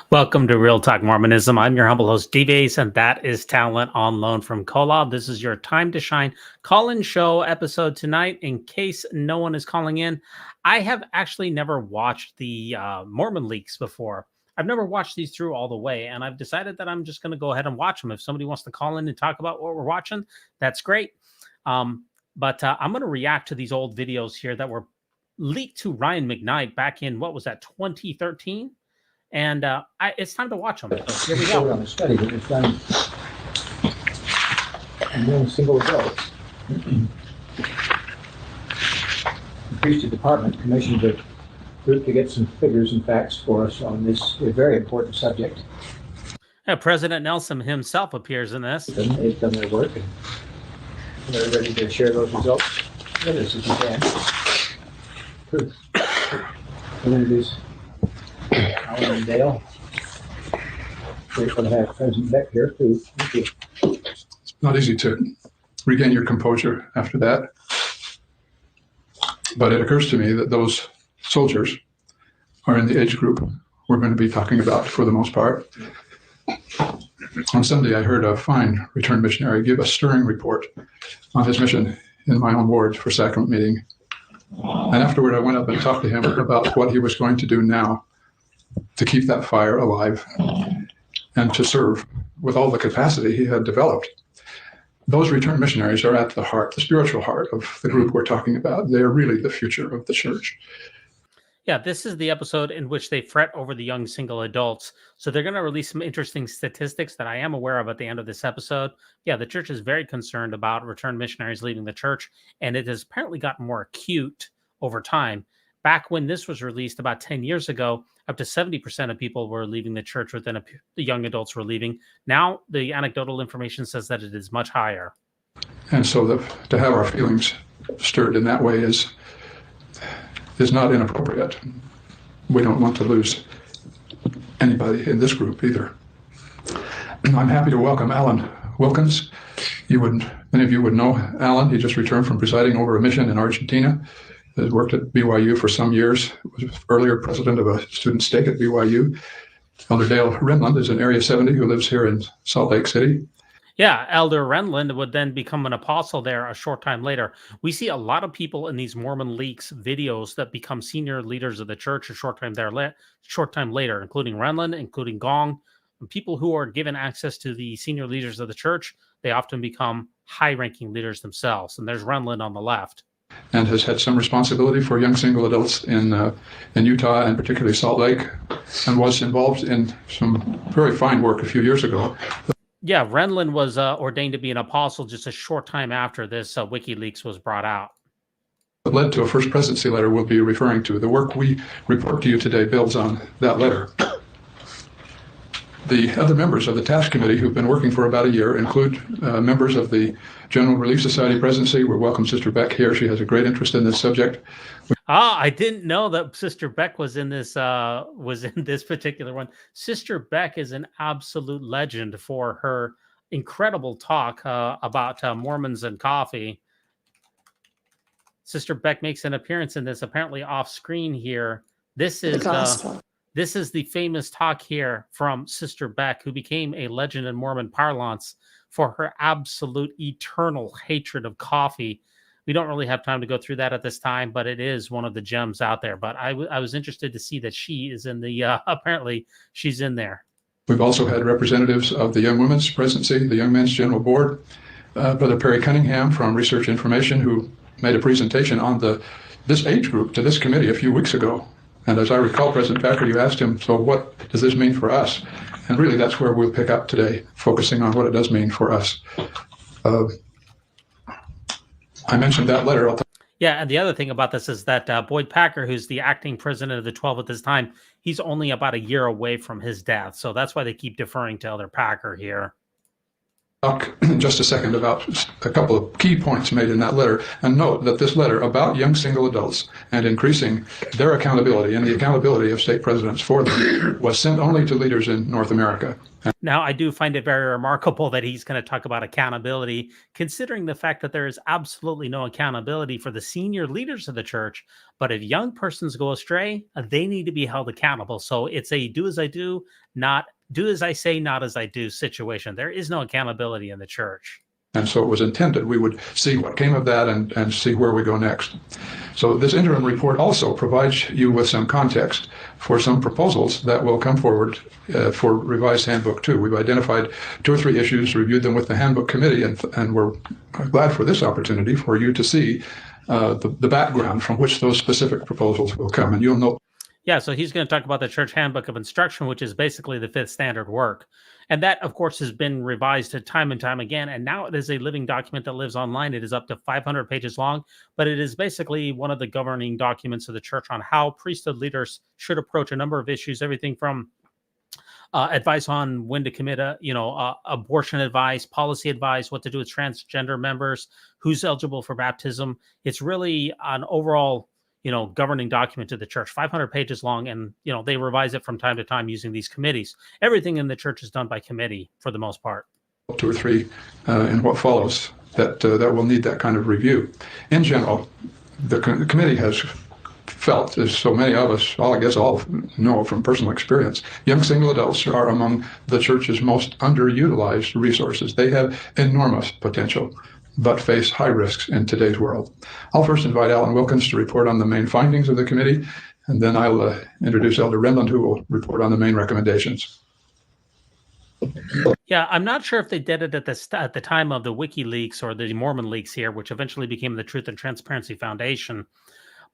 Welcome to Real Talk Mormonism. I'm your humble host, D-Base, and that is Talent on Loan from Kolob. This is your Time to Shine call-in show episode tonight. In case no one is calling in, I have actually never watched the Mormon leaks before. I've never watched these through all the way, and I've decided that I'm just going to go ahead and watch them. If somebody wants to call in and talk about what we're watching, that's great. But I'm going to react to these old videos here that were leaked to Ryan McKnight back in, what was that, 2013? And it's time to watch them. So here we go. On a study that was done in single adults. The priesthood department commissioned a group to get some figures and facts for us on this very important subject. President Nelson himself appears in this. They've done their work, and they're ready to share those results with us if you can. Truth. I'll introduce Alan and Dale. Grateful to have President Beck here too. Thank you. It's not easy to regain your composure after that. But it occurs to me that those soldiers are in the age group we're going to be talking about for the most part. On Sunday, I heard a fine returned missionary give a stirring report on his mission in my own ward for sacrament meeting. And afterward, I went up and talked to him about what he was going to do now to keep that fire alive and to serve with all the capacity he had developed. Those returned missionaries are at the heart, the spiritual heart of the group we're talking about. They are really the future of the church. Yeah, this is the episode in which they fret over the young single adults. So they're going to release some interesting statistics that I am aware of at the end of this episode. Yeah, the church is very concerned about returned missionaries leaving the church, and it has apparently gotten more acute over time. Back when this was released about 10 years ago, up to 70% of people were leaving the church within the young adults were leaving. Now, the anecdotal information says that it is much higher. And so to have our feelings stirred in that way is not inappropriate. We don't want to lose anybody in this group either. I'm happy to welcome Alan Wilkins. Many of you would know Alan. He just returned from presiding over a mission in Argentina. Has worked at BYU for some years, was earlier president of a student stake at BYU. Elder Dale Renlund is an Area 70 who lives here in Salt Lake City. Yeah, Elder Renlund would then become an apostle there a short time later. We see a lot of people in these Mormon leaks videos that become senior leaders of the church a short time later, including Renlund, including Gong. People who are given access to the senior leaders of the church, they often become high-ranking leaders themselves. And there's Renlund on the left. And has had some responsibility for young single adults in Utah and particularly Salt Lake, and was involved in some very fine work a few years ago. Yeah, Renlund was ordained to be an apostle just a short time after this WikiLeaks was brought out. It led to a first presidency letter we'll be referring to. The work we report to you today builds on that letter. The other members of the task committee who've been working for about a year include members of the General Relief Society presidency. We welcome Sister Beck here. She has a great interest in this subject. I didn't know that Sister Beck was in this particular one. Sister Beck is an absolute legend for her incredible talk about Mormons and coffee. Sister Beck makes an appearance in this, apparently off screen here. This is the famous talk here from Sister Beck, who became a legend in Mormon parlance for her absolute eternal hatred of coffee. We don't really have time to go through that at this time, but it is one of the gems out there. But I was interested to see that she is in the, apparently she's in there. We've also had representatives of the Young Women's Presidency, the Young Men's General Board, Brother Perry Cunningham from Research Information, who made a presentation on this age group to this committee a few weeks ago. And as I recall, President Becker, you asked him, so what does this mean for us? And really, that's where we'll pick up today, focusing on what it does mean for us. I mentioned that letter. Yeah, and the other thing about this is that Boyd Packer, who's the acting president of the 12 at this time, he's only about a year away from his death. So that's why they keep deferring to Elder Packer here. Talk in just a second about a couple of key points made in that letter, and note that this letter about young single adults and increasing their accountability and the accountability of stake presidents for them was sent only to leaders in North America Now, I do find it very remarkable that he's going to talk about accountability, considering the fact that there is absolutely no accountability for the senior leaders of the church. But if young persons go astray, they need to be held accountable. So it's a do as I do, not do as I say, not as I do situation. There is no accountability in the church. And so it was intended we would see what came of that and see where we go next. So this interim report also provides you with some context for some proposals that will come forward for revised handbook 2. We've identified 2 or 3 issues, reviewed them with the handbook committee, and we're glad for this opportunity for you to see the background from which those specific proposals will come. And you'll note. Yeah, so he's going to talk about the Church Handbook of Instruction, which is basically the 5th standard work. And that, of course, has been revised time and time again. And now it is a living document that lives online. It is up to 500 pages long, but it is basically one of the governing documents of the church on how priesthood leaders should approach a number of issues, everything from advice on when to commit abortion advice, policy advice, what to do with transgender members, who's eligible for baptism. It's really an overall governing document to the church, 500 pages long. And, they revise it from time to time using these committees. Everything in the church is done by committee for the most part. 2 or 3 in what follows that will need that kind of review. In general, the committee has felt, as so many of us, I guess all know from personal experience, young single adults are among the church's most underutilized resources. They have enormous potential, but face high risks in today's world. I'll first invite Alan Wilkins to report on the main findings of the committee, and then I'll introduce Elder Renlund, who will report on the main recommendations. Yeah, I'm not sure if they did it at the time of the WikiLeaks or the Mormon leaks here, which eventually became the Truth and Transparency Foundation.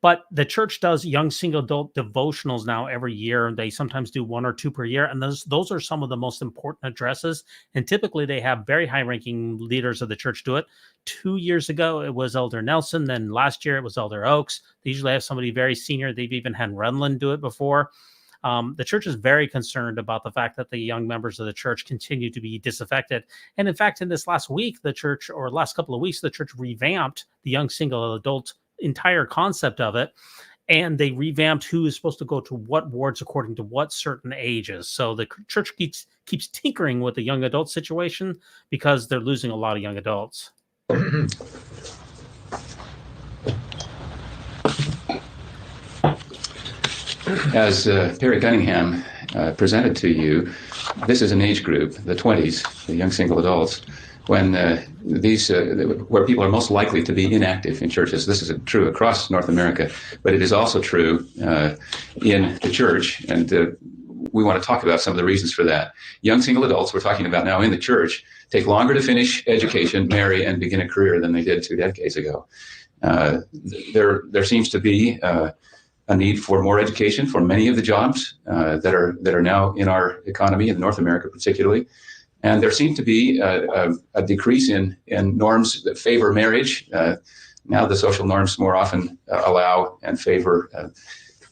But the church does young single adult devotionals now every year. They sometimes do 1 or 2 per year. And those are some of the most important addresses. And typically they have very high-ranking leaders of the church do it. 2 years ago, it was Elder Nelson. Then last year, it was Elder Oaks. They usually have somebody very senior. They've even had Renlund do it before. The church is very concerned about the fact that the young members of the church continue to be disaffected. And in fact, in this last week, last couple of weeks, the church revamped the young single adult entire concept of it, and they revamped who is supposed to go to what wards according to what certain ages. So the church keeps tinkering with the young adult situation because they're losing a lot of young adults. As Perry Cunningham presented to you, this is an age group, the 20s, the young single adults, when where people are most likely to be inactive in churches. This is true across North America, but it is also true in the church, and we want to talk about some of the reasons for that. Young single adults, we're talking about now in the church, take longer to finish education, marry, and begin a career than they did 2 decades ago. There seems to be a need for more education for many of the jobs that are now in our economy, in North America particularly. And there seemed to be a decrease in norms that favor marriage. Now the social norms more often allow and favor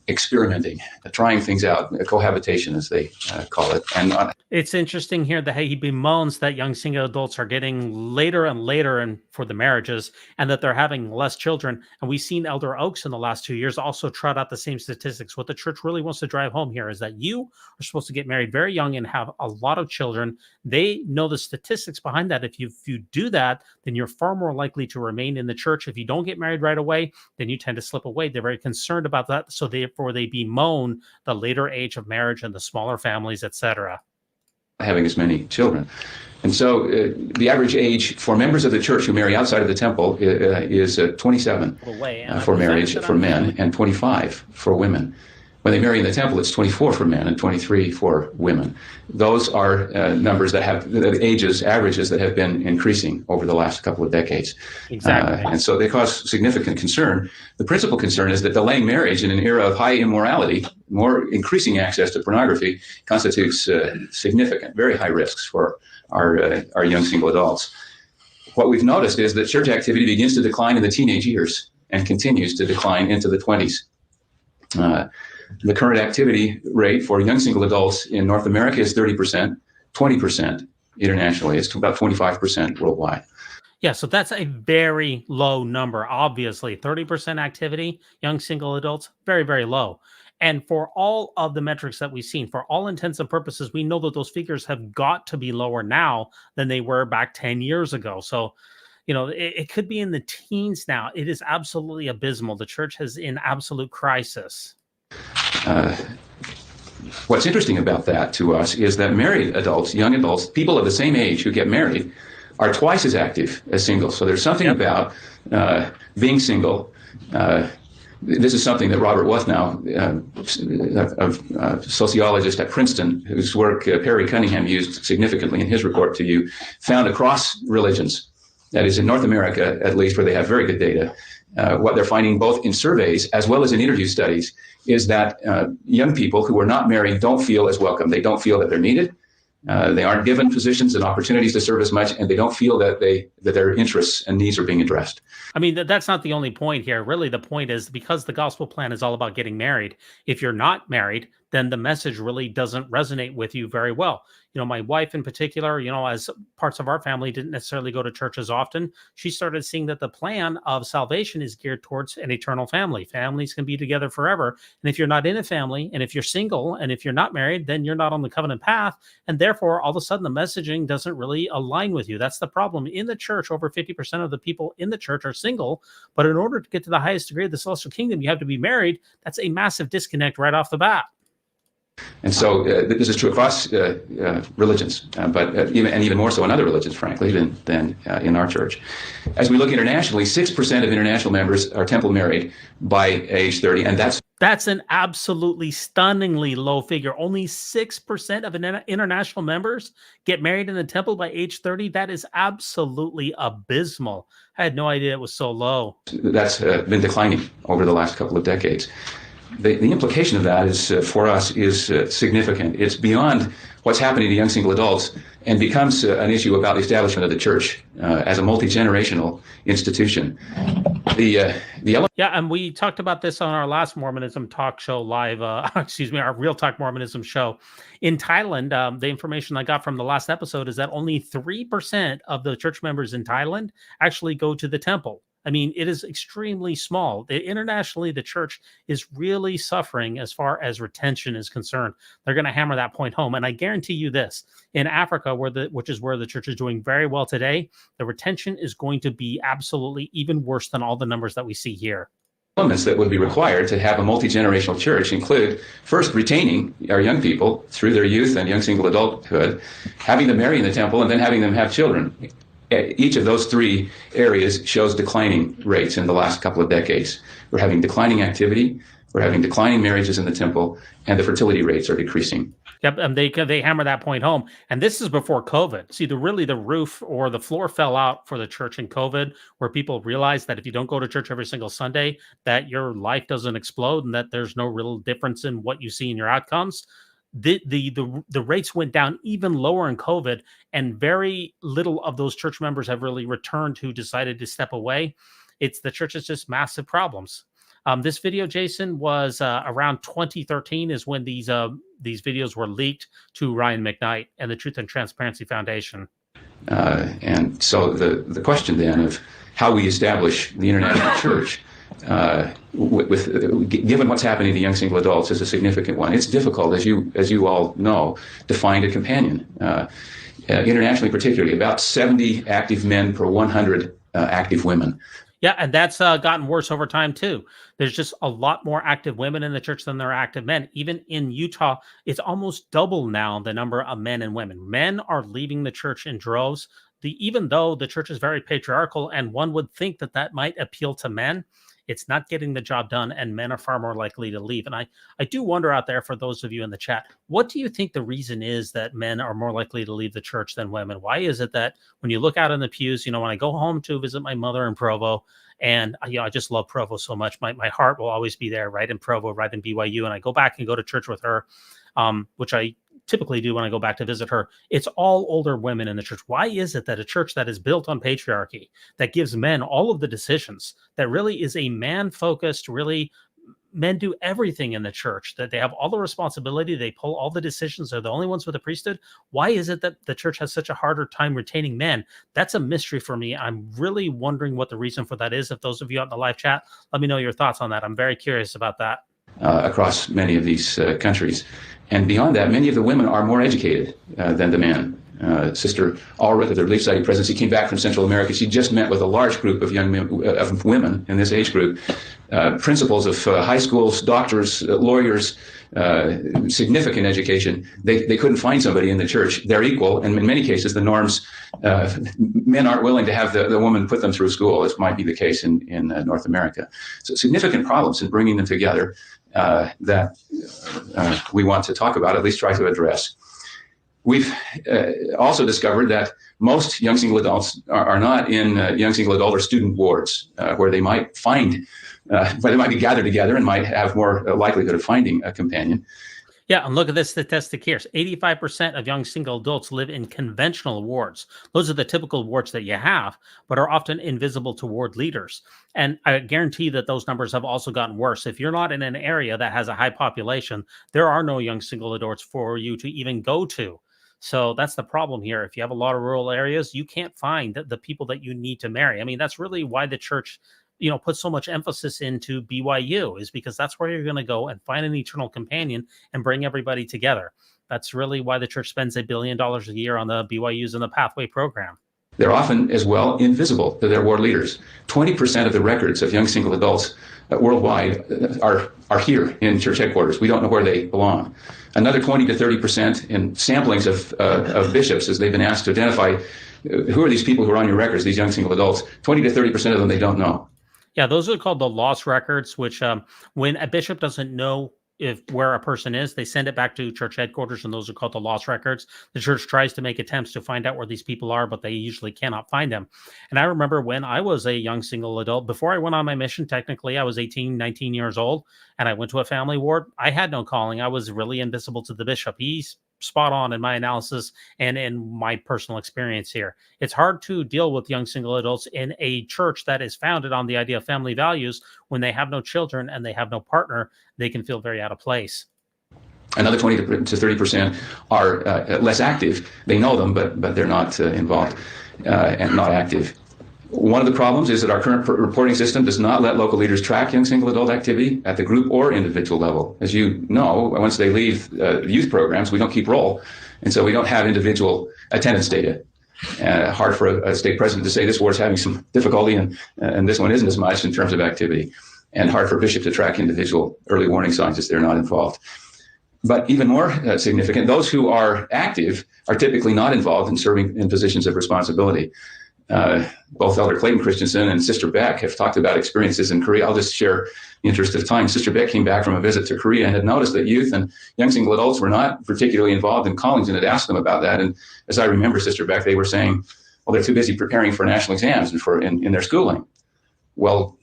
experimenting, trying things out, cohabitation as they call it. And it's interesting here that he bemoans that young single adults are getting later and later for the marriages, and that they're having less children. And we've seen Elder Oaks in the last 2 years also trot out the same statistics. What the church really wants to drive home here is that you are supposed to get married very young and have a lot of children. They know the statistics behind that. If you do that, then you're far more likely to remain in the church. If you don't get married right away, then you tend to slip away. They're very concerned about that. So therefore they bemoan the later age of marriage and the smaller families, etc. Having as many children. And so the average age for members of the church who marry outside of the temple is 27 for marriage for men and 25 for women. When they marry in the temple, it's 24 for men and 23 for women. Those are numbers that have averages that have been increasing over the last couple of decades. Exactly. And so they cause significant concern. The principal concern is that delaying marriage in an era of high immorality, more increasing access to pornography, constitutes significant, very high risks for our young single adults. What we've noticed is that church activity begins to decline in the teenage years and continues to decline into the 20s. The current activity rate for young single adults in North America is 30%, 20% internationally. It's about 25% worldwide. Yeah, so that's a very low number. Obviously, 30% activity, young single adults, very, very low. And for all of the metrics that we've seen, for all intents and purposes, we know that those figures have got to be lower now than they were back 10 years ago. So, it could be in the teens now. It is absolutely abysmal. The church is in absolute crisis. What's interesting about that to us is that married adults, young adults, people of the same age who get married are twice as active as singles. So there's something about being single. This is something that Robert Wuthnow, a sociologist at Princeton, whose work Perry Cunningham used significantly in his report to you, found across religions, that is in North America at least, where they have very good data. What they're finding both in surveys as well as in interview studies is that young people who are not married don't feel as welcome. They don't feel that they're needed. They aren't given positions and opportunities to serve as much, and they don't feel that their interests and needs are being addressed. I mean, that's not the only point here. Really, the point is because the gospel plan is all about getting married. If you're not married, then the message really doesn't resonate with you very well. My wife in particular, as parts of our family didn't necessarily go to church as often, she started seeing that the plan of salvation is geared towards an eternal family. Families can be together forever. And if you're not in a family, and if you're single, and if you're not married, then you're not on the covenant path. And therefore, all of a sudden, the messaging doesn't really align with you. That's the problem. In the church, over 50% of the people in the church are single. But in order to get to the highest degree of the celestial kingdom, you have to be married. That's a massive disconnect right off the bat. And so this is true across religions, but even more so in other religions, frankly, than in our church. As we look internationally, 6% of international members are temple married by age 30, and that's an absolutely stunningly low figure. Only 6% of international members get married in the temple by age 30. That is absolutely abysmal. I had no idea it was so low. That's been declining over the last couple of decades. The implication of that is for us is significant. It's beyond what's happening to young single adults and becomes an issue about the establishment of the church as a multi-generational institution. And we talked about this on our last Mormonism talk show live, our Real Talk Mormonism show. In Thailand, the information I got from the last episode is that only 3% of the church members in Thailand actually go to the temple. I mean, it is extremely small. Internationally, the church is really suffering as far as retention is concerned. They're going to hammer that point home. And I guarantee you this, in Africa, which is where the church is doing very well today, the retention is going to be absolutely even worse than all the numbers that we see here. Elements that would be required to have a multi-generational church include, first, retaining our young people through their youth and young single adulthood, having them marry in the temple, and then having them have children. Each of those three areas shows declining rates in the last couple of decades. We're having declining activity, we're having declining marriages in the temple, and the fertility rates are decreasing. Yep, and they hammer that point home. And this is before COVID. See, the roof or the floor fell out for the church in COVID, where people realized that if you don't go to church every single Sunday, that your life doesn't explode and that there's no real difference in what you see in your outcomes. The rates went down even lower in COVID, and very little of those church members have really returned who decided to step away. The church has just massive problems. This video, Jason, was around 2013 is when these videos were leaked to Ryan McKnight and the Truth and Transparency Foundation. And so the question then of how we establish the international church given what's happening to young single adults is a significant one. It's difficult, as you all know, to find a companion. Internationally, particularly, about 70 active men per 100 active women. Yeah, and that's gotten worse over time, too. There's just a lot more active women in the church than there are active men. Even in Utah, it's almost double now the number of men and women. Men are leaving the church in droves. Even though the church is very patriarchal, and one would think that might appeal to men, it's not getting the job done, and men are far more likely to leave. And I do wonder out there, for those of you in the chat, what do you think the reason is that men are more likely to leave the church than women? Why is it that when you look out in the pews, when I go home to visit my mother in Provo, and I just love Provo so much, my heart will always be there, right in Provo, right in BYU, and I go back and go to church with her, which I typically do when I go back to visit her. It's all older women in the church. Why is it that a church that is built on patriarchy, that gives men all of the decisions, that really is a man-focused, really men do everything in the church, that they have all the responsibility, they pull all the decisions, they're the only ones with the priesthood? Why is it that the church has such a harder time retaining men? That's a mystery for me. I'm really wondering what the reason for that is. If those of you out in the live chat, let me know your thoughts on that. I'm very curious about that. across many of these countries. And beyond that, many of the women are more educated than the men. Sister Ulrich of the Relief Society presidency came back from Central America. She just met with a large group of of women in this age group, principals of high schools, doctors, lawyers, significant education. They couldn't find somebody in the church. They're equal, and in many cases, the norms, men aren't willing to have the woman put them through school, as might be the case in North America. So significant problems in bringing them together that we want to talk about, at least try to address. We've also discovered that most young single adults are not in young single adult or student wards where they might find, where they might be gathered together and might have more likelihood of finding a companion. Yeah, and look at this statistic here. 85% of young single adults live in conventional wards. Those are the typical wards that you have, but are often invisible to ward leaders. And I guarantee that those numbers have also gotten worse. If you're not in an area that has a high population, there are no young single adults for you to even go to. So that's the problem here. If you have a lot of rural areas, you can't find the people that you need to marry. I mean, that's really why the church, puts so much emphasis into BYU, is because that's where you're going to go and find an eternal companion and bring everybody together. That's really why the church spends $1 billion a year on the BYUs and the Pathway program. They're often as well invisible to their ward leaders. 20% of the records of young single adults worldwide are here in church headquarters. We don't know where they belong. Another 20 to 30% in samplings of bishops, as they've been asked to identify who are these people who are on your records, these young single adults. 20 to 30% of them they don't know. Yeah, those are called the lost records, which when a bishop doesn't know where a person is, they send it back to church headquarters, and those are called the lost records. The church tries to make attempts to find out where these people are, but they usually cannot find them. And I remember when I was a young single adult, before I went on my mission, technically I was 18, 19 years old, and I went to a family ward. I had no calling. I was really invisible to the bishop. He's spot on in my analysis and in my personal experience here. It's hard to deal with young single adults in a church that is founded on the idea of family values. When they have no children and they have no partner, they can feel very out of place. Another 20 to 30% are less active. They know them, but they're not involved and not active. One of the problems is that our current reporting system does not let local leaders track young single adult activity at the group or individual level. As you know, once they leave youth programs, we don't keep roll. And so we don't have individual attendance data. Hard for a stake president to say this ward's having some difficulty and this one isn't as much in terms of activity. And hard for a bishop to track individual early warning signs as they're not involved. But even more significant, those who are active are typically not involved in serving in positions of responsibility. Both Elder Clayton Christensen and Sister Beck have talked about experiences in Korea. I'll just share the interest of time. Sister Beck came back from a visit to Korea and had noticed that youth and young single adults were not particularly involved in callings, and had asked them about that. And as I remember, Sister Beck, they were saying, well, they're too busy preparing for national exams and in their schooling. Well,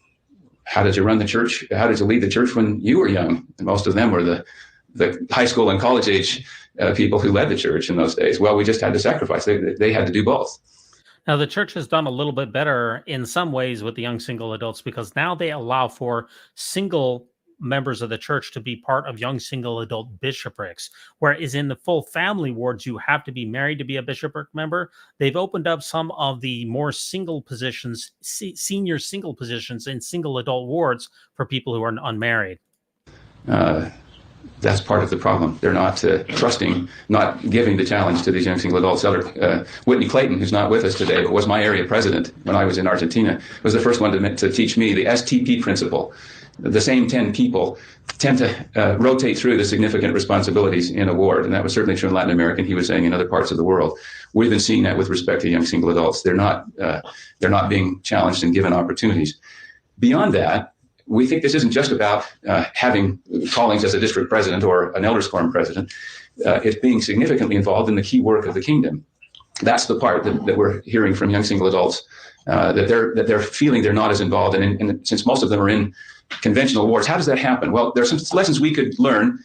how did you run the church? How did you lead the church when you were young? And most of them were the high school and college age people who led the church in those days. Well, we just had to sacrifice. They had to do both. Now, the church has done a little bit better in some ways with the young single adults, because now they allow for single members of the church to be part of young single adult bishoprics, whereas in the full family wards, you have to be married to be a bishopric member. They've opened up some of the more single positions, senior single positions in single adult wards for people who are unmarried. That's part of the problem. They're not trusting, not giving the challenge to these young single adults. Elder Whitney Clayton, who's not with us today, but was my area president when I was in Argentina, was the first one to teach me the STP principle. The same 10 people tend to rotate through the significant responsibilities in a ward, and that was certainly true in Latin America, and he was saying in other parts of the world. We've been seeing that with respect to young single adults. They're not being challenged and given opportunities. Beyond that, we think this isn't just about having callings as a district president or an elders quorum president. It's being significantly involved in the key work of the kingdom. That's the part that we're hearing from young single adults, that they're feeling they're not as involved. And since most of them are in conventional wards, how does that happen? Well, there's some lessons we could learn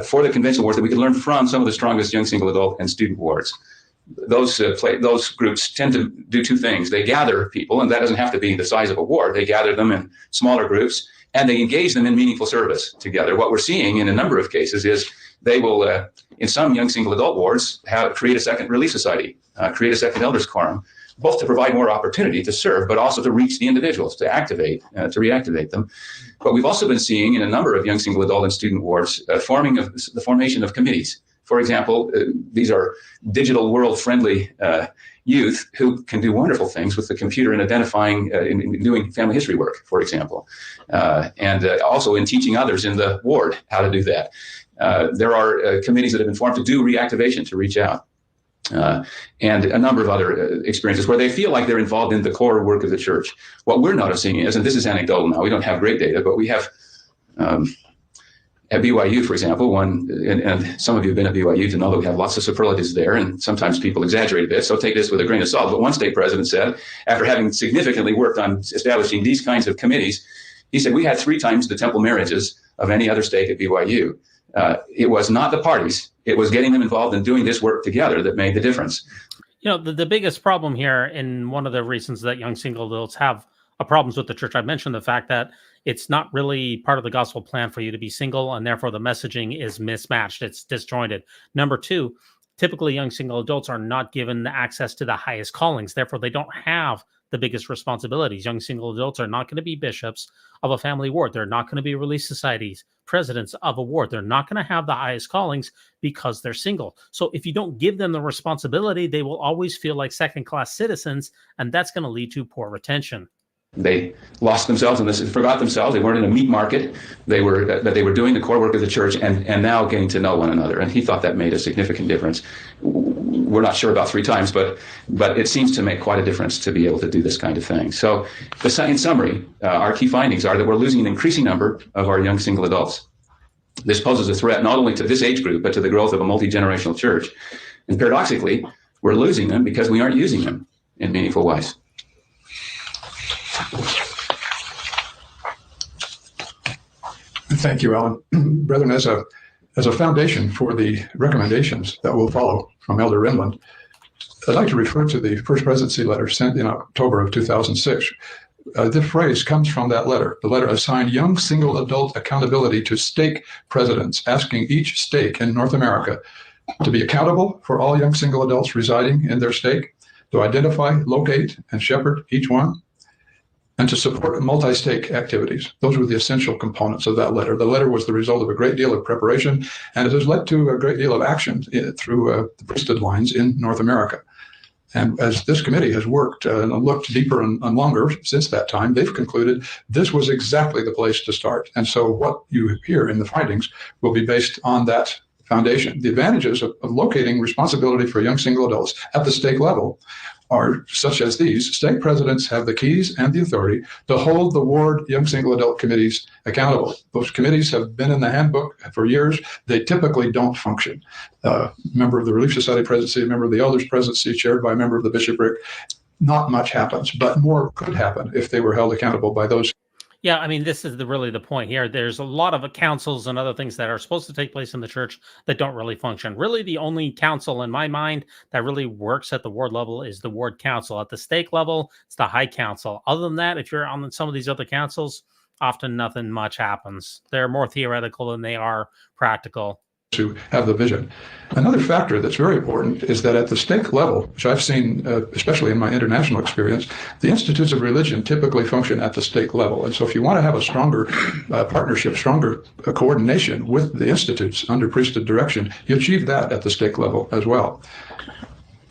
for the conventional wards that we could learn from some of the strongest young single adult and student wards. Those groups tend to do two things. They gather people, and that doesn't have to be the size of a ward. They gather them in smaller groups, and they engage them in meaningful service together. What we're seeing in a number of cases is they will, in some young single adult wards, create a second relief society, create a second elders quorum, both to provide more opportunity to serve, but also to reach the individuals, to reactivate them. But we've also been seeing in a number of young single adult and student wards the formation of committees. For example, these are digital world-friendly youth who can do wonderful things with the computer in identifying, in doing family history work, for example, and also in teaching others in the ward how to do that. There are committees that have been formed to do reactivation, to reach out, and a number of other experiences where they feel like they're involved in the core work of the church. What we're noticing is, and this is anecdotal now, we don't have great data, but we have at BYU, for example, and some of you have been at BYU to know that we have lots of superlatives there, and sometimes people exaggerate a bit, so take this with a grain of salt. But one stake president said, after having significantly worked on establishing these kinds of committees, he said, we had 3 times the temple marriages of any other stake at BYU. It was not the parties, it was getting them involved in doing this work together that made the difference. You know, the biggest problem here, and one of the reasons that young single adults have problems with the church, I mentioned the fact that it's not really part of the gospel plan for you to be single, and therefore the messaging is mismatched. It's disjointed. Number 2, typically young single adults are not given access to the highest callings. Therefore, they don't have the biggest responsibilities. Young single adults are not going to be bishops of a family ward. They're not going to be relief societies, presidents of a ward. They're not going to have the highest callings because they're single. So if you don't give them the responsibility, they will always feel like second-class citizens, and that's going to lead to poor retention. They lost themselves and forgot themselves. They weren't in a meat market. They were doing the core work of the church and now getting to know one another. And he thought that made a significant difference. We're not sure about 3 times, but it seems to make quite a difference to be able to do this kind of thing. So in summary, our key findings are that we're losing an increasing number of our young single adults. This poses a threat not only to this age group, but to the growth of a multi-generational church. And paradoxically, we're losing them because we aren't using them in meaningful ways. Thank you, Alan. Brethren, as a foundation for the recommendations that will follow from Elder Rinland, I'd like to refer to the First Presidency letter sent in October of 2006. The phrase comes from that letter. The letter assigned young single adult accountability to stake presidents, asking each stake in North America to be accountable for all young single adults residing in their stake, to identify, locate, and shepherd each one, and to support multi-stake activities. Those were the essential components of that letter. The letter was the result of a great deal of preparation, and it has led to a great deal of action through the priesthood lines in North America. And as this committee has worked and looked deeper and longer since that time, they've concluded this was exactly the place to start. And so what you hear in the findings will be based on that foundation. The advantages of locating responsibility for young single adults at the stake level are such as these. Stake presidents have the keys and the authority to hold the ward young single adult committees accountable. Those committees have been in the handbook for years. They typically don't function. A member of the Relief Society presidency, a member of the elders presidency chaired by a member of the bishopric, not much happens, but more could happen if they were held accountable by those. Yeah, I mean, this is really the point here. There's a lot of councils and other things that are supposed to take place in the church that don't really function. Really, the only council in my mind that really works at the ward level is the ward council. At the stake level, it's the high council. Other than that, if you're on some of these other councils, often nothing much happens. They're more theoretical than they are practical. To have the vision. Another factor that's very important is that at the stake level, which I've seen, especially in my international experience, the institutes of religion typically function at the stake level. And so if you want to have a stronger partnership, stronger coordination with the institutes under priesthood direction, you achieve that at the stake level as well.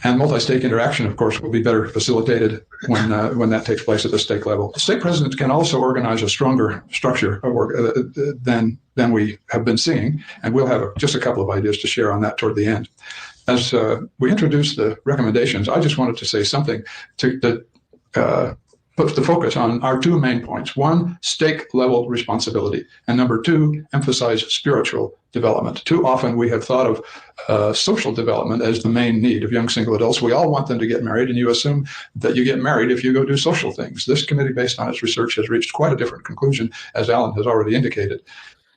And multi-stake interaction, of course, will be better facilitated when that takes place at the stake level. Stake presidents can also organize a stronger structure than we have been seeing, and we'll have just a couple of ideas to share on that toward the end. As we introduce the recommendations, I just wanted to say something that puts the focus on our 2 main points. 1, stake level responsibility, and number 2, emphasize spiritual development. Too often we have thought of social development as the main need of young single adults. We all want them to get married, and you assume that you get married if you go do social things. This committee, based on its research, has reached quite a different conclusion, as Alan has already indicated.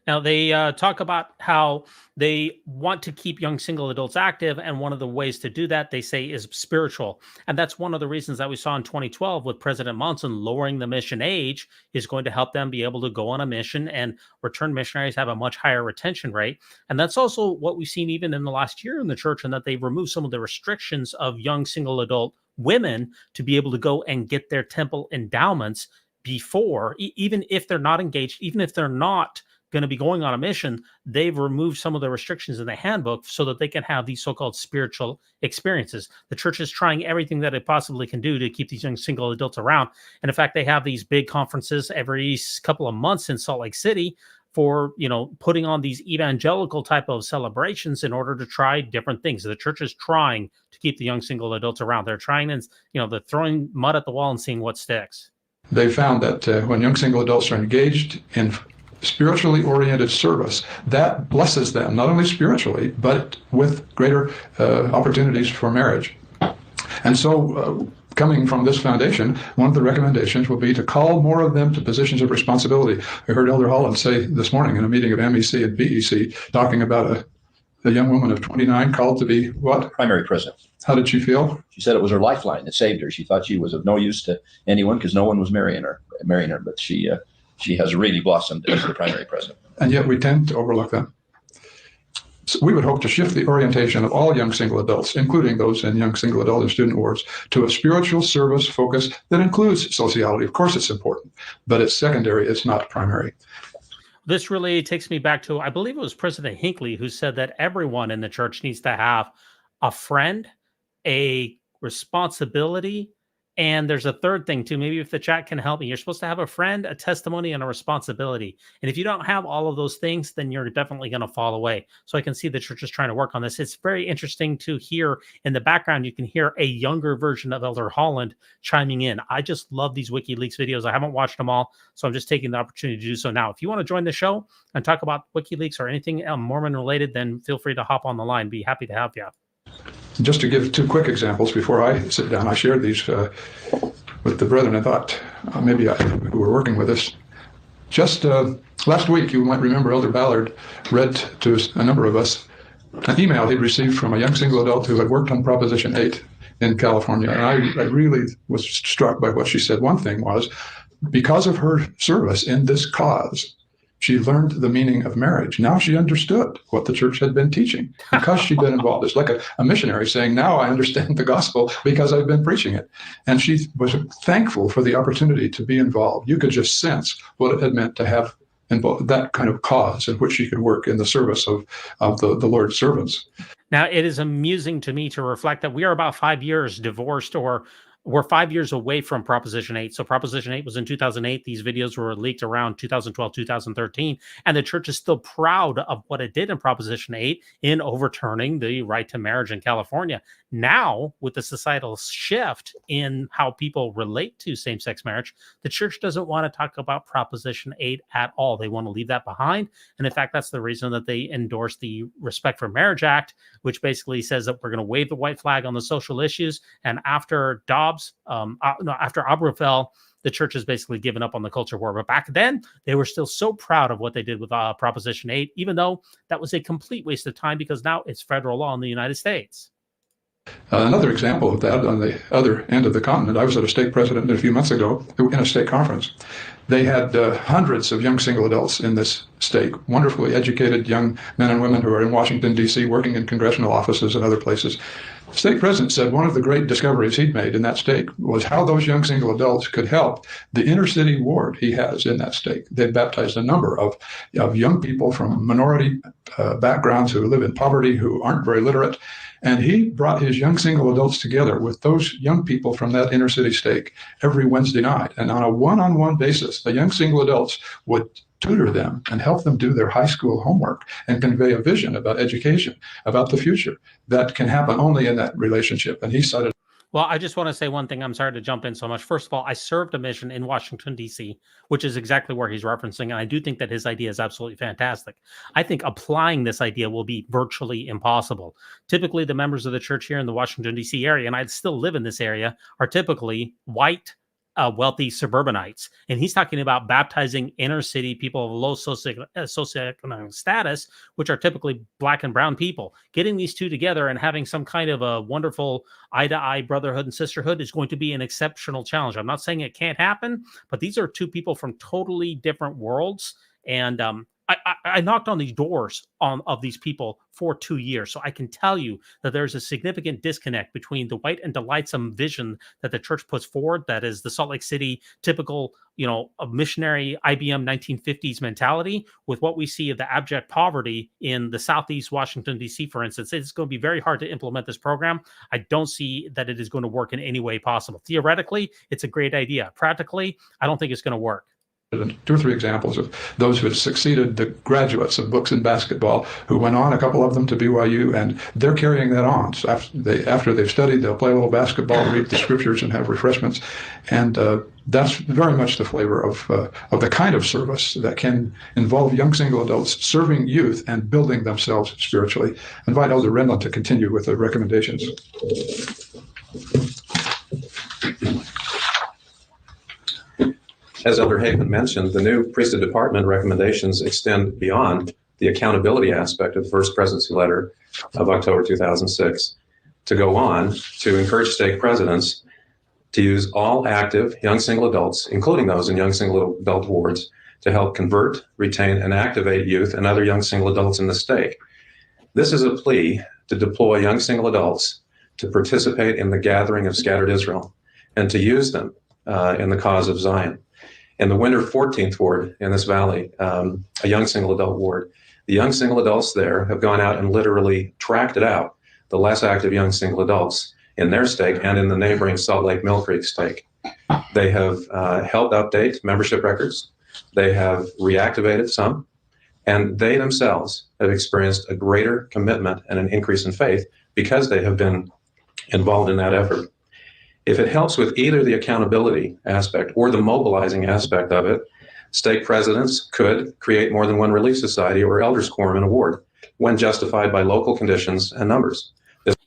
Now, they talk about how they want to keep young single adults active, and one of the ways to do that, they say, is spiritual. And that's one of the reasons that we saw in 2012 with President Monson lowering the mission age is going to help them be able to go on a mission, and return missionaries have a much higher retention rate. And that's also what we've seen even in the last year in the church, and that they've removed some of the restrictions of young single adult women to be able to go and get their temple endowments before, even if they're not engaged, even if they're not going to be going on a mission, they've removed some of the restrictions in the handbook so that they can have these so-called spiritual experiences. The church is trying everything that it possibly can do to keep these young single adults around. And in fact, they have these big conferences every couple of months in Salt Lake City for, putting on these evangelical type of celebrations in order to try different things. The church is trying to keep the young single adults around. They're trying, and they're throwing mud at the wall and seeing what sticks. They found that when young single adults are engaged in spiritually oriented service, that blesses them, not only spiritually, but with greater opportunities for marriage. And so, coming from this foundation, one of the recommendations will be to call more of them to positions of responsibility. I heard Elder Holland say this morning in a meeting of MEC and BEC, talking about a young woman of 29 called to be what? Primary president. How did she feel? She said it was her lifeline that saved her. She thought she was of no use to anyone because no one was marrying her, but she has really blossomed as the primary president. And yet we tend to overlook them. So we would hope to shift the orientation of all young single adults, including those in young single adult and student wards, to a spiritual service focus that includes sociality. Of course, it's important, but it's secondary. It's not primary. This really takes me back to, I believe it was President Hinckley who said that everyone in the church needs to have a friend, a responsibility, and there's a third thing too. Maybe if the chat can help me, you're supposed to have a friend, a testimony, and a responsibility. And if you don't have all of those things, then you're definitely going to fall away. So I can see the church is trying to work on this. It's very interesting to hear in the background. You can hear a younger version of Elder Holland chiming in. I just love these WikiLeaks videos. I haven't watched them all, so I'm just taking the opportunity to do so now. If you want to join the show and talk about WikiLeaks or anything Mormon related, then feel free to hop on the line. Be happy to have you. Just to give two quick examples before I sit down, I shared these with the brethren. I thought who were working with us. Just last week, you might remember Elder Ballard read to a number of us an email he'd received from a young single adult who had worked on Proposition 8 in California. And I really was struck by what she said. One thing was, because of her service in this cause, she learned the meaning of marriage. Now she understood what the church had been teaching because she'd been involved. It's like a missionary saying, now I understand the gospel because I've been preaching it. And she was thankful for the opportunity to be involved. You could just sense what it had meant to have that kind of cause in which she could work in the service of the Lord's servants. Now, it is amusing to me to reflect that we are about 5 years divorced, or we're 5 years away from Proposition 8. So Proposition 8 was in 2008. These videos were leaked around 2012, 2013. And the church is still proud of what it did in Proposition 8 in overturning the right to marriage in California. Now, with the societal shift in how people relate to same-sex marriage, the church doesn't want to talk about Proposition 8 at all. They want to leave that behind. And in fact, that's the reason that they endorsed the Respect for Marriage Act, which basically says that we're going to wave the white flag on the social issues. And after after Obergefell, the church has basically given up on the culture war. But back then, they were still so proud of what they did with Proposition 8, even though that was a complete waste of time because now it's federal law in the United States. Another example of that on the other end of the continent, I was at a stake president a few months ago in a stake conference. They had hundreds of young single adults in this stake, wonderfully educated young men and women who are in Washington, D.C., working in congressional offices and other places. The stake president said one of the great discoveries he'd made in that stake was how those young single adults could help the inner city ward he has in that stake. They've baptized a number of young people from minority backgrounds who live in poverty, who aren't very literate. And he brought his young single adults together with those young people from that inner city stake every Wednesday night. And on a one-on-one basis, the young single adults would tutor them and help them do their high school homework and convey a vision about education, about the future. That can happen only in that relationship. And he cited. Well, I just want to say one thing. I'm sorry to jump in so much. First of all, I served a mission in Washington, D.C., which is exactly where he's referencing. And I do think that his idea is absolutely fantastic. I think applying this idea will be virtually impossible. Typically, the members of the church here in the Washington, D.C. area, and I still live in this area, are typically white, wealthy suburbanites. And he's talking about baptizing inner city people of low socioeconomic status, which are typically black and brown people. Getting these two together and having some kind of a wonderful eye-to-eye brotherhood and sisterhood is going to be an exceptional challenge. I'm not saying it can't happen, but these are two people from totally different worlds. And I knocked on these doors of these people for 2 years. So I can tell you that there's a significant disconnect between the white and delightsome vision that the church puts forward, that is the Salt Lake City typical, a missionary IBM 1950s mentality, with what we see of the abject poverty in the Southeast Washington, D.C., for instance. It's going to be very hard to implement this program. I don't see that it is going to work in any way possible. Theoretically, it's a great idea. Practically, I don't think it's going to work. 2 or 3 examples of those who had succeeded, the graduates of books and basketball, who went on, a couple of them, to BYU, and they're carrying that on. So after they've studied, they'll play a little basketball, read the scriptures, and have refreshments. And that's very much the flavor of the kind of service that can involve young single adults serving youth and building themselves spiritually. I invite Elder Renlund to continue with the recommendations. As Elder Haven mentioned, the new priesthood department recommendations extend beyond the accountability aspect of the First Presidency Letter of October 2006 to go on to encourage stake presidents to use all active young single adults, including those in young single adult wards, to help convert, retain, and activate youth and other young single adults in the stake. This is a plea to deploy young single adults to participate in the gathering of scattered Israel and to use them in the cause of Zion. In the Winter 14th Ward in this valley, a young single adult ward, the young single adults there have gone out and literally tracted out the less active young single adults in their stake and in the neighboring Salt Lake Mill Creek stake. They have helped update membership records. They have reactivated some, and they themselves have experienced a greater commitment and an increase in faith because they have been involved in that effort. If it helps with either the accountability aspect or the mobilizing aspect of it, stake presidents could create more than one relief society or elders quorum in a ward when justified by local conditions and numbers.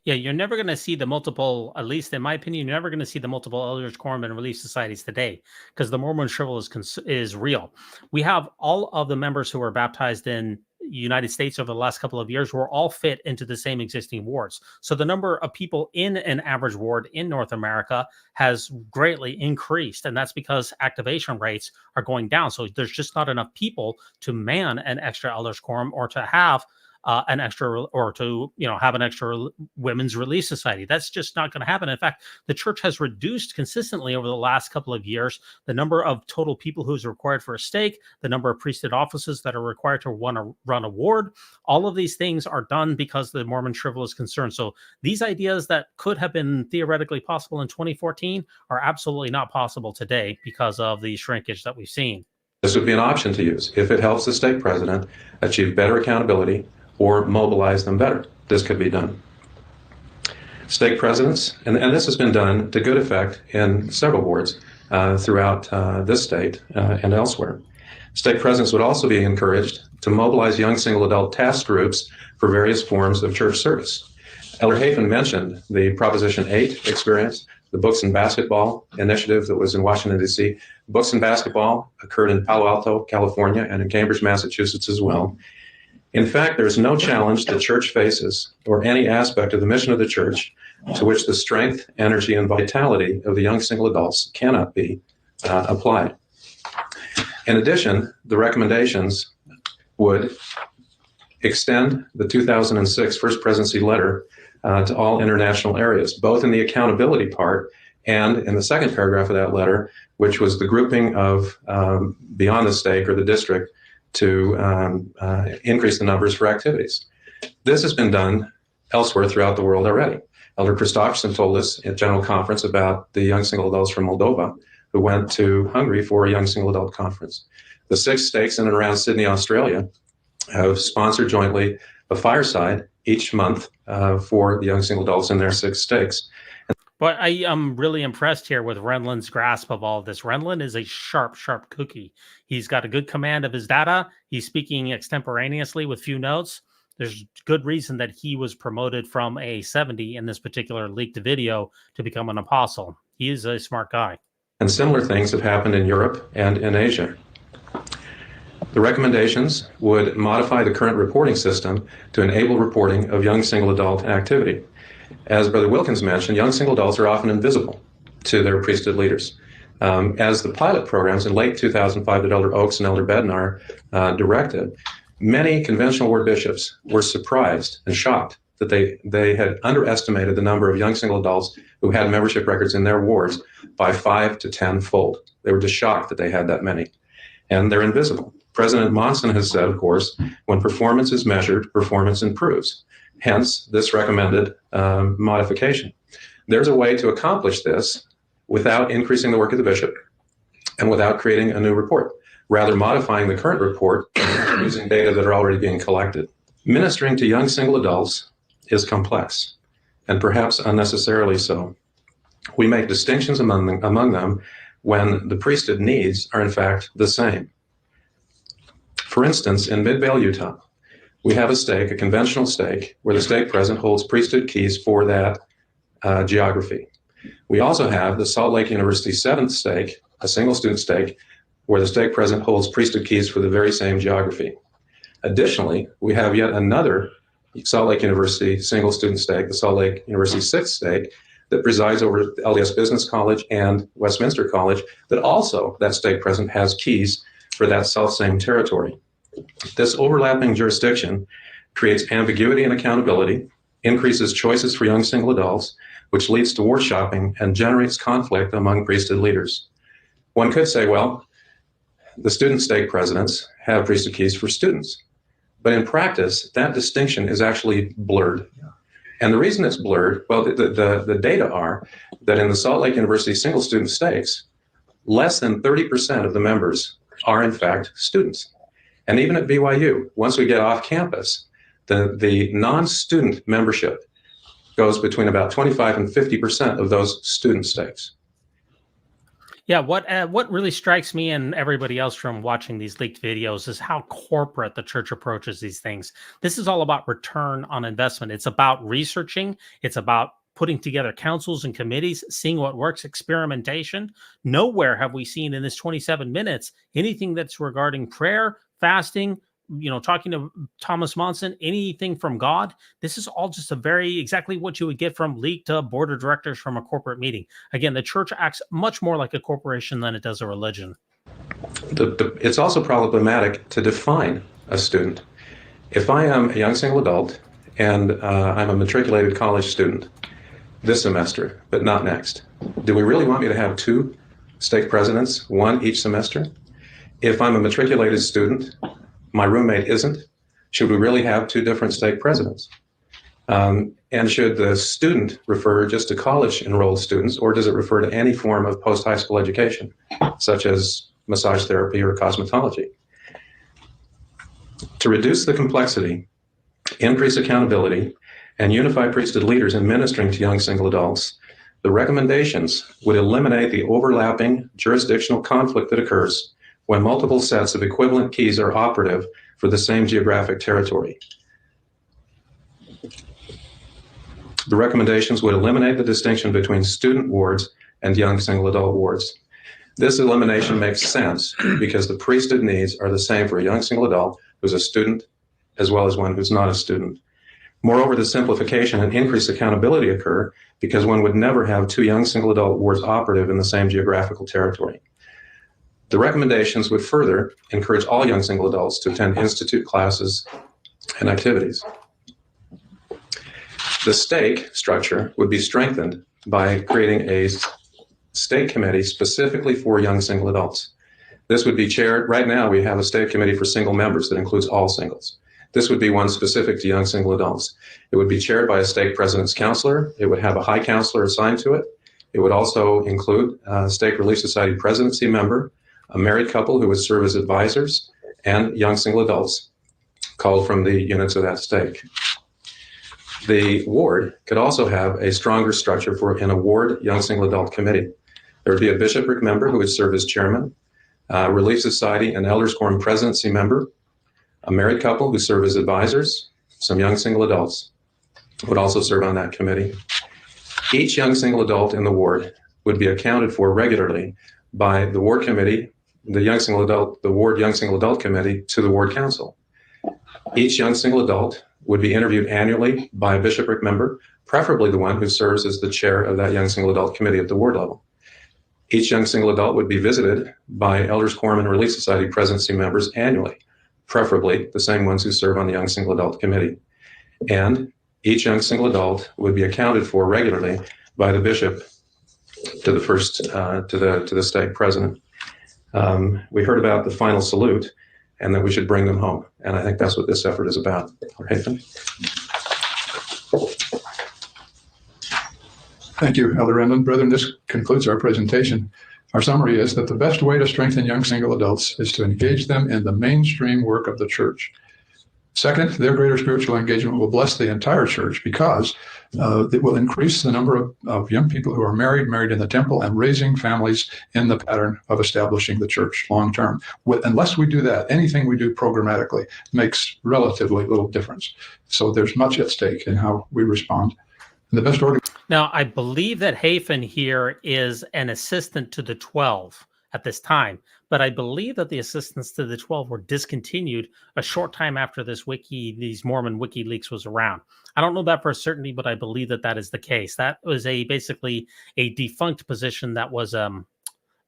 Yeah, you're never going to see the multiple, at least in my opinion, you're never going to see the multiple elders quorum and relief societies today, because the Mormon shrivel is real. We have all of the members who were baptized in United States over the last couple of years were all fit into the same existing wards. So the number of people in an average ward in North America has greatly increased, and that's because activation rates are going down. So there's just not enough people to man an extra elders quorum or to have an extra, or to have an extra women's relief society. That's just not going to happen. In fact, the church has reduced consistently over the last couple of years the number of total people who's required for a stake, the number of priesthood offices that are required to run a ward. All of these things are done because the Mormon shrivel is concerned. So these ideas that could have been theoretically possible in 2014 are absolutely not possible today because of the shrinkage that we've seen. This would be an option to use if it helps the stake president achieve better accountability or mobilize them better. This could be done. Stake presidents, and this has been done to good effect in several wards throughout this state and elsewhere. Stake presidents would also be encouraged to mobilize young single adult task groups for various forms of church service. Elder Hafen mentioned the Proposition 8 experience, the Books and Basketball initiative that was in Washington, D.C. Books and Basketball occurred in Palo Alto, California, and in Cambridge, Massachusetts as well. In fact, there is no challenge the church faces, or any aspect of the mission of the church, to which the strength, energy, and vitality of the young single adults cannot be applied. In addition, the recommendations would extend the 2006 First Presidency Letter to all international areas, both in the accountability part and in the second paragraph of that letter, which was the grouping of beyond the stake or the district to increase the numbers for activities. This has been done elsewhere throughout the world already. Elder Christofferson told us at General Conference about the young single adults from Moldova who went to Hungary for a young single adult conference. The 6 stakes in and around Sydney, Australia have sponsored jointly a fireside each month for the young single adults in their 6 stakes. But I am really impressed here with Renlund's grasp of all of this. Renlund is a sharp cookie. He's got a good command of his data. He's speaking extemporaneously with few notes. There's good reason that he was promoted from a 70 in this particular leaked video to become an apostle. He is a smart guy. And similar things have happened in Europe and in Asia. The recommendations would modify the current reporting system to enable reporting of young single adult activity. As Brother Wilkins mentioned, young single adults are often invisible to their priesthood leaders. As the pilot programs in late 2005 that Elder Oaks and Elder Bednar directed, Many conventional ward bishops were surprised and shocked that they had underestimated the number of young single adults who had membership records in their wards by 5 to 10-fold. They were just shocked that they had that many. And they're invisible. President Monson has said, of course, when performance is measured, performance improves. Hence, this recommended modification. There's a way to accomplish this without increasing the work of the bishop and without creating a new report, rather modifying the current report using data that are already being collected. Ministering to young single adults is complex, and perhaps unnecessarily so. We make distinctions among them when the priesthood needs are in fact the same. For instance, in Midvale, Utah, we have a stake, a conventional stake, where the stake president holds priesthood keys for that geography. We also have the Salt Lake University 7th stake, a single student stake, where the stake president holds priesthood keys for the very same geography. Additionally, we have yet another Salt Lake University single student stake, the Salt Lake University 6th stake, that presides over LDS Business College and Westminster College, that also, that stake president has keys for that self-same territory. This overlapping jurisdiction creates ambiguity and accountability, increases choices for young single adults, which leads to ward shopping and generates conflict among priesthood leaders. One could say, well, the student stake presidents have priesthood keys for students. But in practice, that distinction is actually blurred. And the reason it's blurred, well, the data are that in the Salt Lake University single student stakes, less than 30% of the members are in fact students. And even at BYU, once we get off campus, the non-student membership goes between about 25 and 50% of those student stakes. Yeah, what really strikes me and everybody else from watching these leaked videos is how corporate the church approaches these things. This is all about return on investment. It's about researching. It's about putting together councils and committees, seeing what works, experimentation. Nowhere have we seen in this 27 minutes anything that's regarding prayer, fasting, talking to Thomas Monson, anything from God. This is all just exactly what you would get from leaked board of directors from a corporate meeting. Again, the church acts much more like a corporation than it does a religion. It's also problematic to define a student. If I am a young single adult and I'm a matriculated college student this semester, but not next, do we really want me to have two stake presidents, one each semester? If I'm a matriculated student, my roommate isn't, should we really have two different stake presidents? And should the student refer just to college enrolled students, or does it refer to any form of post-high school education, such as massage therapy or cosmetology? To reduce the complexity, increase accountability, and unify priesthood leaders in ministering to young single adults, the recommendations would eliminate the overlapping jurisdictional conflict that occurs when multiple sets of equivalent keys are operative for the same geographic territory. The recommendations would eliminate the distinction between student wards and young single adult wards. This elimination makes sense because the priesthood needs are the same for a young single adult who's a student as well as one who's not a student. Moreover, the simplification and increased accountability occur because one would never have two young single adult wards operative in the same geographical territory. The recommendations would further encourage all young single adults to attend institute classes and activities. The stake structure would be strengthened by creating a stake committee specifically for young single adults. This would be chaired, right now we have a stake committee for single members that includes all singles. This would be one specific to young single adults. It would be chaired by a stake president's counselor. It would have a high counselor assigned to it. It would also include a stake relief society presidency member, a married couple who would serve as advisors, and young single adults called from the units of that stake. The ward could also have a stronger structure for an ward young single adult committee. There would be a bishopric member who would serve as chairman, a relief society and elders quorum presidency member, a married couple who serve as advisors, some young single adults would also serve on that committee. Each young single adult in the ward would be accounted for regularly by the ward committee, the ward young single adult committee to the ward council. Each young single adult would be interviewed annually by a bishopric member, preferably the one who serves as the chair of that young single adult committee at the ward level. Each young single adult would be visited by elders quorum and relief society presidency members annually, preferably the same ones who serve on the Young Single Adult Committee. And each young single adult would be accounted for regularly by the bishop to the first to the stake president. We heard about the final salute, and that we should bring them home. And I think that's what this effort is about. Nathan? Thank you, Elder Renlund. Brethren, this concludes our presentation. Our summary is that the best way to strengthen young single adults is to engage them in the mainstream work of the church. Second, their greater spiritual engagement will bless the entire church because it will increase the number of young people who are married in the temple, and raising families in the pattern of establishing the church long term. Unless we do that, anything we do programmatically makes relatively little difference. So there's much at stake in how we respond. And the best order. Now, I believe that Hafen here is an assistant to the 12 at this time, but I believe that the assistants to the 12 were discontinued a short time after these Mormon WikiLeaks was around. I don't know that for a certainty, but I believe that that is the case. That was basically a defunct position that was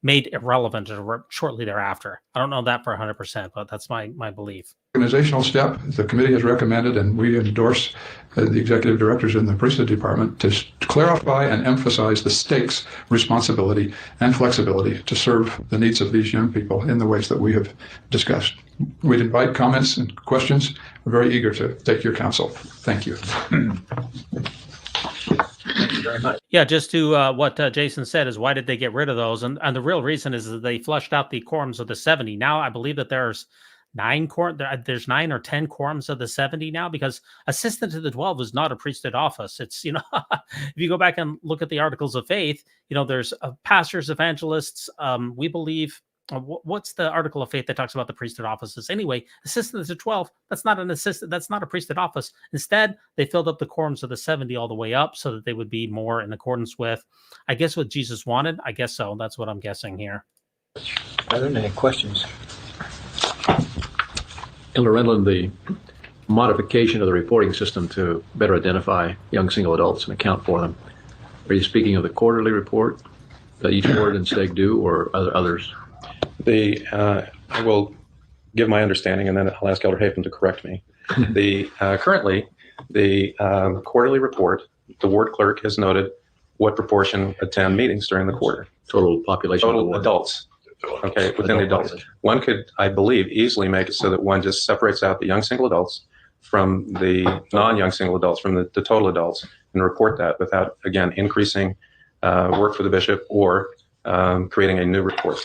made irrelevant shortly thereafter. I don't know that for 100%, but that's my belief. Organizational step the committee has recommended, and we endorse the executive directors in the priesthood department to clarify and emphasize the stake's responsibility and flexibility to serve the needs of these young people in the ways that we have discussed. We'd invite comments and questions. We're very eager to take your counsel. Thank you. Thank you very much. Yeah, just to what Jason said is, why did they get rid of those? And the real reason is that they flushed out the quorums of the 70. Now I believe that there's 9 there's 9 or 10 quorums of the 70 now, because assistant to the 12 is not a priesthood office. It's, if you go back and look at the articles of faith, there's pastors, evangelists. We believe, what's the article of faith that talks about the priesthood offices? Anyway, assistant to 12, that's not an assistant. That's not a priesthood office. Instead, they filled up the quorums of the 70 all the way up so that they would be more in accordance with, I guess, what Jesus wanted. I guess so. That's what I'm guessing here. Are there any questions? Elder Renlund, the modification of the reporting system to better identify young single adults and account for them. Are you speaking of the quarterly report that each ward and stake do, or others? I will give my understanding, and then I'll ask Elder Hafen to correct me. Currently, the quarterly report, the ward clerk has noted what proportion attend meetings during the quarter. Total population. Total adults. Okay, within the adults. One could, I believe, easily make it so that one just separates out the young single adults from the non-young single adults, from the total adults, and report that without, again, increasing work for the bishop or creating a new report.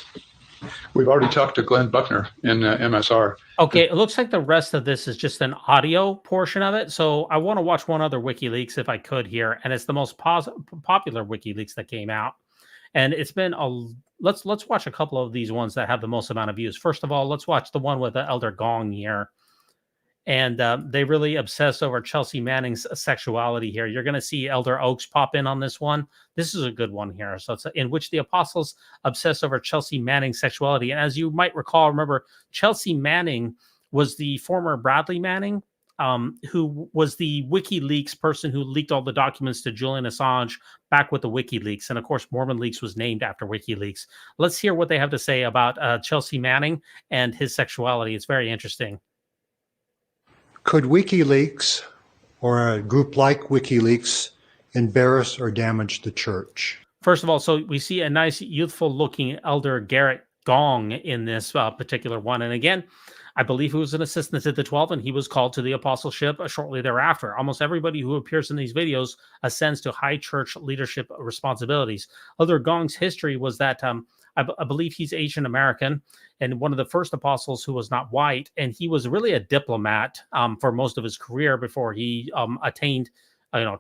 We've already talked to Glenn Buckner in MSR. Okay, it looks like the rest of this is just an audio portion of it. So I want to watch one other WikiLeaks if I could here, and it's the most popular WikiLeaks that came out. And it's been let's watch a couple of these ones that have the most amount of views. First of all, let's watch the one with the Elder Gong here. And they really obsess over Chelsea Manning's sexuality here. You're going to see Elder Oaks pop in on this one. This is a good one here. So it's in which the apostles obsess over Chelsea Manning's sexuality. And as you might recall, remember, Chelsea Manning was the former Bradley Manning, who was the WikiLeaks person who leaked all the documents to Julian Assange back with the WikiLeaks. And of course, Mormon Leaks was named after WikiLeaks. Let's hear what they have to say about Chelsea Manning and his sexuality. It's very interesting. Could WikiLeaks or a group like WikiLeaks embarrass or damage the church? First of all, so we see a nice youthful looking Elder Garrett Gong in this particular one. And again, I believe he was an assistant to the 12, and he was called to the apostleship shortly thereafter. Almost everybody who appears in these videos ascends to high church leadership responsibilities. Elder Gong's history was that I believe he's Asian American and one of the first apostles who was not white. And he was really a diplomat for most of his career before he attained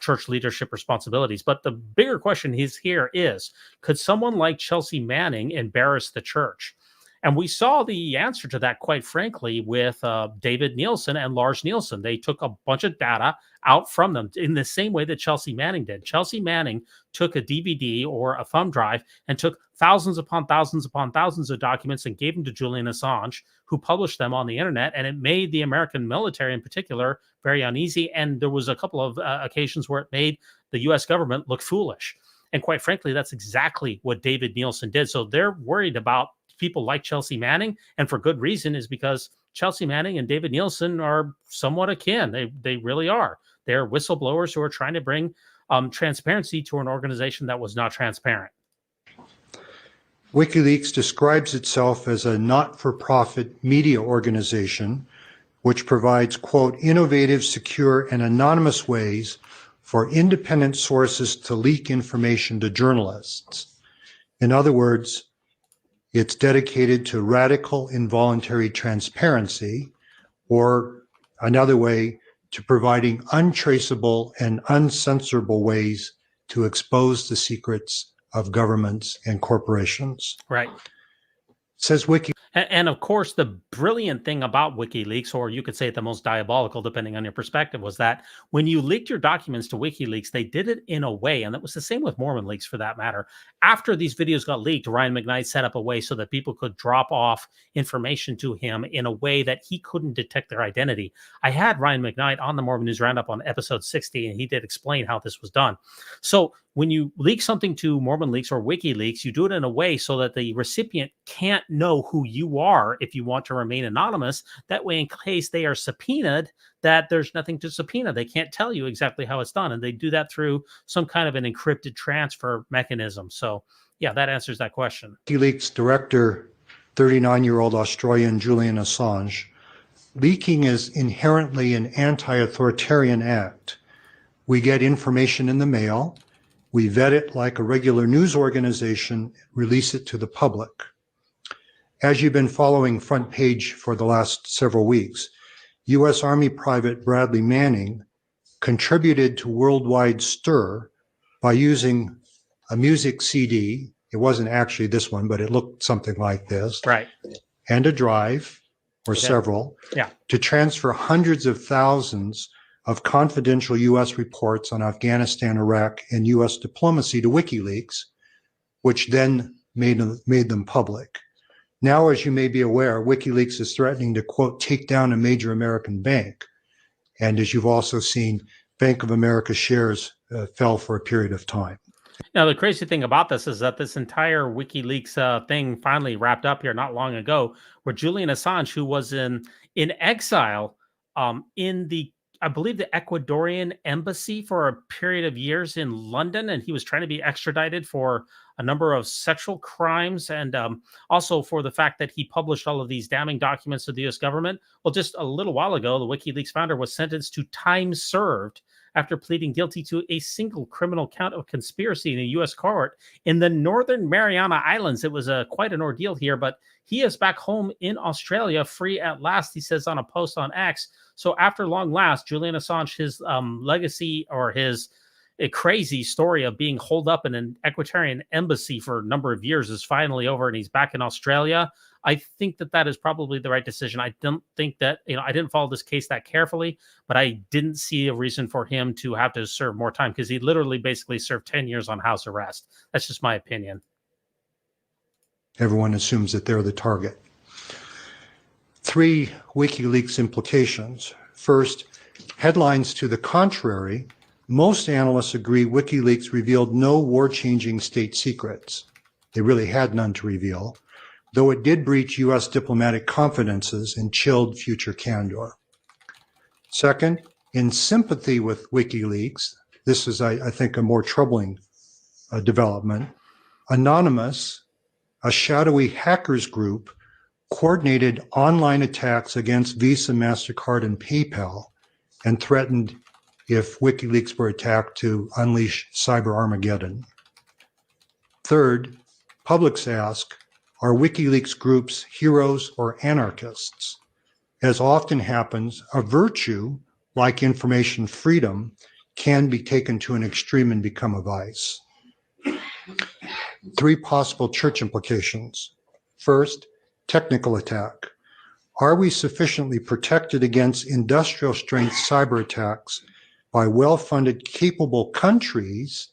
church leadership responsibilities. But the bigger question here is, could someone like Chelsea Manning embarrass the church? And we saw the answer to that, quite frankly, with David Nielsen and Lars Nielsen. They took a bunch of data out from them in the same way that Chelsea Manning did. Chelsea Manning took a DVD or a thumb drive and took thousands upon thousands upon thousands of documents and gave them to Julian Assange, who published them on the internet. And it made the American military in particular very uneasy. And there was a couple of occasions where it made the U.S. government look foolish. And quite frankly, that's exactly what David Nielsen did. So they're worried about people like Chelsea Manning, and for good reason, is because Chelsea Manning and David Nielsen are somewhat akin. They really are. They're whistleblowers who are trying to bring transparency to an organization that was not transparent. WikiLeaks describes itself as a not-for-profit media organization which provides, quote, innovative, secure, and anonymous ways for independent sources to leak information to journalists. In other words, it's dedicated to radical involuntary transparency, or another way, to providing untraceable and uncensorable ways to expose the secrets of governments and corporations. Right. Says Wiki. And of course, the brilliant thing about WikiLeaks, or you could say the most diabolical, depending on your perspective, was that when you leaked your documents to WikiLeaks, they did it in a way, and that was the same with Mormon Leaks for that matter. After these videos got leaked, Ryan McKnight set up a way so that people could drop off information to him in a way that he couldn't detect their identity. I had Ryan McKnight on the Mormon News Roundup on episode 60, and he did explain how this was done. So when you leak something to Mormon Leaks or WikiLeaks, you do it in a way so that the recipient can't know who you are if you want to remain anonymous. That way, in case they are subpoenaed, that there's nothing to subpoena. They can't tell you exactly how it's done. And they do that through some kind of an encrypted transfer mechanism. So, yeah, that answers that question. WikiLeaks director, 39-year-old Australian Julian Assange, leaking is inherently an anti-authoritarian act. We get information in the mail. We vet it like a regular news organization, release it to the public. As you've been following Front Page for the last several weeks, U.S. Army Private Bradley Manning contributed to worldwide stir by using a music CD. It wasn't actually this one, but it looked something like this. Right. And a drive, or several, to transfer hundreds of thousands of confidential U.S. reports on Afghanistan, Iraq, and U.S. diplomacy to WikiLeaks, which then made them public. Now, as you may be aware, WikiLeaks is threatening to, quote, take down a major American bank. And as you've also seen, Bank of America shares fell for a period of time. Now, the crazy thing about this is that this entire WikiLeaks thing finally wrapped up here not long ago, where Julian Assange, who was in exile in the, I believe, the Ecuadorian embassy for a period of years in London, and he was trying to be extradited for a number of sexual crimes and also for the fact that he published all of these damning documents to the U.S. government. Well, just a little while ago, the WikiLeaks founder was sentenced to time served after pleading guilty to a single criminal count of conspiracy in a U.S. court in the Northern Mariana Islands. It was quite an ordeal here, but he is back home in Australia, free at last, he says on a post on X. So after long last, Julian Assange, his legacy or his crazy story of being holed up in an Ecuadorian embassy for a number of years is finally over, and he's back in Australia. I think that is probably the right decision. I don't think that, I didn't follow this case that carefully, but I didn't see a reason for him to have to serve more time because he literally basically served 10 years on house arrest. That's just my opinion. Everyone assumes that they're the target. 3 WikiLeaks implications. First, headlines to the contrary. Most analysts agree WikiLeaks revealed no war-changing state secrets. They really had none to reveal, though it did breach U.S. diplomatic confidences and chilled future candor. Second, in sympathy with WikiLeaks, this is, I think, a more troubling development. Anonymous, a shadowy hackers group, coordinated online attacks against Visa, MasterCard, and PayPal, and threatened, if WikiLeaks were attacked, to unleash cyber Armageddon. Third, publics ask, are WikiLeaks groups heroes or anarchists? As often happens, a virtue, like information freedom, can be taken to an extreme and become a vice. 3 possible church implications. First, technical attack. Are we sufficiently protected against industrial strength cyber attacks by well-funded, capable countries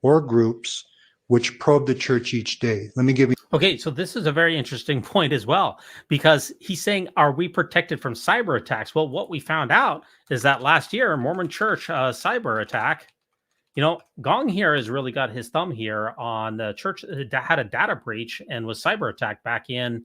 or groups which probe the church each day? Let me give you. Okay, so this is a very interesting point as well, because he's saying, are we protected from cyber attacks? Well, what we found out is that last year, Mormon Church cyber attack, Gong here has really got his thumb here on the church that had a data breach and was cyber attacked back in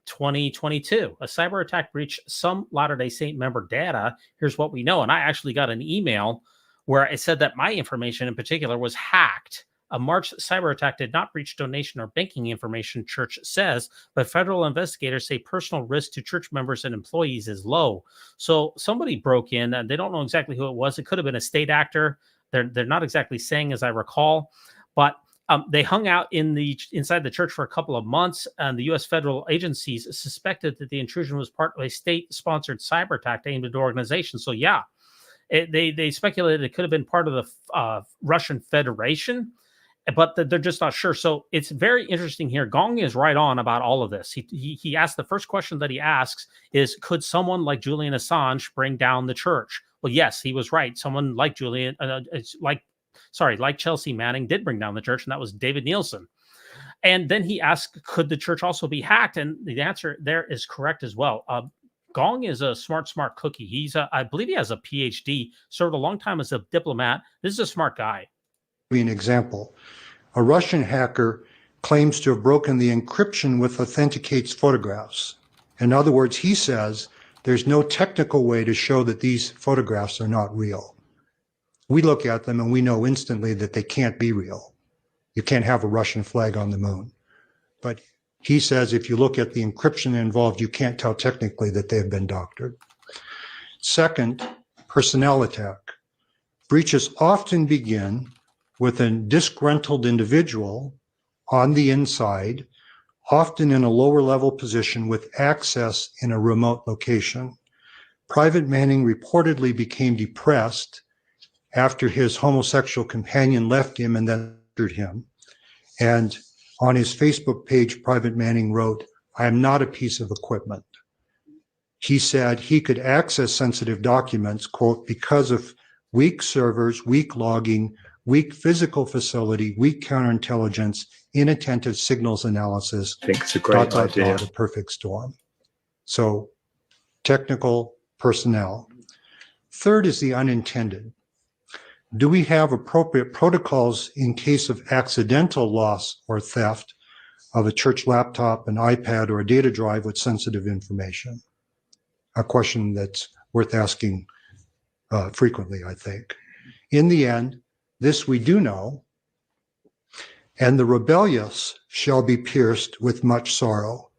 2022. A cyber attack breached some Latter-day Saint member data. Here's what we know. And I actually got an email where it said that my information in particular was hacked. A March cyber attack did not breach donation or banking information, church says, but federal investigators say personal risk to church members and employees is low. So somebody broke in, and they don't know exactly who it was. It could have been a state actor. They're not exactly saying, as I recall, but they hung out inside the church for a couple of months, and the U.S. federal agencies suspected that the intrusion was part of a state-sponsored cyber attack aimed at organizations. So yeah, they speculated it could have been part of the Russian Federation, but they're just not sure. So it's very interesting here. Gong is right on about all of this. He asked, the first question that he asks is, could someone like Julian Assange bring down the church? Well, yes, he was right. Someone like like Chelsea Manning did bring down the church, and that was David Nielsen. And then he asked, could the church also be hacked? And the answer there is correct as well. Gong is a smart cookie. I believe he has a PhD, served a long time as a diplomat. This is a smart guy. An example, a Russian hacker claims to have broken the encryption which authenticates photographs. In other words, he says there's no technical way to show that these photographs are not real. We look at them and we know instantly that they can't be real. You can't have a Russian flag on the moon. But he says if you look at the encryption involved, you can't tell technically that they've been doctored. Second, personnel attack. Breaches often begin with a disgruntled individual on the inside, often in a lower level position with access in a remote location. Private Manning reportedly became depressed after his homosexual companion left him and then murdered him. And on his Facebook page, Private Manning wrote, "I am not a piece of equipment." He said he could access sensitive documents, quote, because of weak servers, weak logging, weak physical facility, weak counterintelligence, inattentive signals analysis. I think it's a great idea. A perfect storm. So technical personnel. Third is the unintended. Do we have appropriate protocols in case of accidental loss or theft of a church laptop, an iPad, or a data drive with sensitive information? A question that's worth asking frequently, I think. In the end, this we do know, and the rebellious shall be pierced with much sorrow,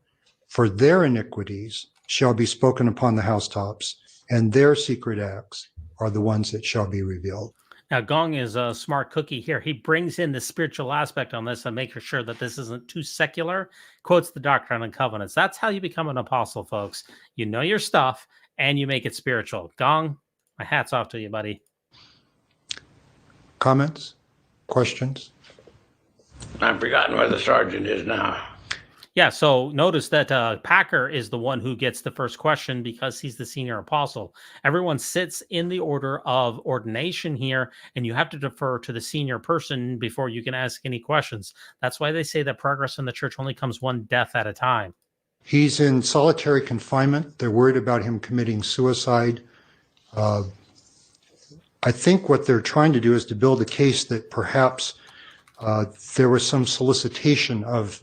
for their iniquities shall be spoken upon the housetops, and their secret acts are the ones that shall be revealed. Now, Gong is a smart cookie here. He brings in the spiritual aspect on this and makes sure that this isn't too secular. Quotes the Doctrine and Covenants. That's how you become an apostle, folks. You know your stuff, and you make it spiritual. Gong, my hat's off to you, buddy. Comments? Questions? I've forgotten where the sergeant is now. Yeah, so notice that Packer is the one who gets the first question because he's the senior apostle. Everyone sits in the order of ordination here, and you have to defer to the senior person before you can ask any questions. That's why they say that progress in the church only comes one death at a time. He's in solitary confinement. They're worried about him committing suicide. I think what they're trying to do is to build a case that perhaps there was some solicitation of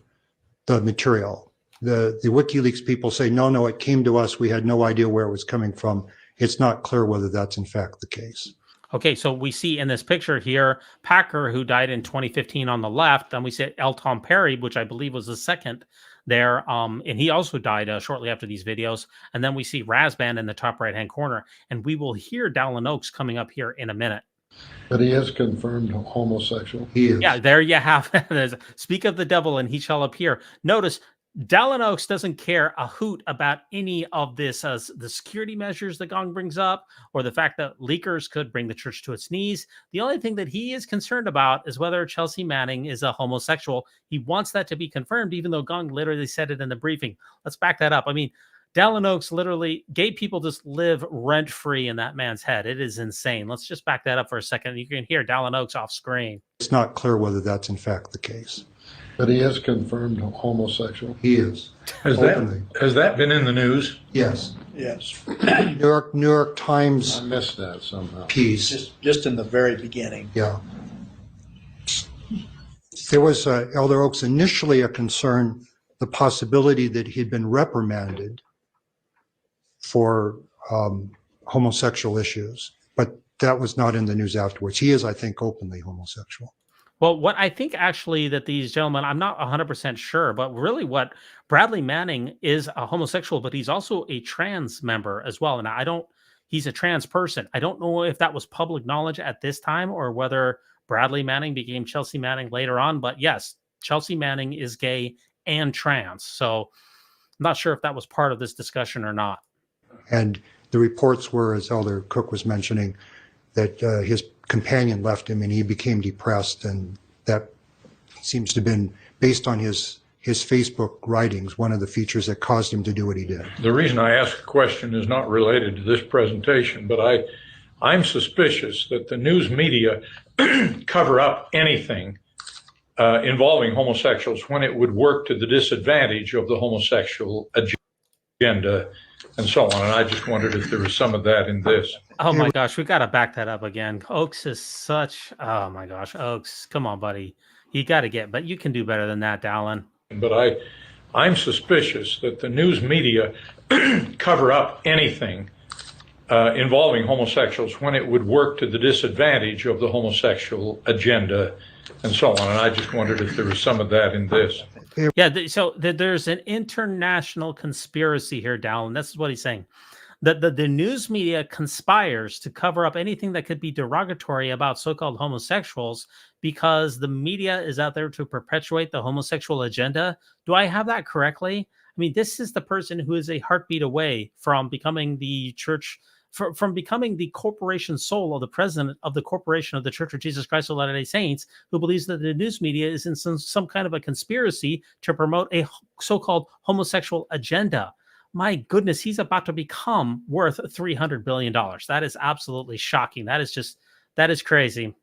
the material. The WikiLeaks people say, no, it came to us. We had no idea where it was coming from. It's not clear whether that's in fact the case. Okay, so we see in this picture here, Packer, who died in 2015 on the left, and we see L. Tom Perry, which I believe was the second there, and he also died shortly after these videos. And then we see Razban in the top right-hand corner, and we will hear Dallin Oaks coming up here in a minute. But he is confirmed homosexual. He is. Yeah, there you have it. Speak of the devil and he shall appear. Notice Dallin Oaks doesn't care a hoot about any of this, the security measures that Gong brings up, or the fact that leakers could bring the church to its knees. The only thing that he is concerned about is whether Chelsea Manning is a homosexual. He wants that to be confirmed, even though Gong literally said it in the briefing. Let's back that up. I mean, Dallin Oaks literally, gay people just live rent-free in that man's head. It is insane. Let's just back that up for a second. You can hear Dallin Oaks off screen. It's not clear whether that's in fact the case. But he is confirmed homosexual. He is. Has that been in the news? Yes. Yes. New York Times. I missed that somehow. Piece. Just in the very beginning. Yeah. There was, Elder Oaks, initially a concern the possibility that he'd been reprimanded for homosexual issues, but that was not in the news afterwards. He is, I think, openly homosexual. Well, what I think actually that these gentlemen, I'm not 100% sure, but really what Bradley Manning is a homosexual, but he's also a trans member as well. And he's a trans person. I don't know if that was public knowledge at this time or whether Bradley Manning became Chelsea Manning later on. But yes, Chelsea Manning is gay and trans. So I'm not sure if that was part of this discussion or not. And the reports were, as Elder Cook was mentioning, that his companion left him and he became depressed, and that seems to have been based on his Facebook writings, one of the features that caused him to do what he did. The reason I ask the question is not related to this presentation, but I'm suspicious that the news media cover up anything involving homosexuals when it would work to the disadvantage of the homosexual agenda and so on. And I just wondered if there was some of that in this. Oh my gosh, we got to back that up again. Oaks is such, oh my gosh, Oaks, come on, buddy. You got to but you can do better than that, Dallin. But I'm suspicious that the news media cover up anything involving homosexuals when it would work to the disadvantage of the homosexual agenda and so on. And I just wondered if there was some of that in this. Yeah, so there's an international conspiracy here, Dallin. This is what he's saying. The news media conspires to cover up anything that could be derogatory about so-called homosexuals because the media is out there to perpetuate the homosexual agenda. Do I have that correctly? I mean, this is the person who is a heartbeat away from becoming the church, from becoming the corporation soul of the president of the corporation of the Church of Jesus Christ of Latter-day Saints, who believes that the news media is in some kind of a conspiracy to promote a so-called homosexual agenda. My goodness, he's about to become worth $300 billion. That is absolutely shocking. That is crazy.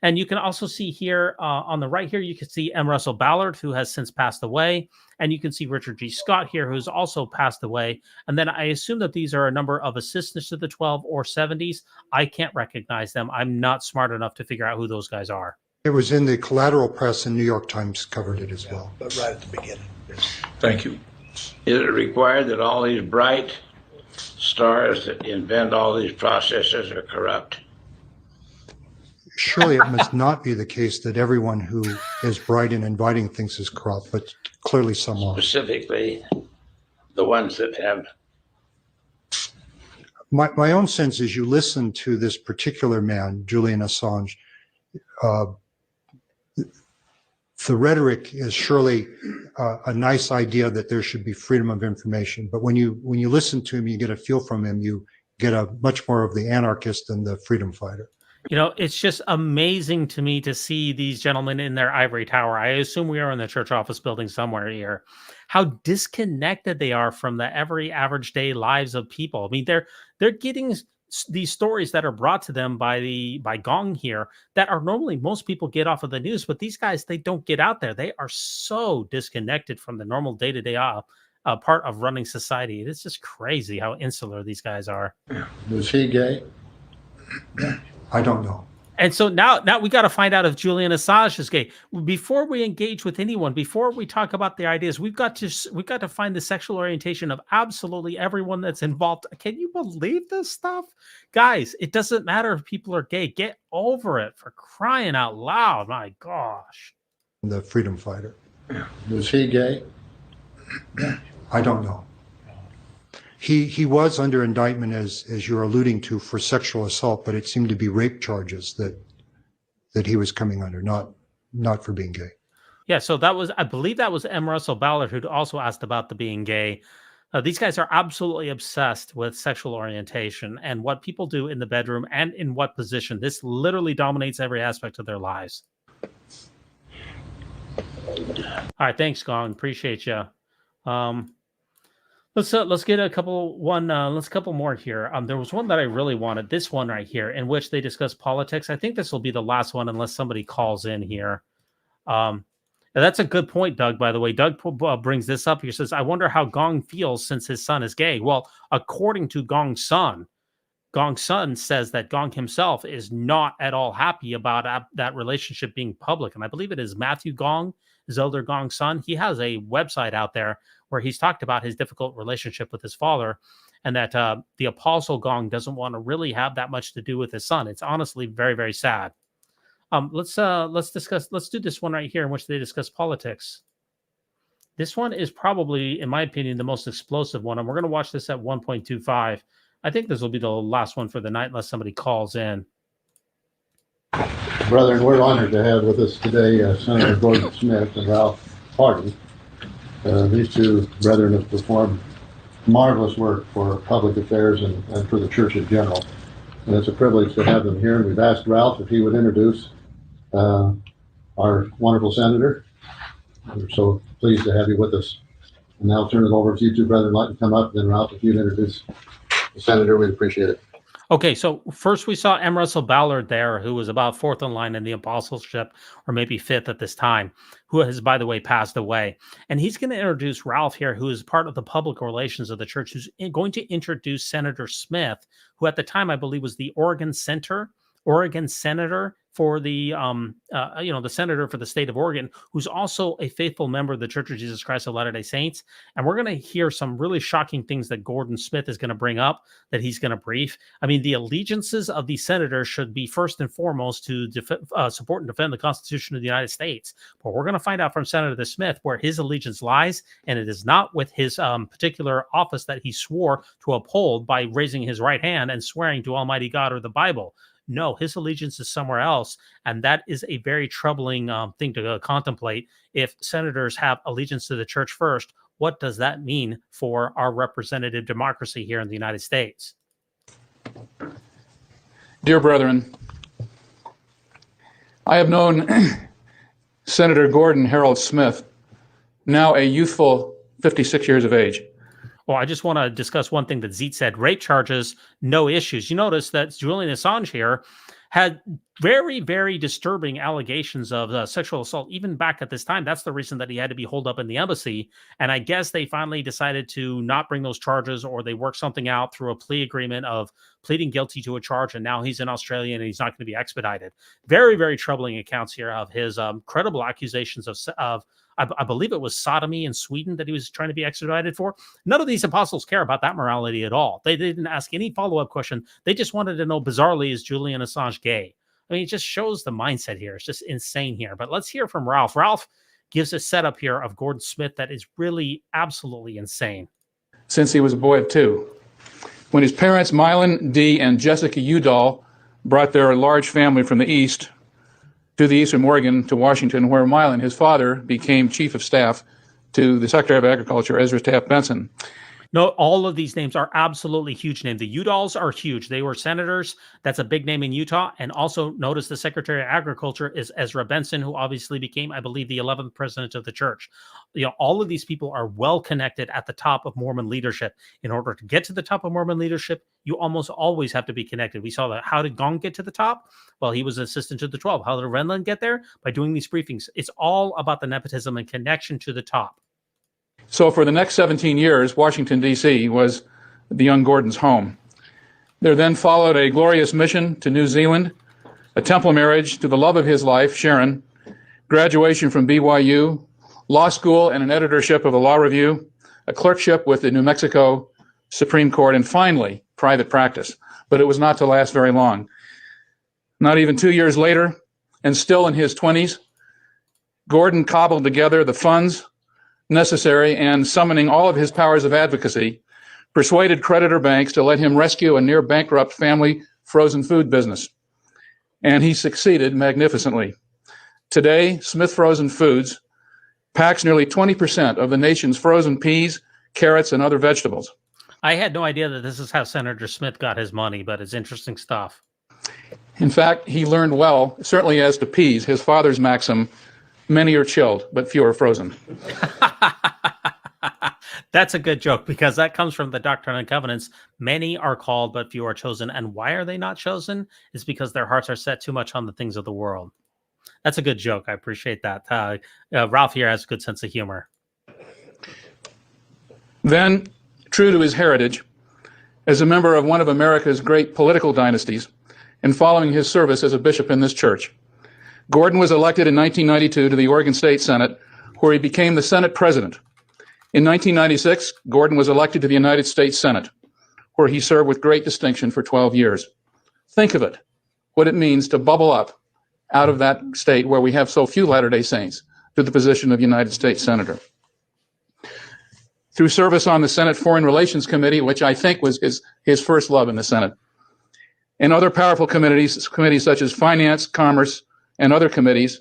And you can also see here on the right here, you can see M. Russell Ballard, who has since passed away. And you can see Richard G. Scott here, who's also passed away. And then I assume that these are a number of assistants to the 12 or 70s. I can't recognize them. I'm not smart enough to figure out who those guys are. It was in the collateral press, and New York Times covered it as well. But right at the beginning. Thank you. Is it required that all these bright stars that invent all these processes are corrupt? Surely it must not be the case that everyone who is bright in inviting things is corrupt, but clearly some are. Specifically, the ones that have. My own sense is you listen to this particular man, Julian Assange, the rhetoric is surely a nice idea that there should be freedom of information. But when you listen to him, you get a feel from him, you get a much more of the anarchist than the freedom fighter. You know, it's just amazing to me to see these gentlemen in their ivory tower. I assume we are in the church office building somewhere here. How disconnected they are from the every average day lives of people. I mean, they're getting these stories that are brought to them by Gong here that are normally most people get off of the news, but these guys, they don't get out there. They are so disconnected from the normal day-to-day part of running society. It's just crazy how insular these guys are. Was he gay? I don't know. And so now we got to find out if Julian Assange is gay. Before we engage with anyone, before we talk about the ideas, we've got to find the sexual orientation of absolutely everyone that's involved. Can you believe this stuff? Guys, it doesn't matter if people are gay. Get over it, for crying out loud. My gosh. The freedom fighter. Was he gay? I don't know. He was under indictment, as you're alluding to, for sexual assault, but it seemed to be rape charges that he was coming under, not for being gay. Yeah, so I believe that was M. Russell Ballard who also asked about the being gay. These guys are absolutely obsessed with sexual orientation and what people do in the bedroom and in what position. This literally dominates every aspect of their lives. All right, thanks, Gong. Appreciate you. Let's get a couple more here. There was one that I really wanted, this one right here, in which they discuss politics. I think this will be the last one unless somebody calls in here. That's a good point, Doug, by the way. Doug brings this up. He says, I wonder how Gong feels since his son is gay. Well, according to Gong's son, Gong's son says that Gong himself is not at all happy about that relationship being public. And I believe it is Matthew Gong, his elder Gong's son. He has a website out there where he's talked about his difficult relationship with his father, and that the apostle Gong doesn't want to really have that much to do with his son. It's honestly very, very sad. Let's do this one right here in which they discuss politics. This one is probably, in my opinion, the most explosive one. And we're going to watch this at 1.25. I think this will be the last one for the night unless somebody calls in. Brethren, we're honored to have with us today Senator Gordon Smith and Ralph Harding. These two brethren have performed marvelous work for public affairs and for the church in general. And it's a privilege to have them here. And we've asked Ralph if he would introduce our wonderful senator. We're so pleased to have you with us. And now I'll turn it over to you two brethren. Like to come up, then Ralph, if you'd introduce the senator, we'd appreciate it. Okay, so first we saw M. Russell Ballard there, who was about fourth in line in the apostleship, or maybe fifth at this time, who has, by the way, passed away. And he's going to introduce Ralph here, who is part of the public relations of the church, who's going to introduce Senator Smith, who at the time I believe was the Oregon senator for the the senator for the state of Oregon, who's also a faithful member of the Church of Jesus Christ of Latter-day Saints. And we're going to hear some really shocking things that Gordon Smith is going to bring up, that he's going to brief. I mean, the allegiances of these senators should be first and foremost to support and defend the Constitution of the United States. But we're going to find out from Senator Smith where his allegiance lies, and it is not with his particular office that he swore to uphold by raising his right hand and swearing to Almighty God or the Bible. No, his allegiance is somewhere else, and that is a very troubling thing to contemplate. If senators have allegiance to the church first, what does that mean for our representative democracy here in the United States? Dear brethren, I have known Senator Gordon Harold Smith, now a youthful 56 years of age. Well, I just want to discuss one thing that Zeet said. Rape charges, no issues. You notice that Julian Assange here had very, very disturbing allegations of sexual assault, even back at this time. That's the reason that he had to be holed up in the embassy. And I guess they finally decided to not bring those charges, or they worked something out through a plea agreement of pleading guilty to a charge. And now he's in Australia and he's not going to be expedited. Very, very troubling accounts here of his credible accusations of I believe it was sodomy in Sweden that he was trying to be extradited for. None of these apostles care about that morality at all. They didn't ask any follow-up question. They just wanted to know, bizarrely, is Julian Assange gay? I mean, it just shows the mindset here. It's just insane here. But let's hear from Ralph. Ralph gives a setup here of Gordon Smith that is really absolutely insane. Since he was a boy of 2. When his parents, Mylan D. and Jessica Udall, brought their large family from the east to the eastern Oregon to Washington, where Mylan, his father, became chief of staff to the Secretary of Agriculture, Ezra Taft Benson. No, all of these names are absolutely huge names. The Udalls are huge. They were senators. That's a big name in Utah. And also notice the Secretary of Agriculture is Ezra Benson, who obviously became, I believe, the 11th president of the church. You know, all of these people are well connected at the top of Mormon leadership. In order to get to the top of Mormon leadership, you almost always have to be connected. We saw that. How did Gong get to the top? Well, he was assistant to the 12. How did Renlund get there? By doing these briefings. It's all about the nepotism and connection to the top. So for the next 17 years, Washington, D.C. was the young Gordon's home. There then followed a glorious mission to New Zealand, a temple marriage to the love of his life, Sharon, graduation from BYU, law school and an editorship of the Law Review, a clerkship with the New Mexico Supreme Court, and finally, private practice. But it was not to last very long. Not even 2 years later, and still in his 20s, Gordon cobbled together the funds necessary and, summoning all of his powers of advocacy, persuaded creditor banks to let him rescue a near bankrupt family frozen food business. And he succeeded magnificently. Today, Smith Frozen Foods packs nearly 20% of the nation's frozen peas, carrots, and other vegetables. I had no idea that this is how Senator Smith got his money, but it's interesting stuff. In fact, he learned well, certainly as to peas, his father's maxim, many are chilled, but few are frozen. That's a good joke, because that comes from the Doctrine and Covenants. Many are called, but few are chosen. And why are they not chosen? It's because their hearts are set too much on the things of the world. That's a good joke. I appreciate that. Ralph here has a good sense of humor. Then, true to his heritage, as a member of one of America's great political dynasties and following his service as a bishop in this church. Gordon was elected in 1992 to the Oregon State Senate, where he became the Senate president. In 1996, Gordon was elected to the United States Senate, where he served with great distinction for 12 years. Think of it, what it means to bubble up out of that state where we have so few Latter-day Saints to the position of United States Senator. Through service on the Senate Foreign Relations Committee, which I think was his first love in the Senate, and other powerful committees such as Finance, Commerce, and other committees,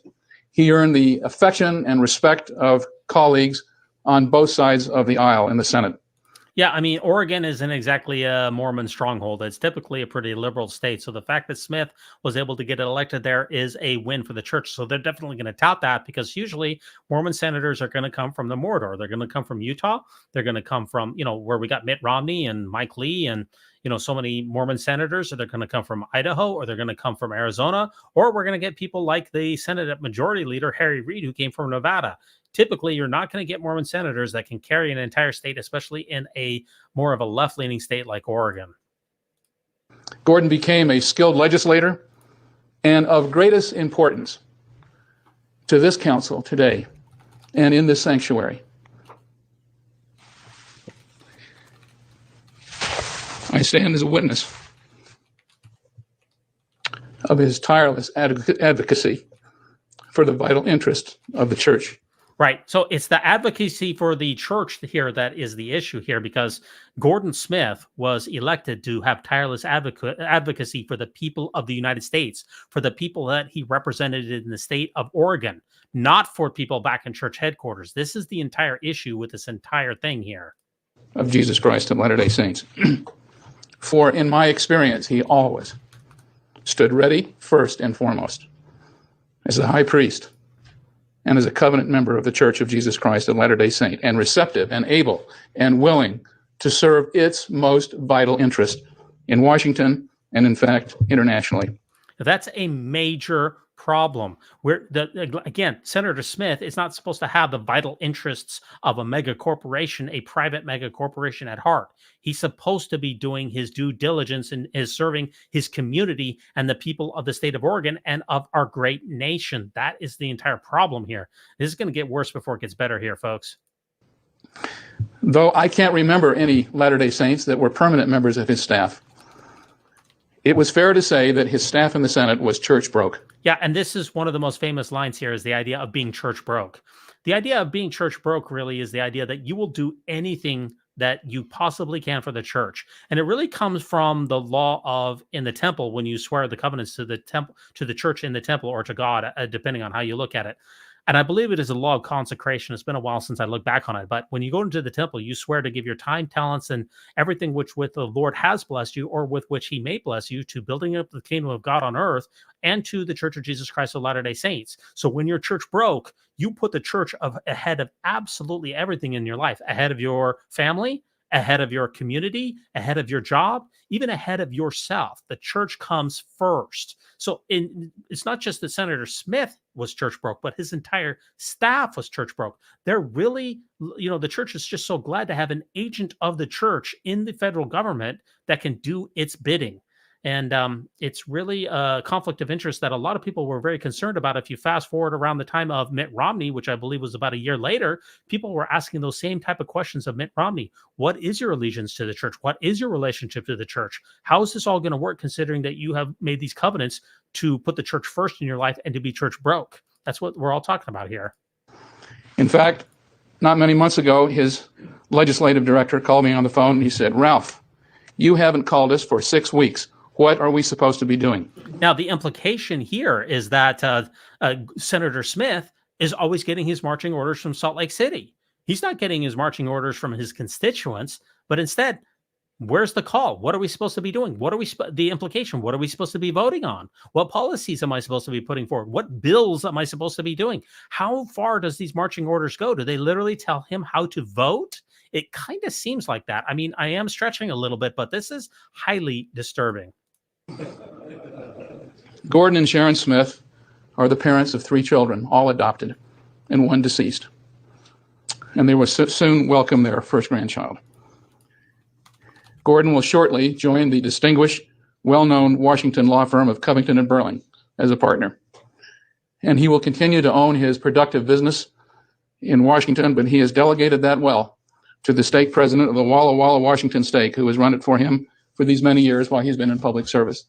he earned the affection and respect of colleagues on both sides of the aisle in the Senate. Yeah, I mean, Oregon isn't exactly a Mormon stronghold. It's typically a pretty liberal state. So the fact that Smith was able to get elected there is a win for the church. So they're definitely going to tout that, because usually Mormon senators are going to come from the Mordor. They're going to come from Utah. They're going to come from, where we got Mitt Romney and Mike Lee and, so many Mormon senators. So they're going to come from Idaho, or they're going to come from Arizona, or we're going to get people like the Senate Majority Leader, Harry Reid, who came from Nevada. Typically, you're not going to get Mormon senators that can carry an entire state, especially in a more of a left-leaning state like Oregon. Gordon became a skilled legislator and of greatest importance to this council today and in this sanctuary. I stand as a witness of his tireless advocacy for the vital interest of the church. Right. So it's the advocacy for the church here that is the issue here, because Gordon Smith was elected to have tireless advocacy for the people of the United States, for the people that he represented in the state of Oregon, not for people back in church headquarters. This is the entire issue with this entire thing here. Of Jesus Christ of Latter-day Saints. For in my experience, he always stood ready first and foremost as the high priest and as a covenant member of the Church of Jesus Christ of Latter-day Saint, and receptive and able and willing to serve its most vital interest in Washington and, in fact, internationally. That's a major problem. Again, Senator Smith is not supposed to have the vital interests of a mega corporation, a private mega corporation at heart. He's supposed to be doing his due diligence and is serving his community and the people of the state of Oregon and of our great nation. That is the entire problem here. This is going to get worse before it gets better here, folks. Though I can't remember any Latter-day Saints that were permanent members of his staff, it was fair to say that his staff in the Senate was church broke. Yeah, and this is one of the most famous lines here, is the idea of being church broke. The idea of being church broke really is the idea that you will do anything that you possibly can for the church. And it really comes from the law of in the temple, when you swear the covenants to the temple, to the church in the temple, or to God, depending on how you look at it. And I believe it is a law of consecration. It's been a while since I looked back on it. But when you go into the temple, you swear to give your time, talents, and everything which with the Lord has blessed you, or with which he may bless you, to building up the kingdom of God on earth and to the Church of Jesus Christ of Latter-day Saints. So when your church broke, you put the church ahead of absolutely everything in your life, ahead of your family, ahead of your community, ahead of your job, even ahead of yourself. The church comes first. So it's not just that Senator Smith was church broke, but his entire staff was church broke. They're really, the church is just so glad to have an agent of the church in the federal government that can do its bidding. And it's really a conflict of interest that a lot of people were very concerned about. If you fast forward around the time of Mitt Romney, which I believe was about a year later, people were asking those same type of questions of Mitt Romney. What is your allegiance to the church? What is your relationship to the church? How is this all going to work, considering that you have made these covenants to put the church first in your life and to be church broke? That's what we're all talking about here. In fact, not many months ago, his legislative director called me on the phone and he said, "Ralph, you haven't called us for 6 weeks. What are we supposed to be doing?" Now, the implication here is that Senator Smith is always getting his marching orders from Salt Lake City. He's not getting his marching orders from his constituents, but instead, where's the call? What are we supposed to be doing? What are we the implication? What are we supposed to be voting on? What policies am I supposed to be putting forward? What bills am I supposed to be doing? How far does these marching orders go? Do they literally tell him how to vote? It kind of seems like that. I mean, I am stretching a little bit, but this is highly disturbing. Gordon and Sharon Smith are the parents of 3 children, all adopted, and 1 deceased. And they will soon welcome their first grandchild. Gordon will shortly join the distinguished, well-known Washington law firm of Covington and Burling as a partner. And he will continue to own his productive business in Washington, but he has delegated that well to the stake president of the Walla Walla Washington stake, who has run it for him for these many years while he's been in public service.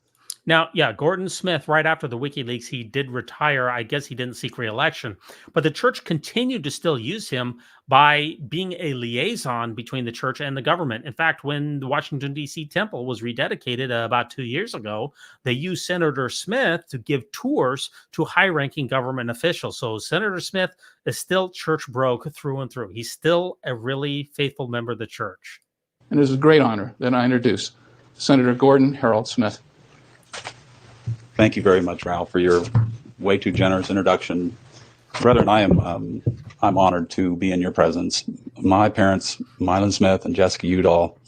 Now, yeah, Gordon Smith, right after the WikiLeaks, he did retire. I guess he didn't seek re-election, but the church continued to still use him by being a liaison between the church and the government. In fact, when the Washington, D.C. temple was rededicated about 2 years ago, they used Senator Smith to give tours to high-ranking government officials. So Senator Smith is still church broke through and through. He's still a really faithful member of the church. And it is a great honor that I introduce Senator Gordon Harold Smith. Thank you very much, Ralph, for your way too generous introduction. Brethren, I'm honored to be in your presence. My parents, Mylon Smith and Jessica Udall,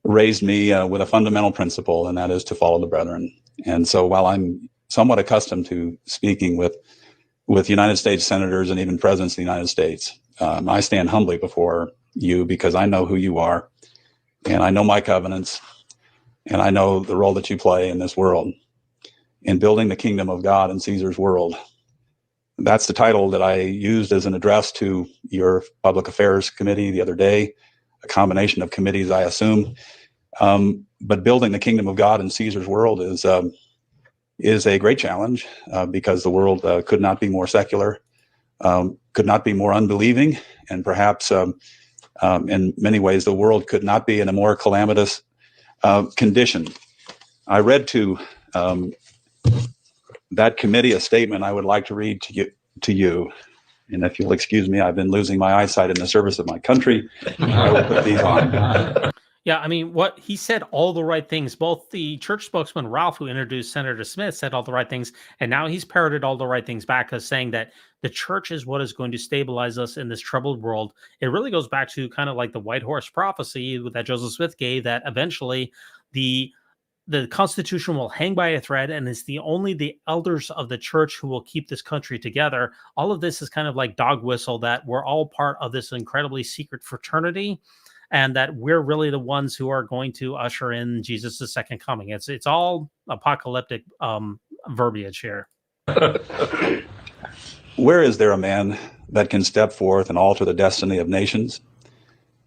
raised me with a fundamental principle, and that is to follow the brethren. And so while I'm somewhat accustomed to speaking with United States senators and even presidents of the United States, I stand humbly before you because I know who you are, and I know my covenants, and I know the role that you play in this world, in building the kingdom of God in Caesar's world. That's the title that I used as an address to your Public Affairs Committee the other day, a combination of committees, I assume. But building the kingdom of God in Caesar's world is a great challenge because the world could not be more secular, could not be more unbelieving, and perhaps in many ways the world could not be in a more calamitous condition. I read to that committee a statement I would like to read to you. And if you'll excuse me, I've been losing my eyesight in the service of my country. I will put these on. Yeah, I mean, what he said all the right things. Both the church spokesman, Ralph, who introduced Senator Smith, said all the right things. And now he's parroted all the right things back as saying that the church is what is going to stabilize us in this troubled world. It really goes back to kind of like the white horse prophecy that Joseph Smith gave, that eventually the Constitution will hang by a thread, and it's only the elders of the church who will keep this country together. All of this is kind of like dog whistle, that we're all part of this incredibly secret fraternity, and that we're really the ones who are going to usher in Jesus' second coming. It's all apocalyptic verbiage here. Where is there a man that can step forth and alter the destiny of nations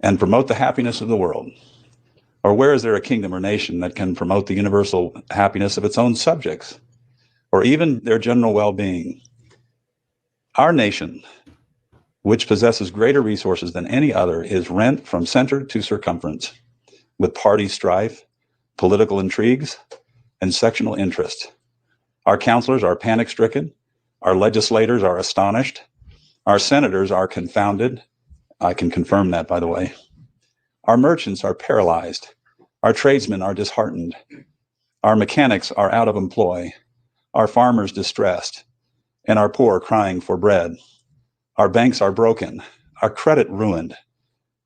and promote the happiness of the world? Or where is there a kingdom or nation that can promote the universal happiness of its own subjects, or even their general well-being? Our nation, which possesses greater resources than any other, is rent from center to circumference with party strife, political intrigues, and sectional interest. Our counselors are panic-stricken. Our legislators are astonished. Our senators are confounded. I can confirm that, by the way. Our merchants are paralyzed. Our tradesmen are disheartened. Our mechanics are out of employ. Our farmers distressed, and our poor crying for bread. Our banks are broken. Our credit ruined.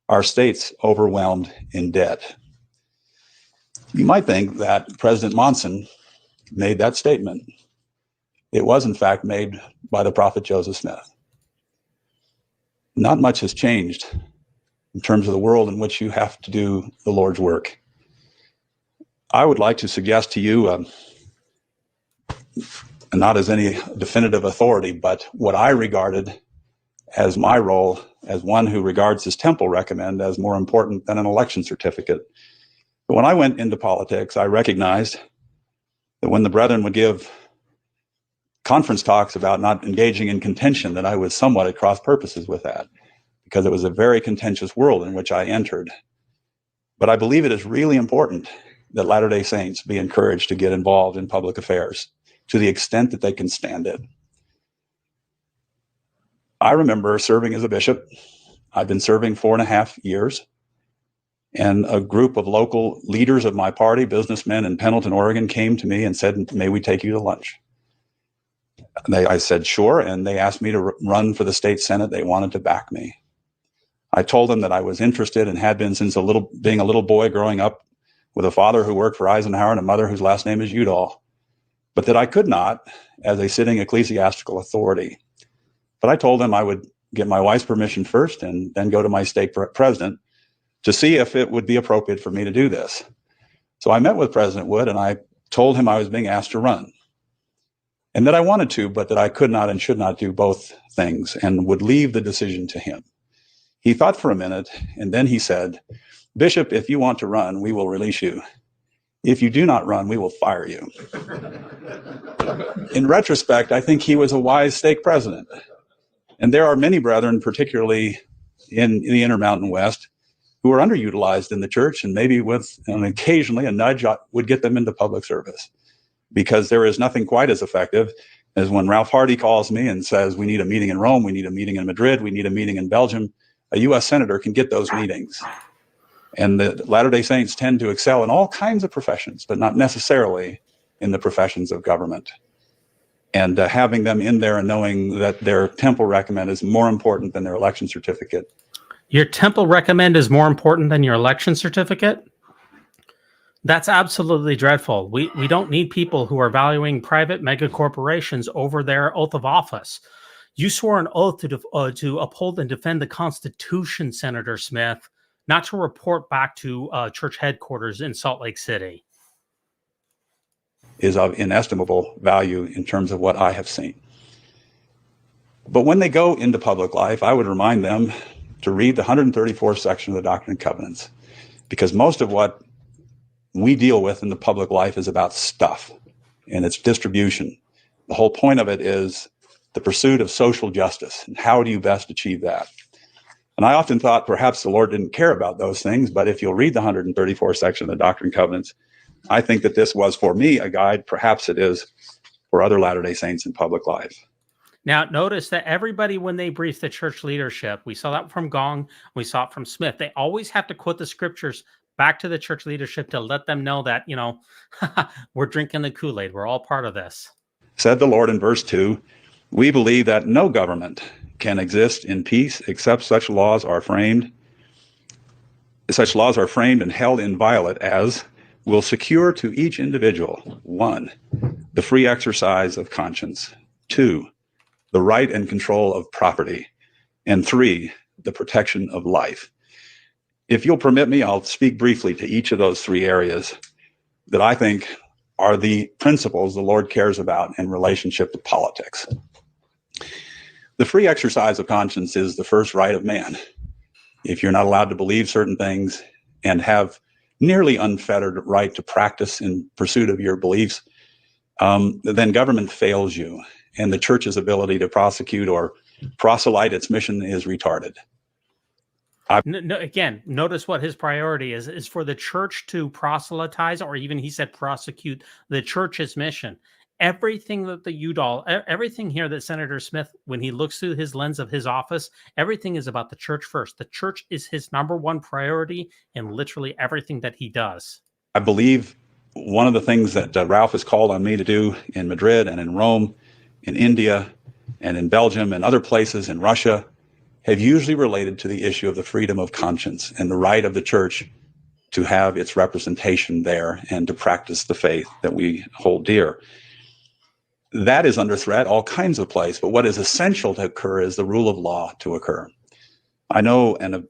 Our states overwhelmed in debt. You might think that President Monson made that statement. It was, in fact, made by the prophet Joseph Smith. Not much has changed in terms of the world in which you have to do the Lord's work. I would like to suggest to you, not as any definitive authority, but what I regarded as my role as one who regards this temple recommend as more important than an election certificate. But when I went into politics, I recognized that when the brethren would give conference talks about not engaging in contention, that I was somewhat at cross purposes with that, because it was a very contentious world in which I entered. But I believe it is really important that Latter-day Saints be encouraged to get involved in public affairs to the extent that they can stand it. I remember serving as a bishop. I've been serving 4.5 years, and a group of local leaders of my party, businessmen in Pendleton, Oregon, came to me and said, "May we take you to lunch?" I said, "Sure," and they asked me to run for the state senate. They wanted to back me. I told them that I was interested and had been since being a little boy growing up with a father who worked for Eisenhower and a mother whose last name is Udall, but that I could not as a sitting ecclesiastical authority. But I told them I would get my wife's permission first and then go to my stake president to see if it would be appropriate for me to do this. So I met with President Wood and I told him I was being asked to run and that I wanted to, but that I could not and should not do both things and would leave the decision to him. He thought for a minute and then he said, "Bishop, if you want to run, we will release you. If you do not run, we will fire you." In retrospect, I think he was a wise stake president. And there are many brethren, particularly in the Intermountain West, who are underutilized in the church, and maybe with occasionally a nudge would get them into public service. Because there is nothing quite as effective as when Ralph Hardy calls me and says, "We need a meeting in Rome, we need a meeting in Madrid, we need a meeting in Belgium." A U.S. senator can get those meetings. And the Latter-day Saints tend to excel in all kinds of professions, but not necessarily in the professions of government. And having them in there and knowing that their temple recommend is more important than their election certificate. Your temple recommend is more important than your election certificate? That's absolutely dreadful. We don't need people who are valuing private mega corporations over their oath of office. You swore an oath to uphold and defend the Constitution, Senator Smith, not to report back to church headquarters in Salt Lake City. Is of inestimable value in terms of what I have seen. But when they go into public life, I would remind them to read the 134th section of the Doctrine and Covenants, because most of what we deal with in the public life is about stuff and its distribution. The whole point of it is the pursuit of social justice. And how do you best achieve that? And I often thought perhaps the Lord didn't care about those things, but if you'll read the 134th section of the Doctrine and Covenants, I think that this was for me a guide. Perhaps it is for other Latter-day Saints in public life. Now, notice that everybody, when they brief the church leadership, we saw that from Gong, we saw it from Smith, they always have to quote the scriptures back to the church leadership to let them know that, you know, we're drinking the Kool-Aid. We're all part of this. Said the Lord in verse 2, "We believe that no government can exist in peace except such laws are framed and held inviolate as will secure to each individual, 1, the free exercise of conscience, 2, the right and control of property, and 3, the protection of life." If you'll permit me, I'll speak briefly to each of those 3 areas that I think are the principles the Lord cares about in relationship to politics. The free exercise of conscience is the first right of man. If you're not allowed to believe certain things and have nearly unfettered right to practice in pursuit of your beliefs, then government fails you, and the church's ability to prosecute or proselyte its mission is retarded. No, again, notice what his priority is for the church to proselytize, or even he said prosecute the church's mission. Everything that the Udall, everything here that Senator Smith, when he looks through his lens of his office, everything is about the church first. The church is his number one priority in literally everything that he does. I believe one of the things that Ralph has called on me to do in Madrid and in Rome, in India, and in Belgium and other places in Russia have usually related to the issue of the freedom of conscience and the right of the church to have its representation there and to practice the faith that we hold dear. That is under threat all kinds of places, but what is essential to occur is the rule of law to occur. I know and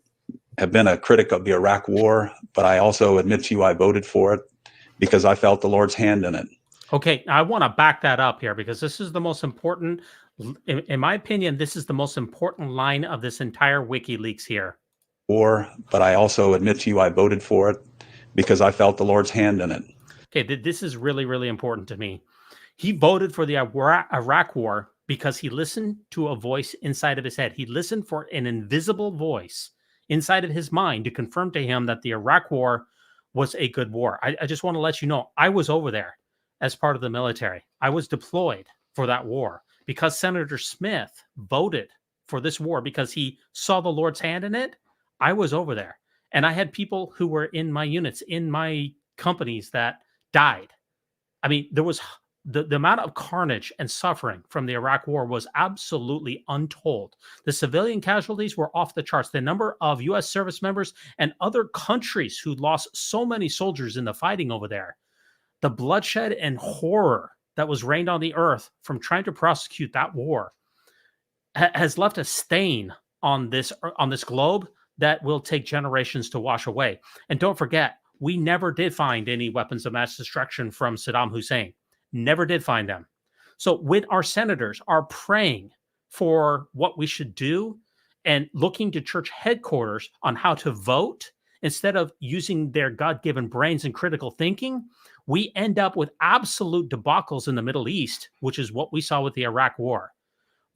have been a critic of the Iraq War, but I also admit to you I voted for it because I felt the Lord's hand in it. Okay, I want to back that up here because this is the most important, in my opinion, this is the most important line of this entire WikiLeaks here. But I also admit to you I voted for it because I felt the Lord's hand in it. Okay, this is really, really important to me. He voted for the Iraq War because he listened to a voice inside of his head. He listened for an invisible voice inside of his mind to confirm to him that the Iraq War was a good war. I just want to let you know, I was over there as part of the military. I was deployed for that war because Senator Smith voted for this war because he saw the Lord's hand in it. I was over there. And I had people who were in my units, in my companies that died. I mean, there was the amount of carnage and suffering from the Iraq War was absolutely untold. The civilian casualties were off the charts. The number of U.S. service members and other countries who lost so many soldiers in the fighting over there, the bloodshed and horror that was rained on the earth from trying to prosecute that war has left a stain on this globe that will take generations to wash away. And don't forget, we never did find any weapons of mass destruction from Saddam Hussein. Never did find them. So when our senators are praying for what we should do and looking to church headquarters on how to vote, instead of using their God-given brains and critical thinking, we end up with absolute debacles in the Middle East, which is what we saw with the Iraq War.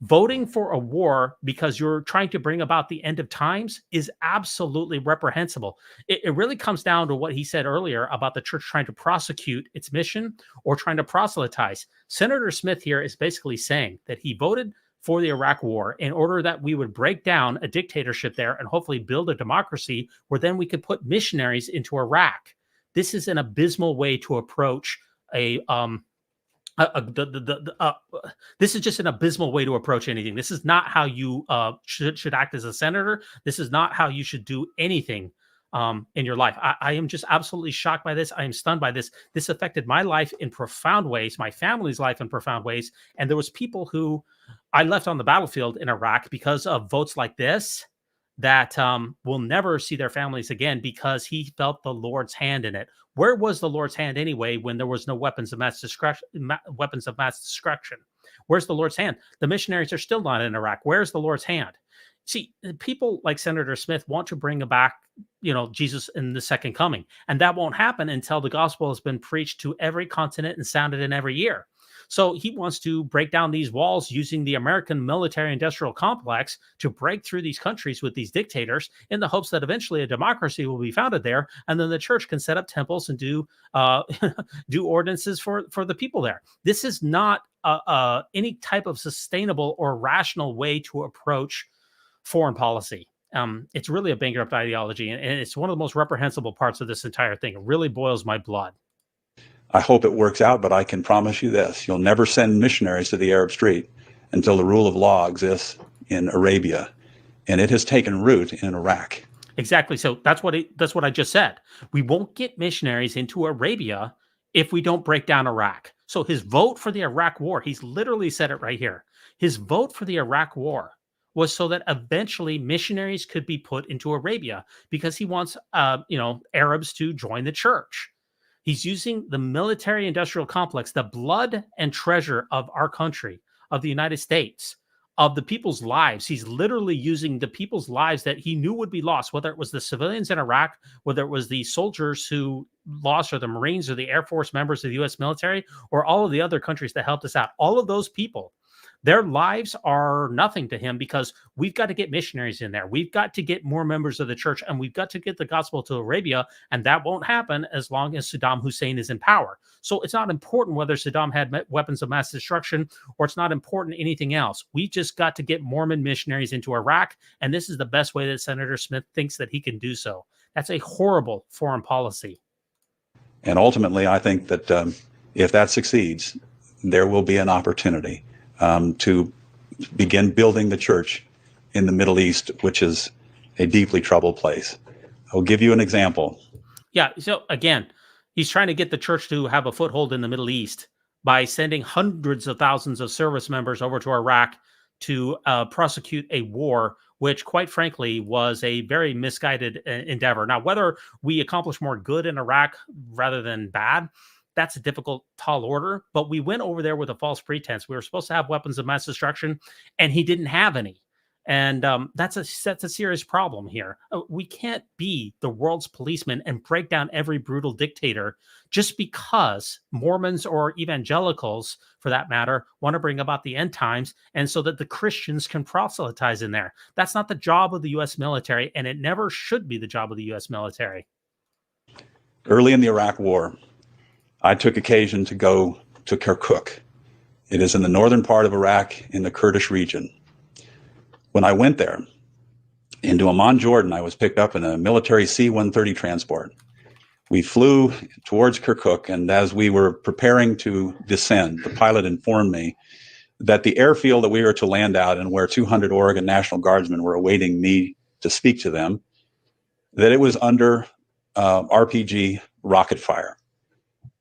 Voting for a war because you're trying to bring about the end of times is absolutely reprehensible. It really comes down to what he said earlier about the church trying to prosecute its mission or trying to proselytize. Senator Smith here is basically saying that he voted for the Iraq War in order that we would break down a dictatorship there and hopefully build a democracy where then we could put missionaries into Iraq. This is an abysmal way to approach this is just an abysmal way to approach anything. This is not how you should act as a senator. This is not how you should do anything in your life. I am just absolutely shocked by this. I am stunned by this. This affected my life in profound ways, my family's life in profound ways. And there was people who I left on the battlefield in Iraq because of votes like this that will never see their families again because he felt the Lord's hand in it. Where was the Lord's hand anyway when there was no weapons of mass destruction? Where's the Lord's hand? The missionaries are still not in Iraq. Where's the Lord's hand? See, people like Senator Smith want to bring back, Jesus in the second coming, and that won't happen until the gospel has been preached to every continent and sounded in every ear. So he wants to break down these walls using the American military-industrial complex to break through these countries with these dictators in the hopes that eventually a democracy will be founded there, and then the church can set up temples and do ordinances for the people there. This is not any type of sustainable or rational way to approach foreign policy. It's really a bankrupt ideology, and it's one of the most reprehensible parts of this entire thing. It really boils my blood. I hope it works out, but I can promise you this. You'll never send missionaries to the Arab Street until the rule of law exists in Arabia, and it has taken root in Iraq. Exactly. So that's what I just said. We won't get missionaries into Arabia if we don't break down Iraq. So his vote for the Iraq War, he's literally said it right here. His vote for the Iraq War was so that eventually missionaries could be put into Arabia because he wants, Arabs to join the church. He's using the military-industrial complex, the blood and treasure of our country, of the United States, of the people's lives. He's literally using the people's lives that he knew would be lost, whether it was the civilians in Iraq, whether it was the soldiers who lost, or the Marines or the Air Force members of the U.S. military, or all of the other countries that helped us out. All of those people, their lives are nothing to him because we've got to get missionaries in there. We've got to get more members of the church, and we've got to get the gospel to Arabia, and that won't happen as long as Saddam Hussein is in power. So it's not important whether Saddam had weapons of mass destruction, or it's not important anything else. We just got to get Mormon missionaries into Iraq, and this is the best way that Senator Smith thinks that he can do so. That's a horrible foreign policy. And ultimately, I think that if that succeeds, there will be an opportunity to begin building the church in the Middle East, which is a deeply troubled place. I'll give you an example. Yeah. So again, he's trying to get the church to have a foothold in the Middle East by sending hundreds of thousands of service members over to Iraq to prosecute a war, which quite frankly was a very misguided endeavor. Now, whether we accomplish more good in Iraq rather than bad, that's a difficult, tall order, but we went over there with a false pretense. We were supposed to have weapons of mass destruction, and he didn't have any. And that's a serious problem here. We can't be the world's policeman and break down every brutal dictator just because Mormons or evangelicals, for that matter, want to bring about the end times, and so that the Christians can proselytize in there. That's not the job of the U.S. military, and it never should be the job of the U.S. military. Early in the Iraq War, I took occasion to go to Kirkuk. It is in the northern part of Iraq in the Kurdish region. When I went there, into Amman, Jordan, I was picked up in a military C-130 transport. We flew towards Kirkuk, and as we were preparing to descend, the pilot informed me that the airfield that we were to land out and where 200 Oregon National Guardsmen were awaiting me to speak to them, that it was under RPG rocket fire.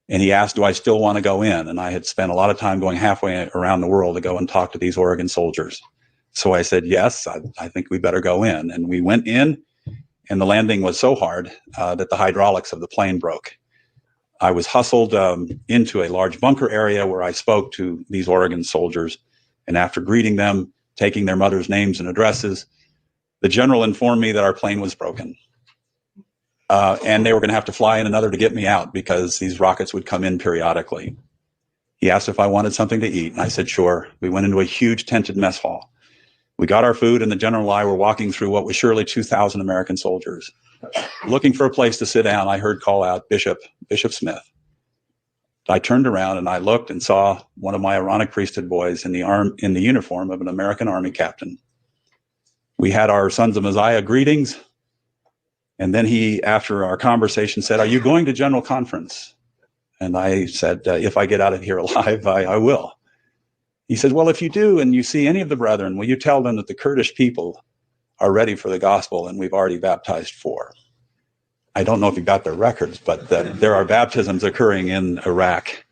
And he asked, do I still want to go in? And I had spent a lot of time going halfway around the world to go and talk to these Oregon soldiers. So I said, yes, I think we better go in. And we went in, and the landing was so hard that the hydraulics of the plane broke. I was hustled into a large bunker area where I spoke to these Oregon soldiers, and after greeting them, taking their mother's names and addresses, the general informed me that our plane was broken. And they were going to have to fly in another to get me out because these rockets would come in periodically. He asked if I wanted something to eat, and I said, sure. We went into a huge tented mess hall. We got our food, and the general and I were walking through what was surely 2,000 American soldiers. Looking for a place to sit down, I heard call out Bishop Smith. I turned around and I looked and saw one of my Aaronic priesthood boys in the uniform of an American Army captain. We had our Sons of Messiah greetings, and then he, after our conversation, said, "Are you going to General Conference?" And I said, if I get out of here alive, I will. He said, well, if you do and you see any of the brethren, will you tell them that the Kurdish people are ready for the gospel and we've already baptized 4? I don't know if you got their records, but there are baptisms occurring in Iraq.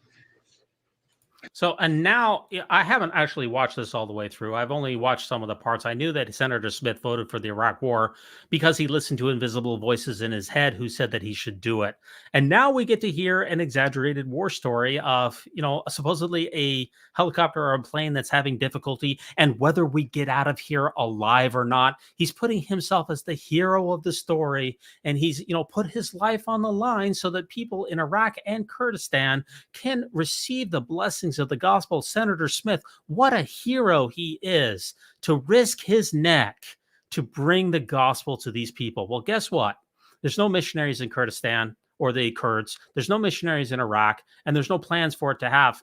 So, and now I haven't actually watched this all the way through. I've only watched some of the parts. I knew that Senator Smith voted for the Iraq War because he listened to invisible voices in his head who said that he should do it. And now we get to hear an exaggerated war story of, supposedly a helicopter or a plane that's having difficulty and whether we get out of here alive or not. He's putting himself as the hero of the story. And he's, put his life on the line so that people in Iraq and Kurdistan can receive the blessings of the gospel. Senator Smith, what a hero he is to risk his neck to bring the gospel to these people. Well, guess what? There's no missionaries in Kurdistan or the Kurds. There's no missionaries in Iraq, and there's no plans for it to have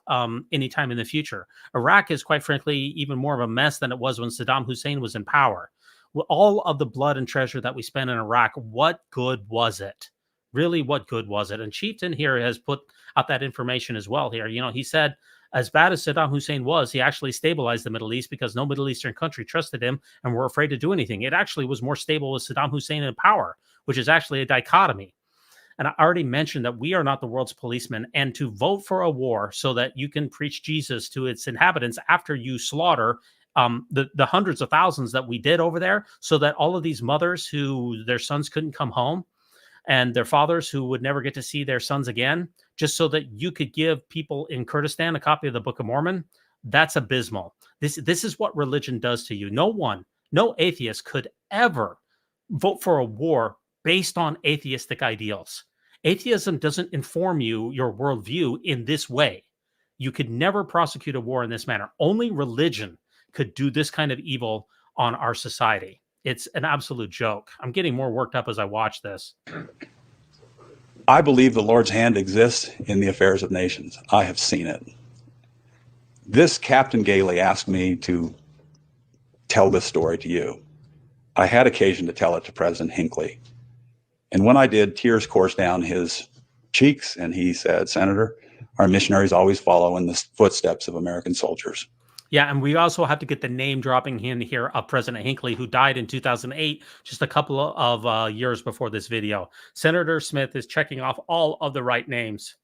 anytime in the future. Iraq is, quite frankly, even more of a mess than it was when Saddam Hussein was in power. With all of the blood and treasure that we spent in Iraq, what good was it? Really, what good was it? And Chieftain here has put out that information as well here. He said, as bad as Saddam Hussein was, he actually stabilized the Middle East because no Middle Eastern country trusted him and were afraid to do anything. It actually was more stable with Saddam Hussein in power, which is actually a dichotomy. And I already mentioned that we are not the world's policemen, and to vote for a war so that you can preach Jesus to its inhabitants after you slaughter the hundreds of thousands that we did over there, so that all of these mothers who their sons couldn't come home and their fathers who would never get to see their sons again, just so that you could give people in Kurdistan a copy of the Book of Mormon, that's abysmal. This is what religion does to you. No atheist could ever vote for a war based on atheistic ideals. Atheism doesn't inform you, your worldview, in this way. You could never prosecute a war in this manner. Only religion could do this kind of evil on our society. It's an absolute joke. I'm getting more worked up as I watch this. I believe the Lord's hand exists in the affairs of nations. I have seen it. This Captain Gailey asked me to tell this story to you. I had occasion to tell it to President Hinckley. And when I did, tears coursed down his cheeks, and he said, "Senator, our missionaries always follow in the footsteps of American soldiers." Yeah, and we also have to get the name dropping in here of President Hinckley, who died in 2008, just a couple of years before this video. Senator Smith is checking off all of the right names.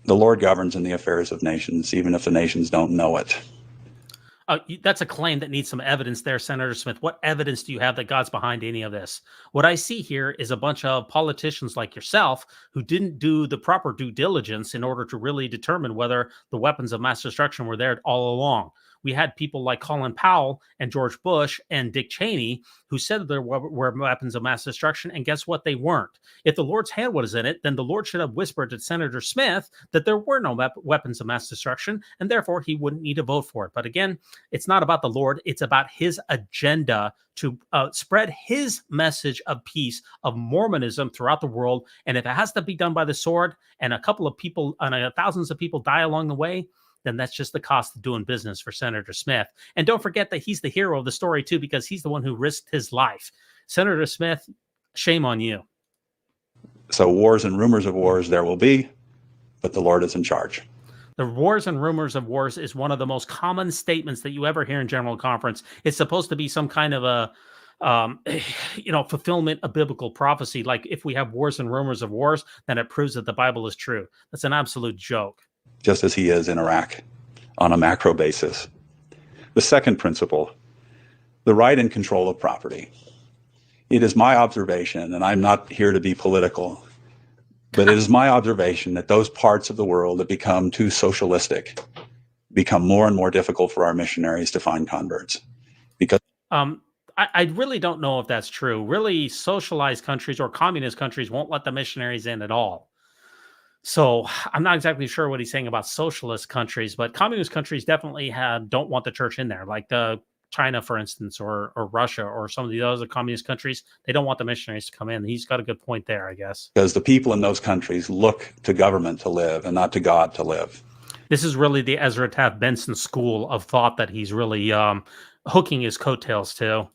The Lord governs in the affairs of nations, even if the nations don't know it. That's a claim that needs some evidence there, Senator Smith. What evidence do you have that God's behind any of this? What I see here is a bunch of politicians like yourself who didn't do the proper due diligence in order to really determine whether the weapons of mass destruction were there all along. We had people like Colin Powell and George Bush and Dick Cheney who said that there were weapons of mass destruction, and guess what? They weren't. If the Lord's hand was in it, then the Lord should have whispered to Senator Smith that there were no weapons of mass destruction, and therefore he wouldn't need to vote for it. But again, it's not about the Lord. It's about his agenda to spread his message of peace, of Mormonism throughout the world. And if it has to be done by the sword and a couple of people and thousands of people die along the way, then that's just the cost of doing business for Senator Smith. And don't forget that he's the hero of the story too, because he's the one who risked his life. Senator Smith, shame on you. So wars and rumors of wars there will be, but the Lord is in charge. The wars and rumors of wars is one of the most common statements that you ever hear in General Conference. It's supposed to be some kind of a fulfillment of biblical prophecy. Like if we have wars and rumors of wars, then it proves that the Bible is true. That's an absolute joke. Just as he is in Iraq on a macro basis. The second principle, the right and control of property. It is my observation, and I'm not here to be political, but it is my observation that those parts of the world that become too socialistic become more and more difficult for our missionaries to find converts. Because I really don't know if that's true. Really, socialized countries or communist countries won't let the missionaries in at all. So I'm not exactly sure what he's saying about socialist countries, but communist countries definitely don't want the church in there. Like China, for instance, or Russia, or some of the other communist countries, they don't want the missionaries to come in. He's got a good point there, I guess. Because the people in those countries look to government to live and not to God to live. This is really the Ezra Taft Benson school of thought that he's really hooking his coattails to.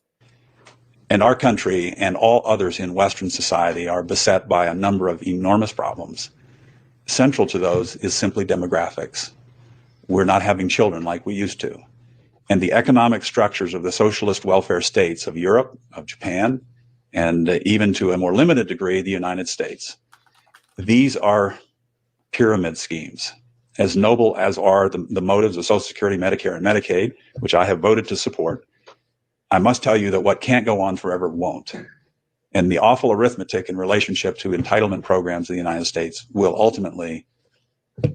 And our country and all others in Western society are beset by a number of enormous problems. Central to those is simply demographics. We're not having children like we used to. And the economic structures of the socialist welfare states of Europe, of Japan, and even to a more limited degree, the United States. These are pyramid schemes. As noble as are the motives of Social Security, Medicare, and Medicaid, which I have voted to support, I must tell you that what can't go on forever won't. And the awful arithmetic in relationship to entitlement programs in the United States will ultimately,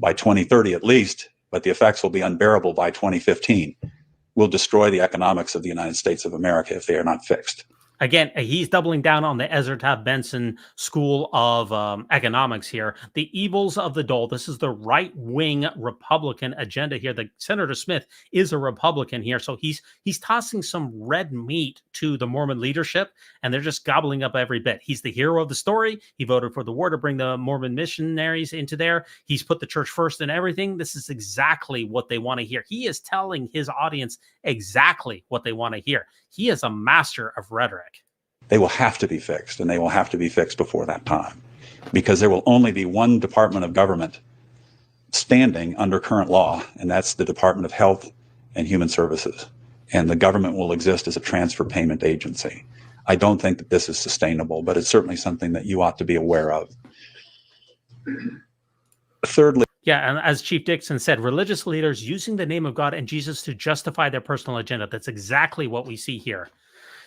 by 2030 at least, but the effects will be unbearable by 2015, will destroy the economics of the United States of America if they are not fixed. Again, he's doubling down on the Ezra Taft Benson school of economics here. The evils of the dole. This is the right-wing Republican agenda here. Senator Smith is a Republican here, so he's tossing some red meat to the Mormon leadership, and they're just gobbling up every bit. He's the hero of the story. He voted for the war to bring the Mormon missionaries into there. He's put the church first in everything. This is exactly what they want to hear. He is telling his audience exactly what they want to hear. He is a master of rhetoric. They will have to be fixed, and they will have to be fixed before that time, because there will only be one department of government standing under current law, and that's the Department of Health and Human Services. And the government will exist as a transfer payment agency. I don't think that this is sustainable, but it's certainly something that you ought to be aware of. Thirdly, yeah, and as Chief Dixon said, religious leaders using the name of God and Jesus to justify their personal agenda. That's exactly what we see here.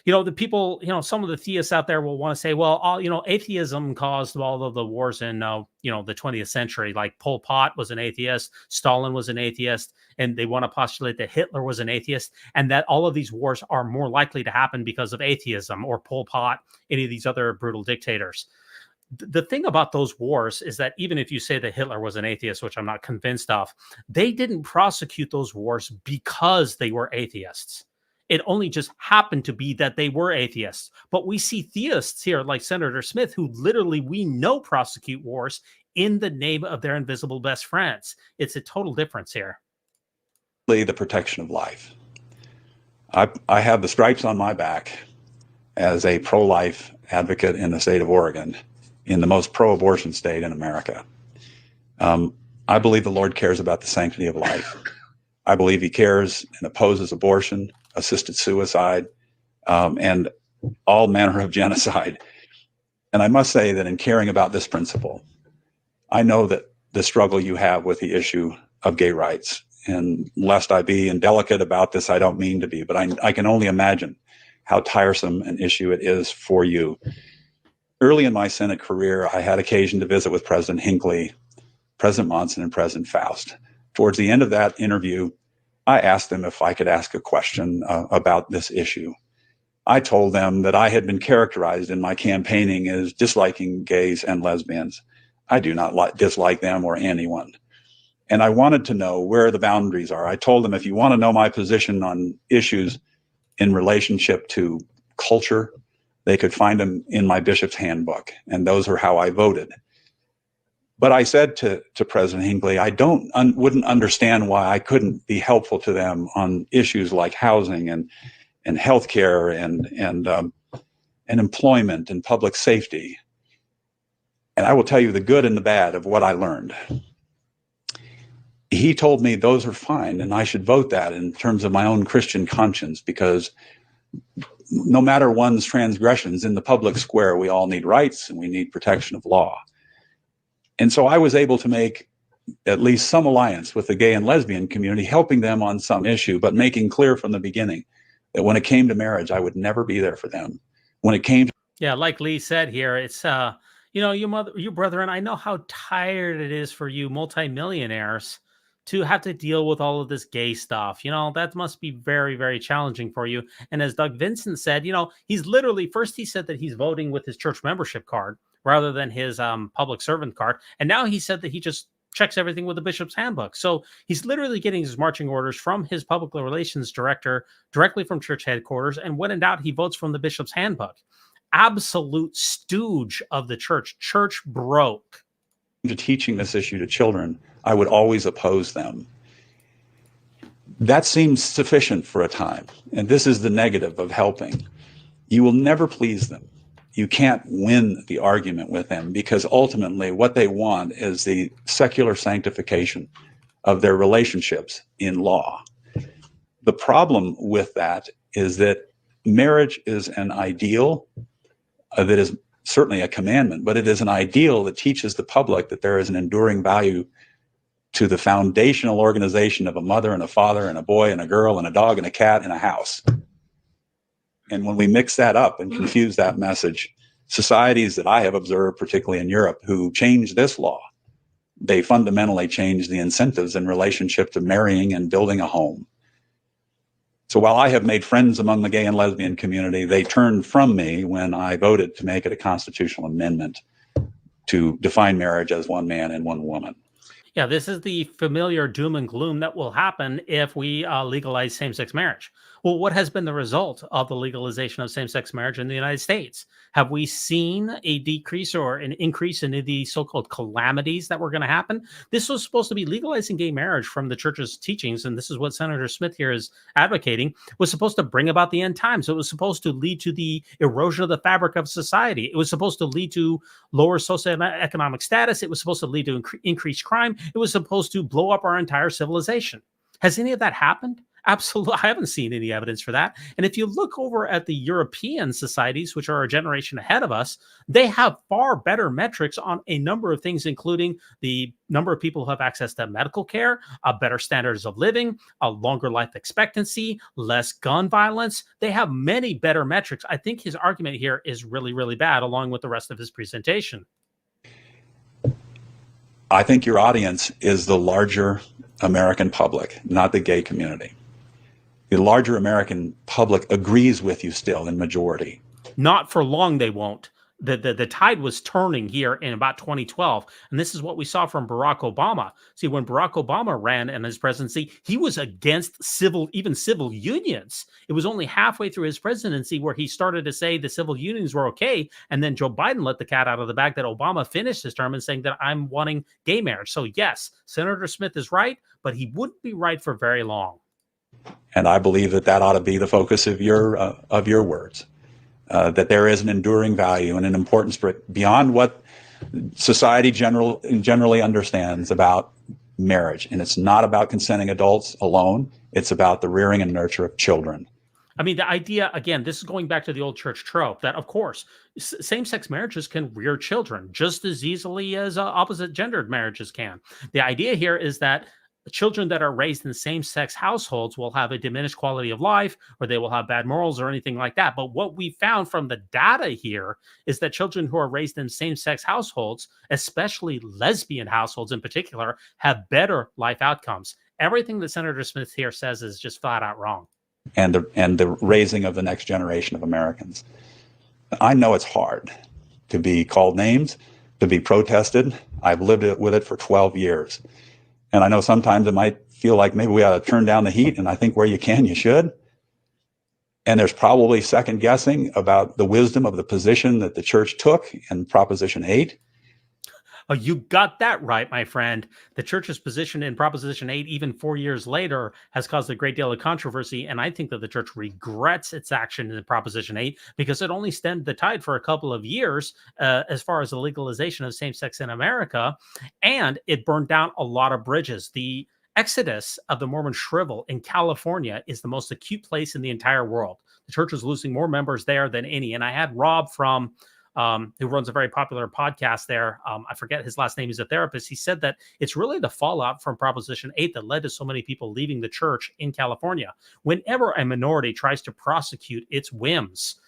You know, the people, some of the theists out there will want to say, well, atheism caused all of the wars in, the 20th century. Like Pol Pot was an atheist, Stalin was an atheist, and they want to postulate that Hitler was an atheist, and that all of these wars are more likely to happen because of atheism or Pol Pot, any of these other brutal dictators. The thing about those wars is that even if you say that Hitler was an atheist, which I'm not convinced of, they didn't prosecute those wars because they were atheists. It only just happened to be that they were atheists. But we see theists here like Senator Smith, who literally we know prosecute wars in the name of their invisible best friends. It's a total difference here. The protection of life. I have the stripes on my back as a pro-life advocate in the state of Oregon, in the most pro-abortion state in America. I believe the Lord cares about the sanctity of life. I believe he cares and opposes abortion, assisted suicide, and all manner of genocide. And I must say that in caring about this principle, I know that the struggle you have with the issue of gay rights, and lest I be indelicate about this, I don't mean to be, but I can only imagine how tiresome an issue it is for you. Early in my Senate career, I had occasion to visit with President Hinckley, President Monson, and President Faust. Towards the end of that interview, I asked them if I could ask a question about this issue. I told them that I had been characterized in my campaigning as disliking gays and lesbians. I do not dislike them or anyone. And I wanted to know where the boundaries are. I told them, if you want to know my position on issues in relationship to culture, they could find them in my bishop's handbook. And those are how I voted. But I said to President Hinckley, I wouldn't understand why I couldn't be helpful to them on issues like housing and healthcare and employment and public safety. And I will tell you the good and the bad of what I learned. He told me those are fine, and I should vote that in terms of my own Christian conscience, because no matter one's transgressions in the public square, we all need rights and we need protection of law. And so I was able to make at least some alliance with the gay and lesbian community, helping them on some issue, but making clear from the beginning that when it came to marriage, I would never be there for them. When it came to Yeah, like Lee said here, it's you brethren, I know how tired it is for you multimillionaires to have to deal with all of this gay stuff. That must be very, very challenging for you. And as Doug Vincent said, he's literally first he said that he's voting with his church membership card rather than his public servant card. And now he said that he just checks everything with the bishop's handbook. So he's literally getting his marching orders from his public relations director directly from church headquarters. And when in doubt, he votes from the bishop's handbook. Absolute stooge of the church. Church broke. To teaching this issue to children, I would always oppose them. That seems sufficient for a time. And this is the negative of helping. You will never please them. You can't win the argument with them because ultimately what they want is the secular sanctification of their relationships in law. The problem with that is that marriage is an ideal that is certainly a commandment, but it is an ideal that teaches the public that there is an enduring value to the foundational organization of a mother and a father and a boy and a girl and a dog and a cat and a house. And when we mix that up and confuse that message, societies that I have observed, particularly in Europe, who change this law, they fundamentally change the incentives in relationship to marrying and building a home. So while I have made friends among the gay and lesbian community, they turned from me when I voted to make it a constitutional amendment to define marriage as one man and one woman. Yeah, this is the familiar doom and gloom that will happen if we legalize same-sex marriage. Well, what has been the result of the legalization of same-sex marriage in the United States? Have we seen a decrease or an increase in the so-called calamities that were going to happen? This was supposed to be legalizing gay marriage from the church's teachings, and this is what Senator Smith here is advocating, was supposed to bring about the end times. It was supposed to lead to the erosion of the fabric of society. It was supposed to lead to lower socioeconomic status. It was supposed to lead to increased crime. It was supposed to blow up our entire civilization. Has any of that happened? Absolutely. I haven't seen any evidence for that. And if you look over at the European societies, which are a generation ahead of us, they have far better metrics on a number of things, including the number of people who have access to medical care, better standards of living, a longer life expectancy, less gun violence. They have many better metrics. I think his argument here is really, really bad, along with the rest of his presentation. I think your audience is the larger American public, not the gay community. The larger American public agrees with you still in majority. Not for long, they won't. The tide was turning here in about 2012, and this is what we saw from Barack Obama. See, when Barack Obama ran in his presidency, he was against civil unions. It was only halfway through his presidency where he started to say the civil unions were okay, and then Joe Biden let the cat out of the bag that Obama finished his term and saying that I'm wanting gay marriage. So yes, Senator Smith is right, but he wouldn't be right for very long. And I believe that ought to be the focus of your words. That there is an enduring value and an importance beyond what society generally understands about marriage. And it's not about consenting adults alone. It's about the rearing and nurture of children. I mean, the idea, again, this is going back to the old church trope that, of course, same-sex marriages can rear children just as easily as opposite-gendered marriages can. The idea here is that children that are raised in same-sex households will have a diminished quality of life, or they will have bad morals or anything like that. But what we found from the data here is that children who are raised in same-sex households, especially lesbian households in particular, have better life outcomes. Everything that Senator Smith here says is just flat out wrong. And the raising of the next generation of Americans. I know it's hard to be called names, to be protested. I've lived with it for 12 years. And I know sometimes it might feel like maybe we ought to turn down the heat, and I think where you can, you should. And there's probably second guessing about the wisdom of the position that the church took in Proposition 8. Oh, you got that right, my friend. The church's position in Proposition 8, even 4 years later, has caused a great deal of controversy. And I think that the church regrets its action in Proposition 8 because it only stemmed the tide for a couple of years as far as the legalization of same-sex in America. And it burned down a lot of bridges. The exodus of the Mormon shrivel in California is the most acute place in the entire world. The church is losing more members there than any. And I had Rob from who runs a very popular podcast there. I forget his last name. He's a therapist. He said that it's really the fallout from Proposition 8 that led to so many people leaving the church in California. Whenever a minority tries to prosecute its whims,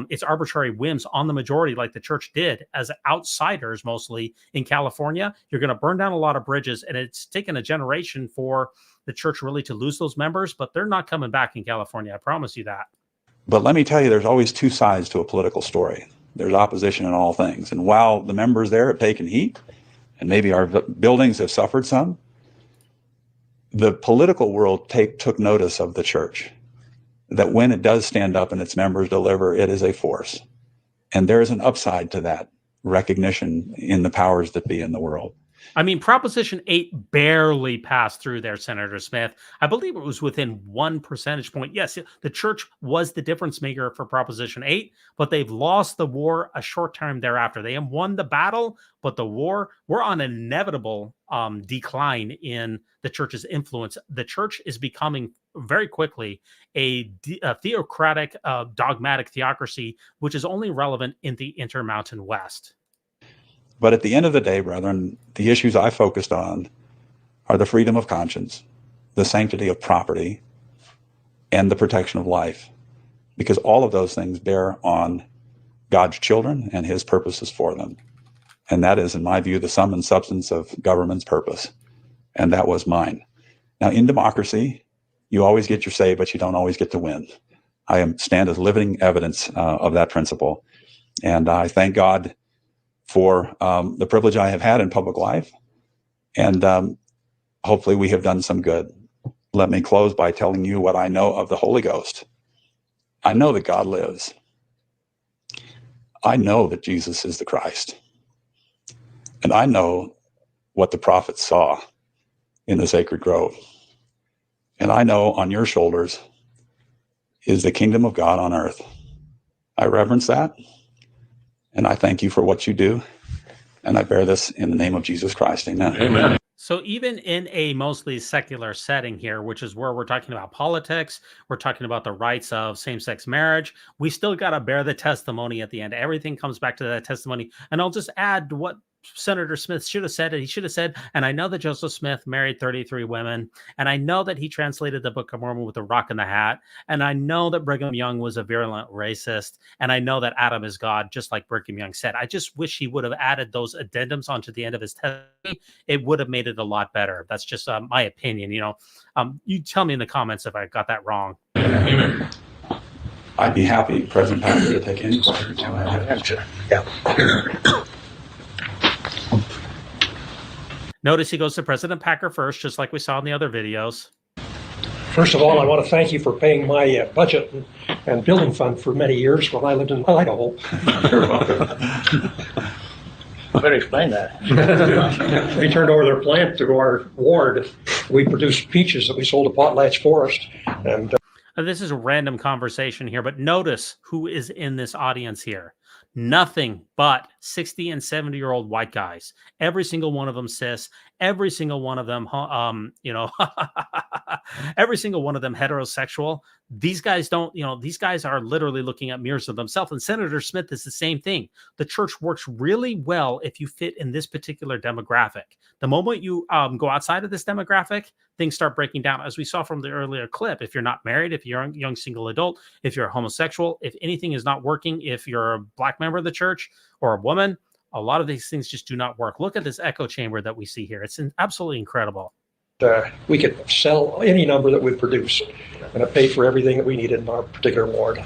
its arbitrary whims on the majority, like the church did as outsiders, mostly in California, you're going to burn down a lot of bridges. And it's taken a generation for the church really to lose those members, but they're not coming back in California. I promise you that. But let me tell you, there's always two sides to a political story. There's opposition in all things. And while the members there have taken heat, and maybe our buildings have suffered some, the political world took notice of the church, that when it does stand up and its members deliver, it is a force. And there is an upside to that recognition in the powers that be in the world. I mean, Proposition 8 barely passed through there, Senator Smith. I believe it was within 1 percentage point. Yes, the church was the difference maker for Proposition 8, but they've lost the war a short time thereafter. They have won the battle, but the war, we're on an inevitable decline in the church's influence. The church is becoming very quickly a theocratic, dogmatic theocracy, which is only relevant in the Intermountain West. But at the end of the day, brethren, the issues I focused on are the freedom of conscience, the sanctity of property, and the protection of life, because all of those things bear on God's children and his purposes for them. And that is, in my view, the sum and substance of government's purpose. And that was mine. Now, in democracy, you always get your say, but you don't always get to win. I stand as living evidence of that principle. And I thank God for the privilege I have had in public life. And hopefully we have done some good. Let me close by telling you what I know of the Holy Ghost. I know that God lives. I know that Jesus is the Christ. And I know what the prophets saw in the sacred grove. And I know on your shoulders is the kingdom of God on earth. I reverence that. And I thank you for what you do. And I bear this in the name of Jesus Christ. Amen. Amen. So even in a mostly secular setting here, which is where we're talking about politics, we're talking about the rights of same-sex marriage, we still got to bear the testimony at the end. Everything comes back to that testimony. And I'll just add what Senator Smith should have said. He should have said, and I know that Joseph Smith married 33 women, and I know that he translated the Book of Mormon with a rock in the hat, and I know that Brigham Young was a virulent racist, and I know that Adam is God, just like Brigham Young said. I just wish he would have added those addendums onto the end of his testimony. It would have made it a lot better. That's just my opinion. You tell me in the comments if I got that wrong. Amen. I'd be happy, President Packer, to take any questions. Yeah. Notice he goes to President Packer first, just like we saw in the other videos. First of all, I want to thank you for paying my budget and building fund for many years when I lived in Idaho. You're welcome. Better explain that. We turned over their plant to our ward. We produced peaches that we sold to Potlatch Forest. And this is a random conversation here, but notice who is in this audience here. Nothing but 60 and 70-year-old white guys. Every single one of them cis. Every single one of them, every single one of them heterosexual. These guys don't, these guys are literally looking at mirrors of themselves. And Senator Smith is the same thing. The church works really well if you fit in this particular demographic. The moment you go outside of this demographic, things start breaking down. As we saw from the earlier clip, if you're not married, if you're a young single adult, if you're a homosexual, if anything is not working, if you're a black member of the church or a woman, a lot of these things just do not work. Look at this echo chamber that we see here. It's absolutely incredible. We could sell any number that we produce, and it paid for everything that we needed in our particular ward.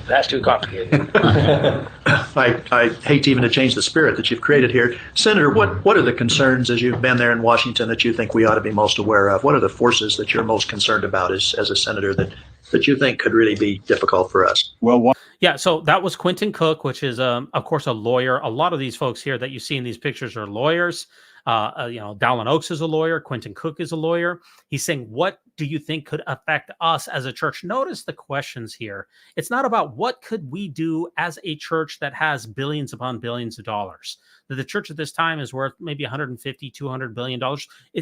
That's too complicated. I hate even to change the spirit that you've created here. Senator, what are the concerns as you've been there in Washington that you think we ought to be most aware of? What are the forces that you're most concerned about as a senator that you think could really be difficult for us? Well, yeah, so that was Quentin Cook, which is, of course, a lawyer. A lot of these folks here that you see in these pictures are lawyers. Dallin Oaks is a lawyer. Quentin Cook is a lawyer. He's saying, what do you think could affect us as a church? Notice the questions here. It's not about what could we do as a church that has billions upon billions of dollars. The church at this time is worth maybe $150, $200 billion.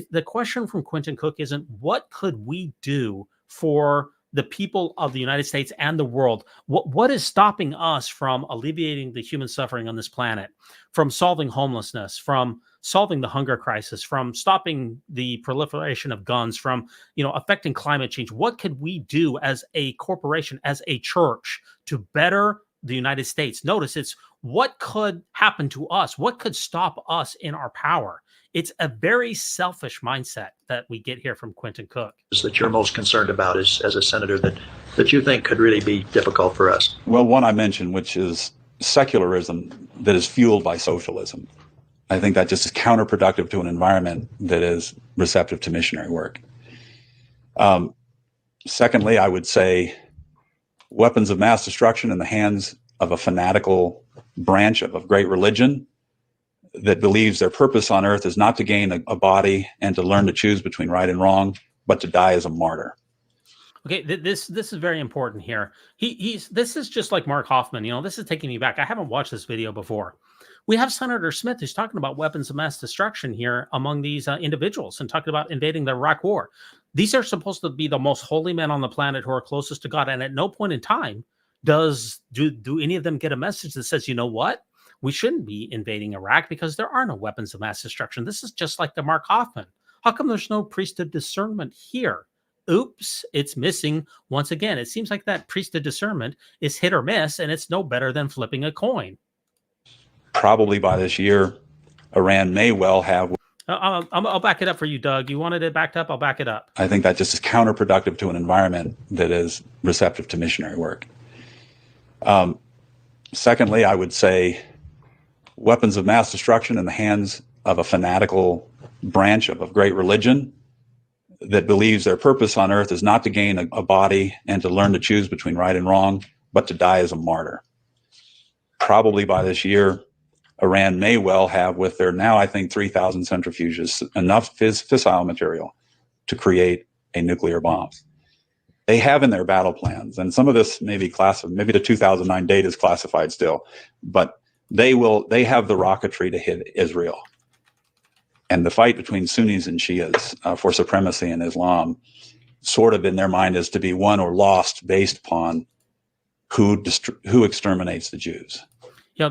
The question from Quentin Cook isn't what could we do for the people of the United States and the world. What is stopping us from alleviating the human suffering on this planet, from solving homelessness, from solving the hunger crisis, from stopping the proliferation of guns, from affecting climate change? What could we do as a corporation, as a church, to better the United States. Notice it's what could happen to us? What could stop us in our power? It's a very selfish mindset that we get here from Quentin Cook. That you're most concerned about as a senator that you think could really be difficult for us? Well, one I mentioned, which is secularism that is fueled by socialism. I think that just is counterproductive to an environment that is receptive to missionary work. Secondly, I would say weapons of mass destruction in the hands of a fanatical branch of a great religion that believes their purpose on earth is not to gain a body and to learn to choose between right and wrong, but to die as a martyr. Okay, this is very important here. This is just like Mark Hoffman. This is taking me back. I haven't watched this video before. We have Senator Smith who's talking about weapons of mass destruction here among these individuals and talking about invading the Iraq War. These are supposed to be the most holy men on the planet who are closest to God, and at no point in time do any of them get a message that says, you know what? We shouldn't be invading Iraq because there are no weapons of mass destruction. This is just like the Mark Hoffman. How come there's no priesthood discernment here? Oops, it's missing once again. It seems like that priesthood discernment is hit or miss, and it's no better than flipping a coin. Probably by this year, Iran may well have. I'll back it up for you, Doug. You wanted it backed up? I'll back it up. I think that just is counterproductive to an environment that is receptive to missionary work. Secondly, I would say weapons of mass destruction in the hands of a fanatical branch of a great religion that believes their purpose on earth is not to gain a body and to learn to choose between right and wrong, but to die as a martyr. Probably by this year, Iran may well have, with their now, I think, 3,000 centrifuges, enough fissile material to create a nuclear bomb. They have in their battle plans, and some of this may be classified, maybe the 2009 data is classified still, but they have the rocketry to hit Israel. And the fight between Sunnis and Shias for supremacy in Islam, sort of in their mind, is to be won or lost based upon who exterminates the Jews.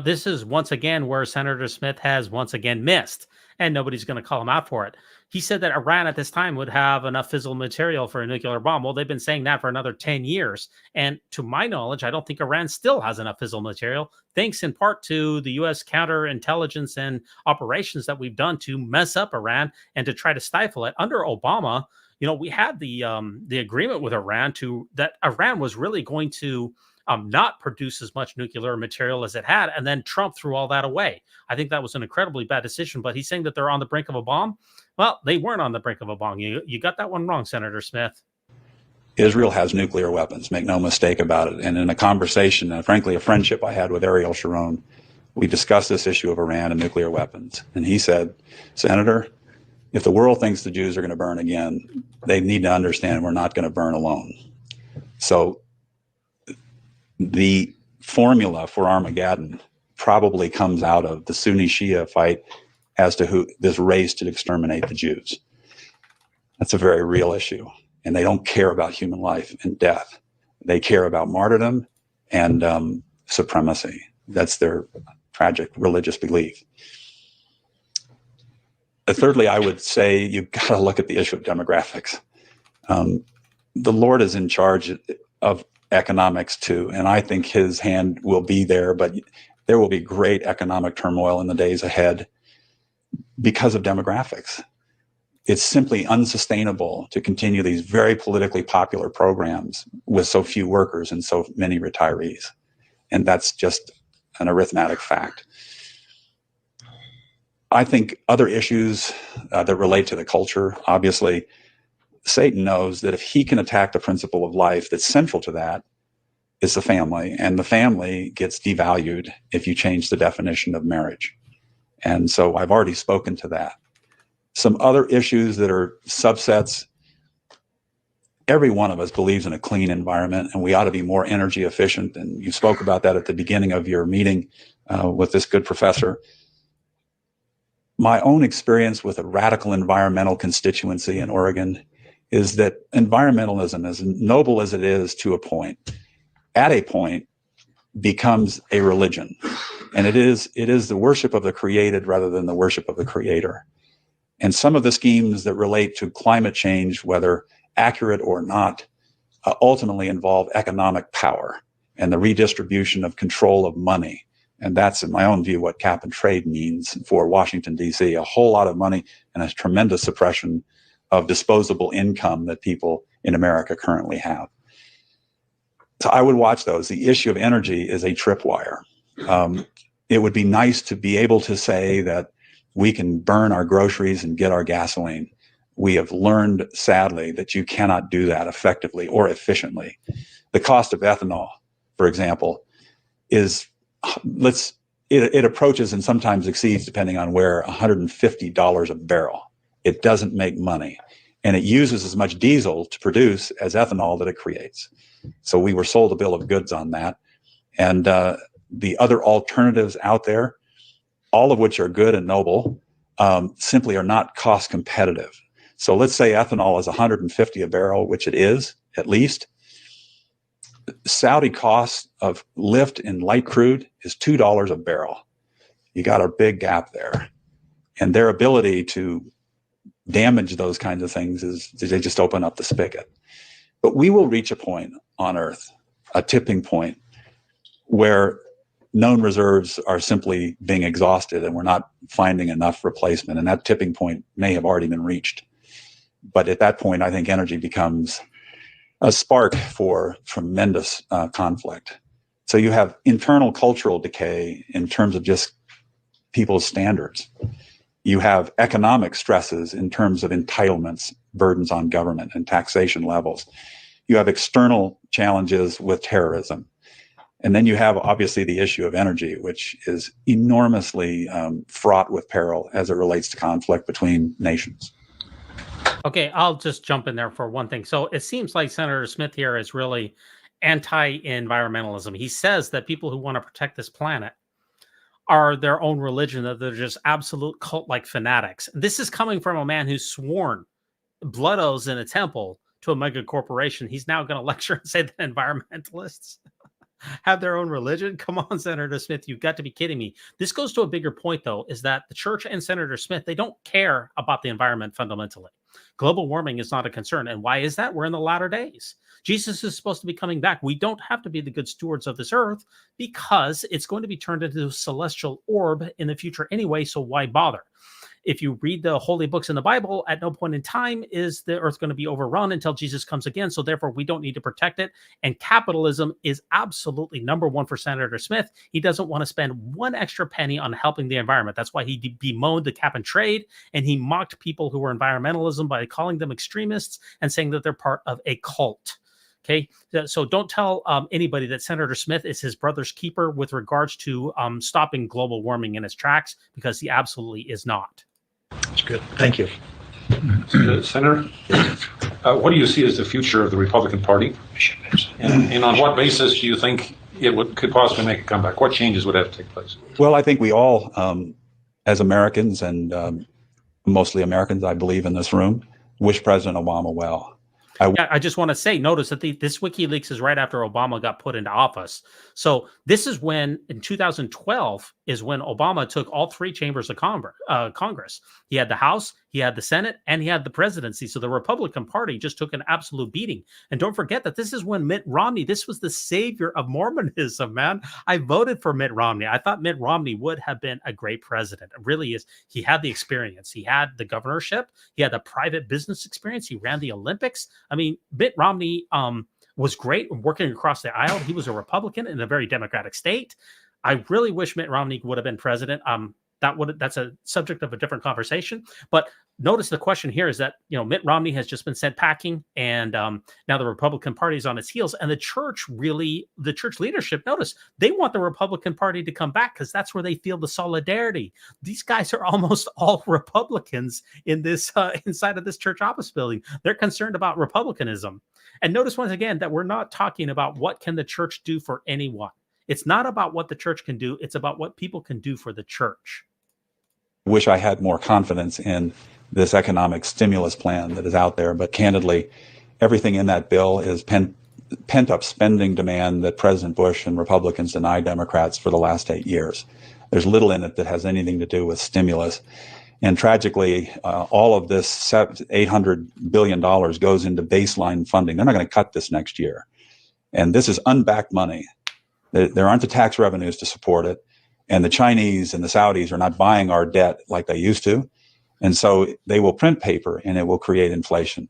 This is once again where Senator Smith has once again missed, and nobody's going to call him out for it. He said that Iran at this time would have enough fissile material for a nuclear bomb. Well, they've been saying that for another 10 years. And to my knowledge, I don't think Iran still has enough fissile material, thanks in part to the U.S. counterintelligence and operations that we've done to mess up Iran and to try to stifle it. Under Obama, we had the agreement with Iran that Iran was really going to not produce as much nuclear material as it had, and then Trump threw all that away. I think that was an incredibly bad decision, but he's saying that they're on the brink of a bomb. Well, they weren't on the brink of a bomb. You got that one wrong, Senator Smith. Israel has nuclear weapons, make no mistake about it. And in a conversation, and frankly, a friendship I had with Ariel Sharon, we discussed this issue of Iran and nuclear weapons. And he said, Senator, if the world thinks the Jews are going to burn again, they need to understand we're not going to burn alone. So the formula for Armageddon probably comes out of the Sunni Shia fight as to this race to exterminate the Jews. That's a very real issue. And they don't care about human life and death. They care about martyrdom and supremacy. That's their tragic religious belief. Thirdly, I would say you've got to look at the issue of demographics. The Lord is in charge of economics too, and I think his hand will be there, but there will be great economic turmoil in the days ahead because of demographics. It's simply unsustainable to continue these very politically popular programs with so few workers and so many retirees. And that's just an arithmetic fact. I think other issues that relate to the culture, obviously, Satan knows that if he can attack the principle of life that's central to that is the family, and the family gets devalued if you change the definition of marriage. And so I've already spoken to that. Some other issues that are subsets, every one of us believes in a clean environment and we ought to be more energy efficient. And you spoke about that at the beginning of your meeting with this good professor. My own experience with a radical environmental constituency in Oregon is that environmentalism, as noble as it is to a point, at a point becomes a religion. And it is the worship of the created rather than the worship of the creator. And some of the schemes that relate to climate change, whether accurate or not, ultimately involve economic power. and the redistribution of control of money. And that's, in my own view, what cap and trade means for Washington, D.C. A whole lot of money and a tremendous suppression of disposable income that people in America currently have. So I would watch those. The issue of energy is a tripwire. It would be nice to be able to say that we can burn our groceries and get our gasoline. We have learned, sadly, that you cannot do that effectively or efficiently. The cost of ethanol, for example, is, it approaches and sometimes exceeds, depending on where, $150 a barrel. It doesn't make money. And it uses as much diesel to produce as ethanol that it creates. So we were sold a bill of goods on that. And the other alternatives out there, all of which are good and noble, simply are not cost competitive. So let's say ethanol is $150 a barrel, which it is, at least. Saudi cost of lift in light crude is $2 a barrel. You got a big gap there. And their ability to damage those kinds of things is they just open up the spigot. But we will reach a point on Earth, a tipping point, where known reserves are simply being exhausted and we're not finding enough replacement. And that tipping point may have already been reached. But at that point, I think energy becomes a spark for tremendous conflict. So you have internal cultural decay in terms of just people's standards. You have economic stresses in terms of entitlements, burdens on government and taxation levels. You have external challenges with terrorism. And then you have obviously the issue of energy, which is enormously fraught with peril as it relates to conflict between nations. Okay, I'll just jump in there for one thing. So it seems like Senator Smith here is really anti-environmentalism. He says that people who want to protect this planet are their own religion, that they're just absolute cult-like fanatics. This is coming from a man who's sworn blood oaths in a temple to a mega corporation. He's now going to lecture and say that environmentalists have their own religion? Come on, Senator Smith, you've got to be kidding me. This goes to a bigger point, though, is that the church and Senator Smith, they don't care about the environment fundamentally. Global warming is not a concern. And why is that? We're in the latter days. Jesus is supposed to be coming back. We don't have to be the good stewards of this earth because it's going to be turned into a celestial orb in the future anyway, so why bother? If you read the holy books in the Bible, at no point in time is the earth going to be overrun until Jesus comes again. So therefore, we don't need to protect it. And capitalism is absolutely number one for Senator Smith. He doesn't want to spend one extra penny on helping the environment. That's why he bemoaned the cap and trade, and he mocked people who were environmentalism by calling them extremists and saying that they're part of a cult. Okay, so don't tell anybody that Senator Smith is his brother's keeper with regards to stopping global warming in its tracks, because he absolutely is not. That's good. Thank you. Senator, what do you see as the future of the Republican Party? And on what basis do you think it could possibly make a comeback? What changes would have to take place? Well, I think we all, as Americans and mostly Americans, I believe in this room, wish President Obama well. I just want to say, notice that this WikiLeaks is right after Obama got put into office. So this is when, in 2012, is when Obama took all three chambers of Congress. He had the House, he had the Senate, and he had the presidency. So the Republican Party just took an absolute beating. And don't forget that this is when Mitt Romney, this was the savior of Mormonism, man. I voted for Mitt Romney. I thought Mitt Romney would have been a great president. It really is. He had the experience. He had the governorship. He had the private business experience. He ran the Olympics. I mean, Mitt Romney was great working across the aisle. He was a Republican in a very democratic state. I really wish Mitt Romney would have been president. That's a subject of a different conversation. But notice the question here is that, Mitt Romney has just been sent packing, and now the Republican Party is on its heels. And the church leadership, notice, they want the Republican Party to come back because that's where they feel the solidarity. These guys are almost all Republicans in this inside of this church office building. They're concerned about republicanism. And notice once again that we're not talking about what can the church do for anyone. It's not about what the church can do. It's about what people can do for the church. Wish I had more confidence in this economic stimulus plan that is out there. But candidly, everything in that bill is pent-up spending demand that President Bush and Republicans denied Democrats for the last 8 years. There's little in it that has anything to do with stimulus. And tragically, all of this $800 billion goes into baseline funding. They're not going to cut this next year. And this is unbacked money. There aren't the tax revenues to support it. And the Chinese and the Saudis are not buying our debt like they used to. And so they will print paper and it will create inflation.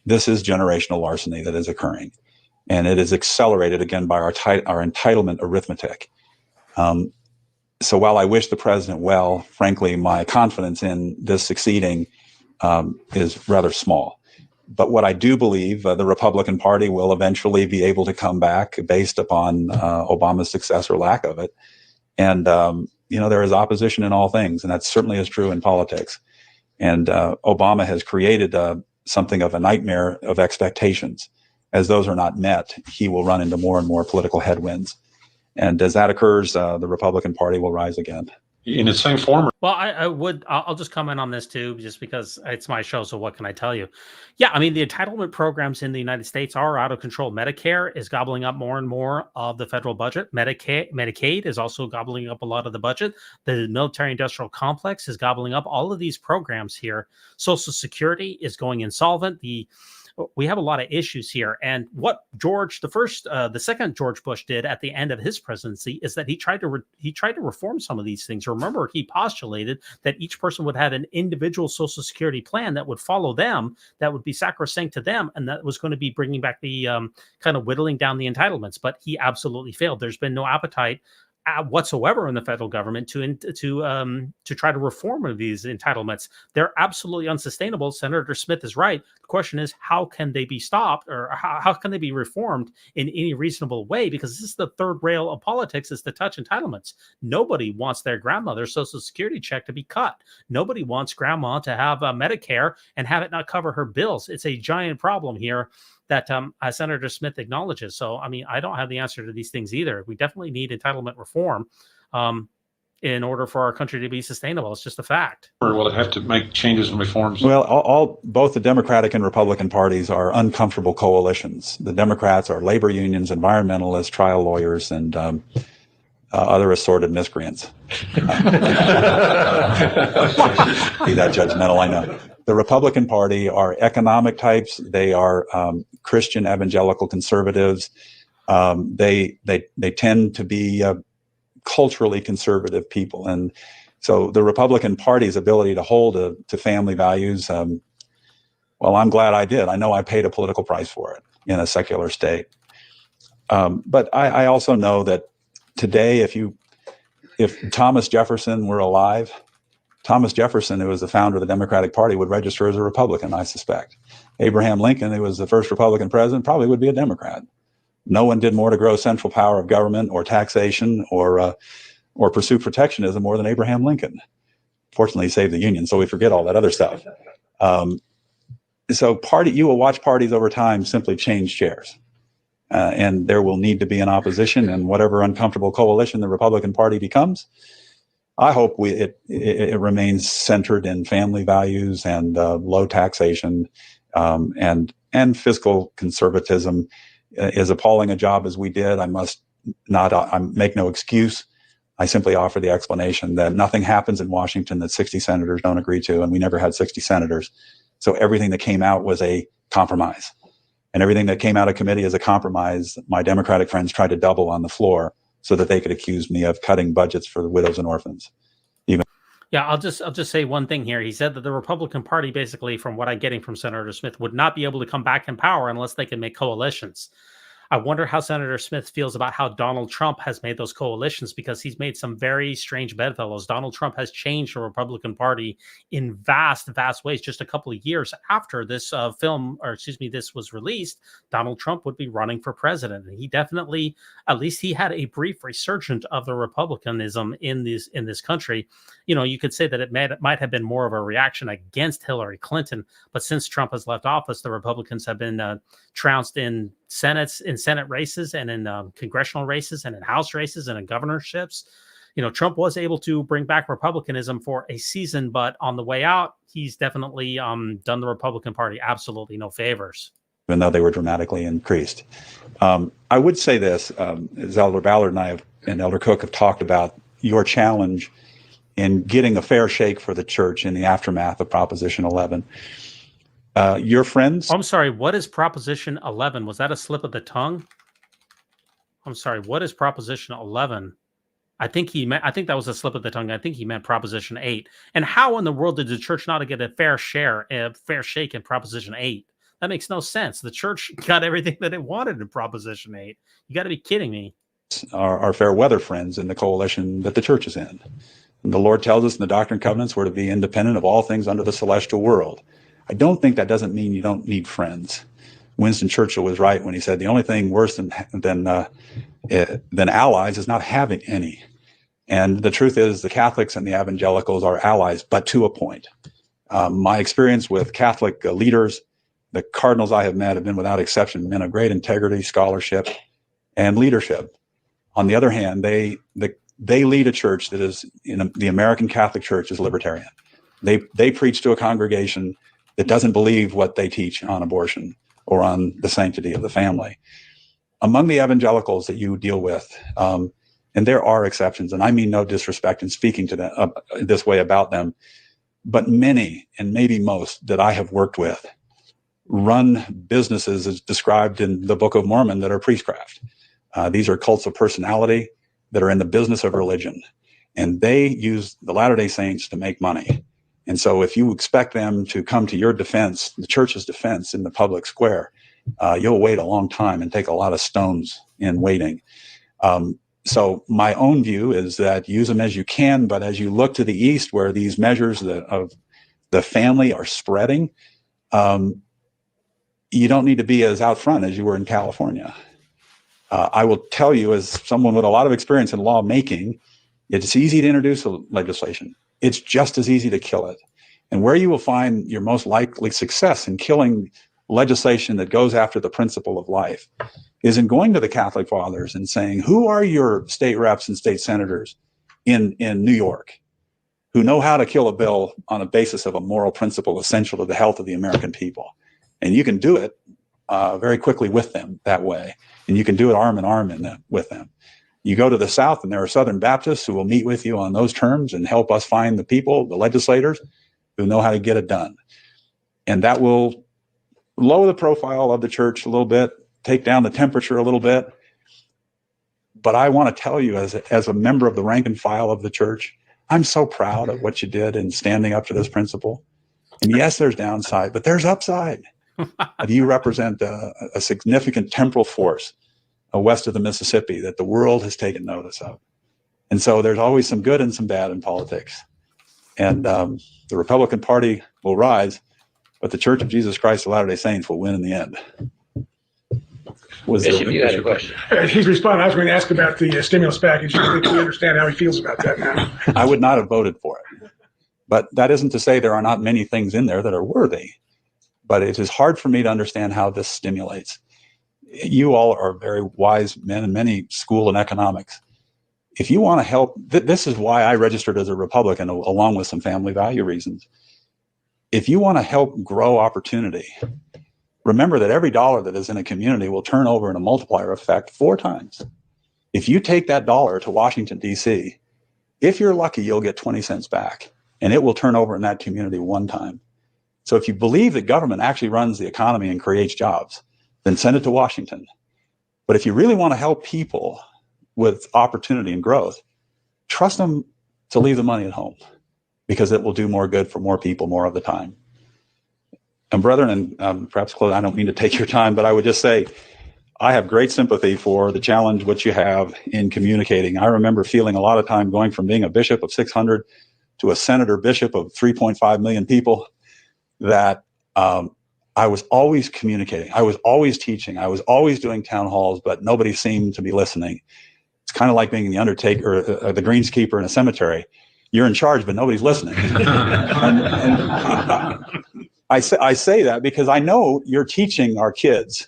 This is generational larceny that is occurring. And it is accelerated again by our entitlement arithmetic. So while I wish the president well, frankly, my confidence in this succeeding is rather small. But what I do believe, the Republican Party will eventually be able to come back based upon Obama's success or lack of it. And, there is opposition in all things, and that certainly is true in politics. And Obama has created something of a nightmare of expectations. As those are not met, he will run into more and more political headwinds. And as that occurs, the Republican Party will rise again. In its same form? Well, I'll just comment on this too, just because it's my show. So what can I tell you? Yeah, I mean, the entitlement programs in the United States are out of control. Medicare is gobbling up more and more of the federal budget. Medicaid is also gobbling up a lot of the budget. The military industrial complex is gobbling up all of these programs here. Social Security is going insolvent. We have a lot of issues here. And what the second George Bush did at the end of his presidency is that he tried to reform some of these things. Remember, he postulated that each person would have an individual Social Security plan that would follow them, that would be sacrosanct to them, and that was going to be bringing back the kind of whittling down the entitlements. But he absolutely failed. There's been no appetite whatsoever in the federal government to try to reform these entitlements. They're absolutely unsustainable. Senator Smith is right. The question is, how can they be stopped, or how can they be reformed in any reasonable way? Because this is the third rail of politics, is to touch entitlements. Nobody wants their grandmother's Social Security check to be cut. Nobody wants grandma to have Medicare and have it not cover her bills. It's a giant problem here that Senator Smith acknowledges. So, I mean, I don't have the answer to these things either. We definitely need entitlement reform in order for our country to be sustainable. It's just a fact. Or will it have to make changes and reforms? Well, both the Democratic and Republican parties are uncomfortable coalitions. The Democrats are labor unions, environmentalists, trial lawyers, and other assorted miscreants. Be that judgmental, I know. The Republican Party are economic types. They are Christian evangelical conservatives. They tend to be culturally conservative people, and so the Republican Party's ability to hold to family values. Well, I'm glad I did. I know I paid a political price for it in a secular state. But I also know that today, if Thomas Jefferson were alive, Thomas Jefferson, who was the founder of the Democratic Party, would register as a Republican, I suspect. Abraham Lincoln, who was the first Republican president, probably would be a Democrat. No one did more to grow central power of government or taxation or pursue protectionism more than Abraham Lincoln. Fortunately, he saved the Union, so we forget all that other stuff. So you will watch parties over time simply change chairs. And there will need to be an opposition, and whatever uncomfortable coalition the Republican Party becomes, I hope it remains centered in family values and low taxation and fiscal conservatism. As appalling a job as we did, I make no excuse. I simply offer the explanation that nothing happens in Washington that 60 senators don't agree to, and we never had 60 senators. So everything that came out was a compromise. And everything that came out of committee as a compromise, my Democratic friends tried to double on the floor so that they could accuse me of cutting budgets for the widows and orphans. Yeah, I'll just say one thing here. He said that the Republican Party, basically, from what I'm getting from Senator Smith, would not be able to come back in power unless they can make coalitions. I wonder how Senator Smith feels about how Donald Trump has made those coalitions, because he's made some very strange bedfellows. Donald Trump has changed the Republican Party in vast, vast ways. Just a couple of years after this this was released, Donald Trump would be running for president. And he definitely, at least he had a brief resurgence of the Republicanism in this country. You know, you could say that it might have been more of a reaction against Hillary Clinton, but since Trump has left office, the Republicans have been trounced in Senate races and in congressional races and in House races and in governorships. You know, Trump was able to bring back Republicanism for a season, but on the way out, he's definitely done the Republican Party absolutely no favors. Even though they were dramatically increased. I would say this, as Elder Ballard and Elder Cook have talked about your challenge in getting a fair shake for the church in the aftermath of Proposition 11. Your friends... I'm sorry, what is Proposition 11? Was that a slip of the tongue? I'm sorry. What is Proposition 11? I think that was a slip of the tongue. I think he meant Proposition 8. And how in the world did the church not get a fair shake in Proposition 8? That makes no sense. The church got everything that it wanted in Proposition 8. You got to be kidding me. Our fair weather friends in the coalition that the church is in. And the Lord tells us in the Doctrine and Covenants we're to be independent of all things under the celestial world. I don't think that doesn't mean you don't need friends. Winston Churchill was right when he said the only thing worse than allies is not having any. And the truth is the Catholics and the evangelicals are allies, but to a point. My experience with Catholic leaders, the cardinals I have met have been without exception men of great integrity, scholarship, and leadership. On the other hand, they lead a church that is, the American Catholic Church is libertarian. They preach to a congregation that doesn't believe what they teach on abortion or on the sanctity of the family. Among the evangelicals that you deal with, and there are exceptions, and I mean no disrespect in speaking to them this way about them, but many, and maybe most, that I have worked with run businesses as described in the Book of Mormon that are priestcraft. These are cults of personality that are in the business of religion, and they use the Latter-day Saints to make money. And so if you expect them to come to your defense, the church's defense in the public square, you'll wait a long time and take a lot of stones in waiting. So my own view is that use them as you can, but as you look to the east where these measures of the family are spreading, you don't need to be as out front as you were in California. I will tell you, as someone with a lot of experience in lawmaking, it's easy to introduce legislation. It's just as easy to kill it. And where you will find your most likely success in killing legislation that goes after the principle of life is in going to the Catholic fathers and saying, who are your state reps and state senators in New York who know how to kill a bill on a basis of a moral principle essential to the health of the American people? And you can do it very quickly with them that way. And you can do it arm in arm with them. You go to the South and there are Southern Baptists who will meet with you on those terms and help us find the people, the legislators who know how to get it done. And that will lower the profile of the church a little bit, take down the temperature a little bit. But I want to tell you as a member of the rank and file of the church, I'm so proud of what you did in standing up to this principle. And yes, there's downside, but there's upside. You represent a significant temporal force west of the Mississippi that the world has taken notice of. And so there's always some good and some bad in politics. And the Republican Party will rise, but the Church of Jesus Christ of Latter-day Saints will win in the end. Bishop, you had a question. He's responding. I was going to ask about the stimulus package. I think we understand how he feels about that now. I would not have voted for it. But that isn't to say there are not many things in there that are worthy. But it is hard for me to understand how this stimulates. You all are very wise men and many school in economics. If you want to help, this is why I registered as a Republican, along with some family value reasons. If you want to help grow opportunity, remember that every dollar that is in a community will turn over in a multiplier effect 4 times. If you take that dollar to Washington, D.C., if you're lucky, you'll get 20 cents back, and it will turn over in that community 1 time. So if you believe that government actually runs the economy and creates jobs, then send it to Washington. But if you really want to help people with opportunity and growth, trust them to leave the money at home, because it will do more good for more people more of the time. And brethren, and perhaps Claude, I don't mean to take your time, but I would just say, I have great sympathy for the challenge which you have in communicating. I remember feeling a lot of time going from being a bishop of 600 to a senator bishop of 3.5 million people, that I was always communicating. I was always teaching. I was always doing town halls, but nobody seemed to be listening. It's kind of like being the undertaker, the greenskeeper in a cemetery. You're in charge, but nobody's listening. I say that because I know you're teaching our kids,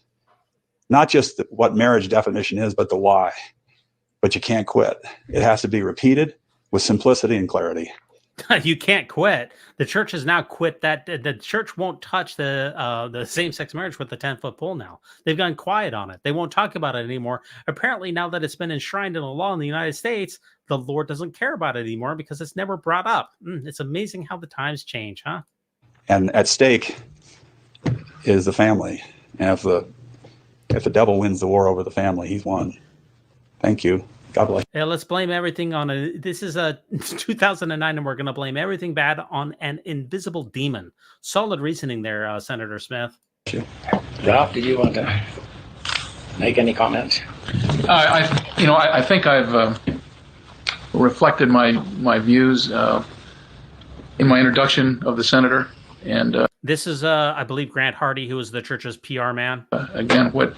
not just what marriage definition is, but the why. But you can't quit. It has to be repeated with simplicity and clarity. You can't quit. The church has now quit that. The church won't touch the same-sex marriage with the 10-foot pole now. They've gone quiet on it. They won't talk about it anymore. Apparently, now that it's been enshrined in the law in the United States, the Lord doesn't care about it anymore because it's never brought up. It's amazing how the times change, huh? And at stake is the family. And if the devil wins the war over the family, he's won. Thank you. God bless. Yeah, let's blame everything on this is a 2009, and we're going to blame everything bad on an invisible demon. Solid reasoning there, Senator Smith. Ralph, did you want to make any comments? I think I've reflected my views in my introduction of the senator, and this is, I believe, Grant Hardy, who is the church's PR man. Again, what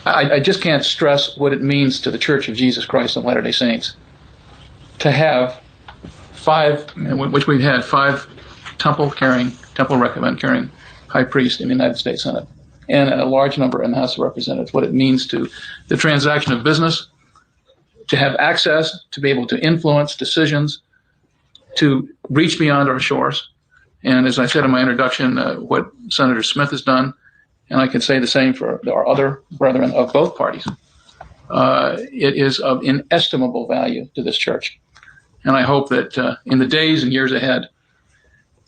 I just can't stress what it means to the Church of Jesus Christ of Latter-day Saints to have which we've had five temple recommend carrying high priests in the United States Senate, and a large number in the House of Representatives. What it means to the transaction of business, to have access, to be able to influence decisions, to reach beyond our shores. And as I said in my introduction, what Senator Smith has done, and I can say the same for our other brethren of both parties, it is of inestimable value to this church. And I hope that in the days and years ahead,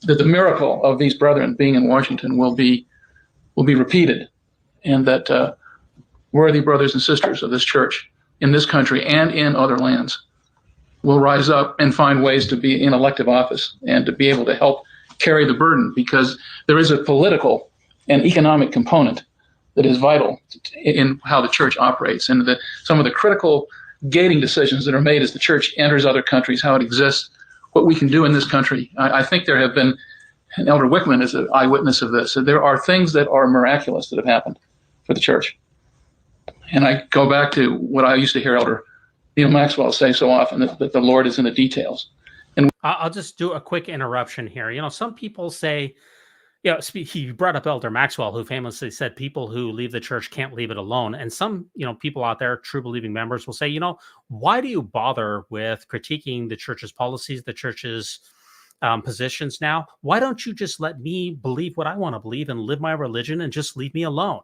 that the miracle of these brethren being in Washington will be repeated, and that worthy brothers and sisters of this church in this country and in other lands will rise up and find ways to be in elective office and to be able to help carry the burden, because there is a political and economic component that is vital in how the church operates, and some of the critical gating decisions that are made as the church enters other countries, how it exists, what we can do in this country. I think there have been, and Elder Wickman is an eyewitness of this, so there are things that are miraculous that have happened for the church. And I go back to what I used to hear Elder Neil Maxwell say so often, that the Lord is in the details. And I'll just do a quick interruption here. Some people say, he brought up Elder Maxwell, who famously said people who leave the church can't leave it alone. And some, people out there, true believing members, will say, why do you bother with critiquing the church's policies, the church's positions now? Why don't you just let me believe what I want to believe and live my religion and just leave me alone?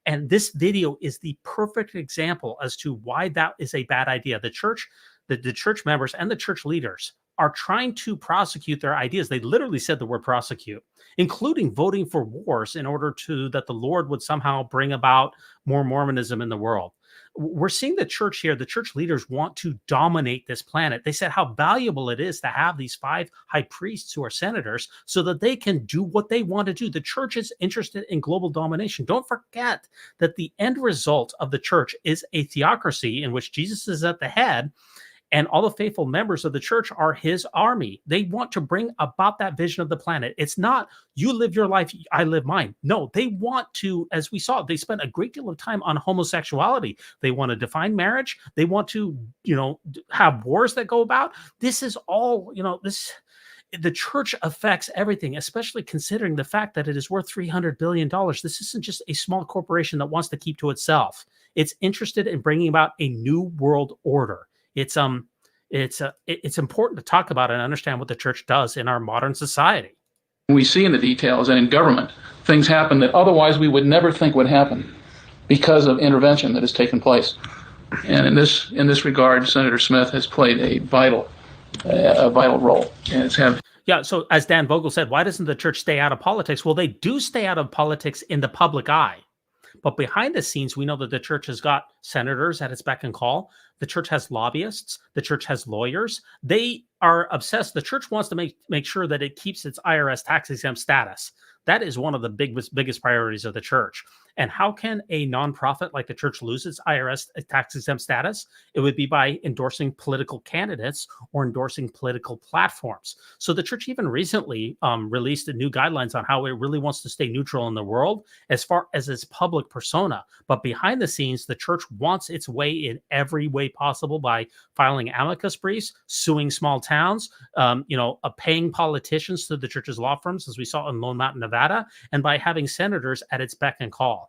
And this video is the perfect example as to why that is a bad idea. The church members and the church leaders are trying to prosecute their ideas. They literally said the word prosecute, including voting for wars in order that the Lord would somehow bring about more Mormonism in the world. We're seeing the church here. The church leaders want to dominate this planet. They said how valuable it is to have these 5 high priests who are senators so that they can do what they want to do. The church is interested in global domination. Don't forget that the end result of the church is a theocracy in which Jesus is at the head, and all the faithful members of the church are his army. They want to bring about that vision of the planet. It's not you live your life, I live mine. No, they want to, as we saw, they spent a great deal of time on homosexuality. They want to define marriage. They want to, have wars that go about. This is all, the church affects everything, especially considering the fact that it is worth $300 billion. This isn't just a small corporation that wants to keep to itself. It's interested in bringing about a new world order. It's important to talk about and understand what the church does in our modern society. We see in the details and in government things happen that otherwise we would never think would happen because of intervention that has taken place. And in this regard, Senator Smith has played a vital role. And so as Dan Vogel said, why doesn't the church stay out of politics? Well, they do stay out of politics in the public eye. But behind the scenes, we know that the church has got senators at its beck and call. The church has lobbyists. The church has lawyers. They are obsessed. The church wants to make sure that it keeps its IRS tax exempt status. That is one of the biggest priorities of the church. And how can a nonprofit like the church lose its IRS tax exempt status? It would be by endorsing political candidates or endorsing political platforms. So the church even recently released new guidelines on how it really wants to stay neutral in the world as far as its public persona. But behind the scenes, the church wants its way in every way possible by filing amicus briefs, suing small towns, paying politicians to the church's law firms, as we saw in Lone Mountain, Nevada, and by having senators at its beck and call.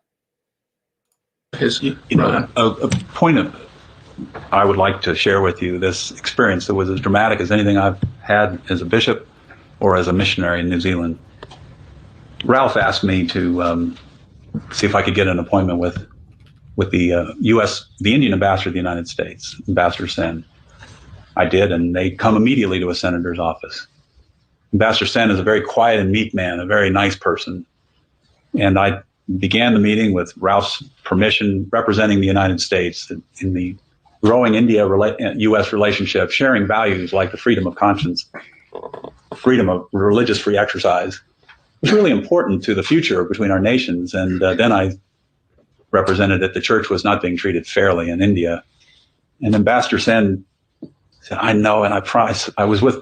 A point I would like to share with you, this experience that was as dramatic as anything I've had as a bishop or as a missionary in New Zealand. Ralph asked me to see if I could get an appointment with the Indian ambassador of the United States, Ambassador Sen. I did, and they come immediately to a senator's office. Ambassador Sen is a very quiet and meek man, a very nice person. And I began the meeting with Ralph's permission, representing the United States in the growing India-U.S. relationship, sharing values like the freedom of conscience, freedom of religious free exercise, was really important to the future between our nations. And then I represented that the church was not being treated fairly in India. And Ambassador Sen said, I know, and I promised. I was with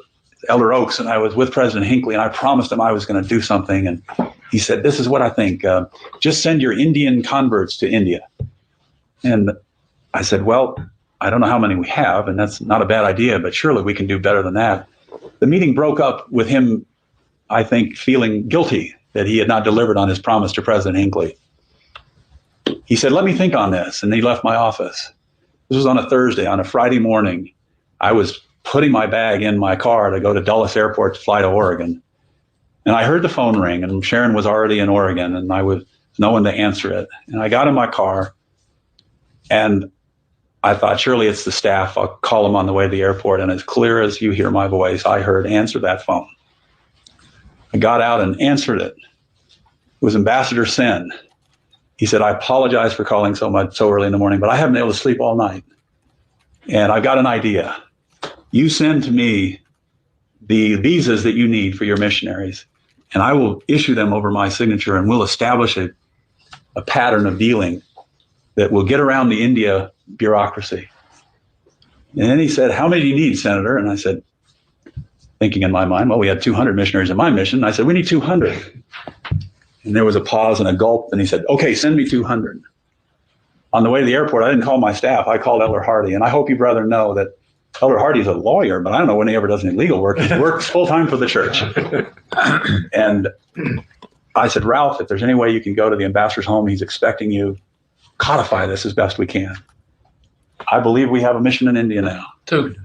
Elder Oaks and I was with President Hinckley, and I promised him I was going to do something. And he said, this is what I think. Just send your Indian converts to India. And I said, well, I don't know how many we have, and that's not a bad idea, but surely we can do better than that. The meeting broke up with him, I think, feeling guilty that he had not delivered on his promise to President Hinckley. He said, let me think on this, and he left my office. This was on a Thursday. On a Friday morning, I was putting my bag in my car to go to Dulles Airport to fly to Oregon. And I heard the phone ring, and Sharon was already in Oregon, and I was no one to answer it. And I got in my car, and I thought, surely it's the staff. I'll call them on the way to the airport. And as clear as you hear my voice, I heard, answer that phone. I got out and answered it. It was Ambassador Sen. He said, I apologize for calling so early in the morning, but I haven't been able to sleep all night. And I've got an idea. You send to me the visas that you need for your missionaries, and I will issue them over my signature, and we'll establish a pattern of dealing that will get around the India bureaucracy. And then he said, how many do you need, Senator? And I said, thinking in my mind, well, we had 200 missionaries in my mission. And I said, we need 200. And there was a pause and a gulp. And he said, okay, send me 200. On the way to the airport, I didn't call my staff. I called Elder Hardy. And I hope you brethren know that Elder Hardy is a lawyer, but I don't know when he ever does any legal work. He works full time for the church. And I said, Ralph, if there's any way you can go to the ambassador's home, he's expecting you, codify this as best we can. I believe we have a mission in India now. Two.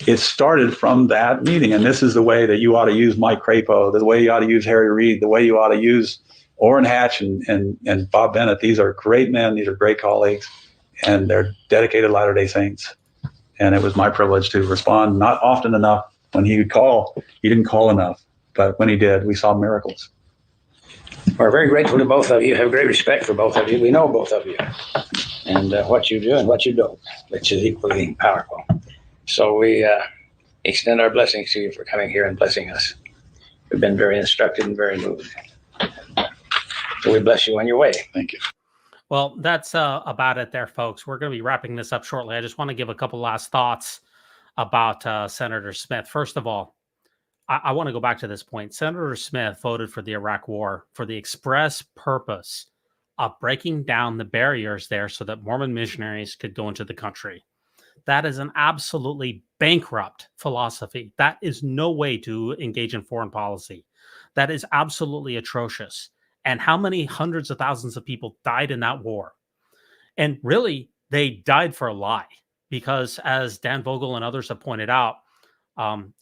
It started from that meeting, and this is the way that you ought to use Mike Crapo, the way you ought to use Harry Reid, the way you ought to use Orrin Hatch and Bob Bennett. These are great men. These are great colleagues, and they're dedicated Latter-day Saints. And it was my privilege to respond, not often enough. When he would call, he didn't call enough. But when he did, we saw miracles. We're very grateful to both of you. Have great respect for both of you. We know both of you. And what you do and what you don't, which is equally powerful. So we extend our blessings to you for coming here and blessing us. We've been very instructed and very moved. So we bless you on your way. Thank you. Well, that's about it there, folks. We're going to be wrapping this up shortly. I just want to give a couple last thoughts about Senator Smith. First of all, I want to go back to this point. Senator Smith voted for the Iraq War for the express purpose of breaking down the barriers there so that Mormon missionaries could go into the country. That is an absolutely bankrupt philosophy. That is no way to engage in foreign policy. That is absolutely atrocious. And how many hundreds of thousands of people died in that war? And really, they died for a lie, because as Dan Vogel and others have pointed out,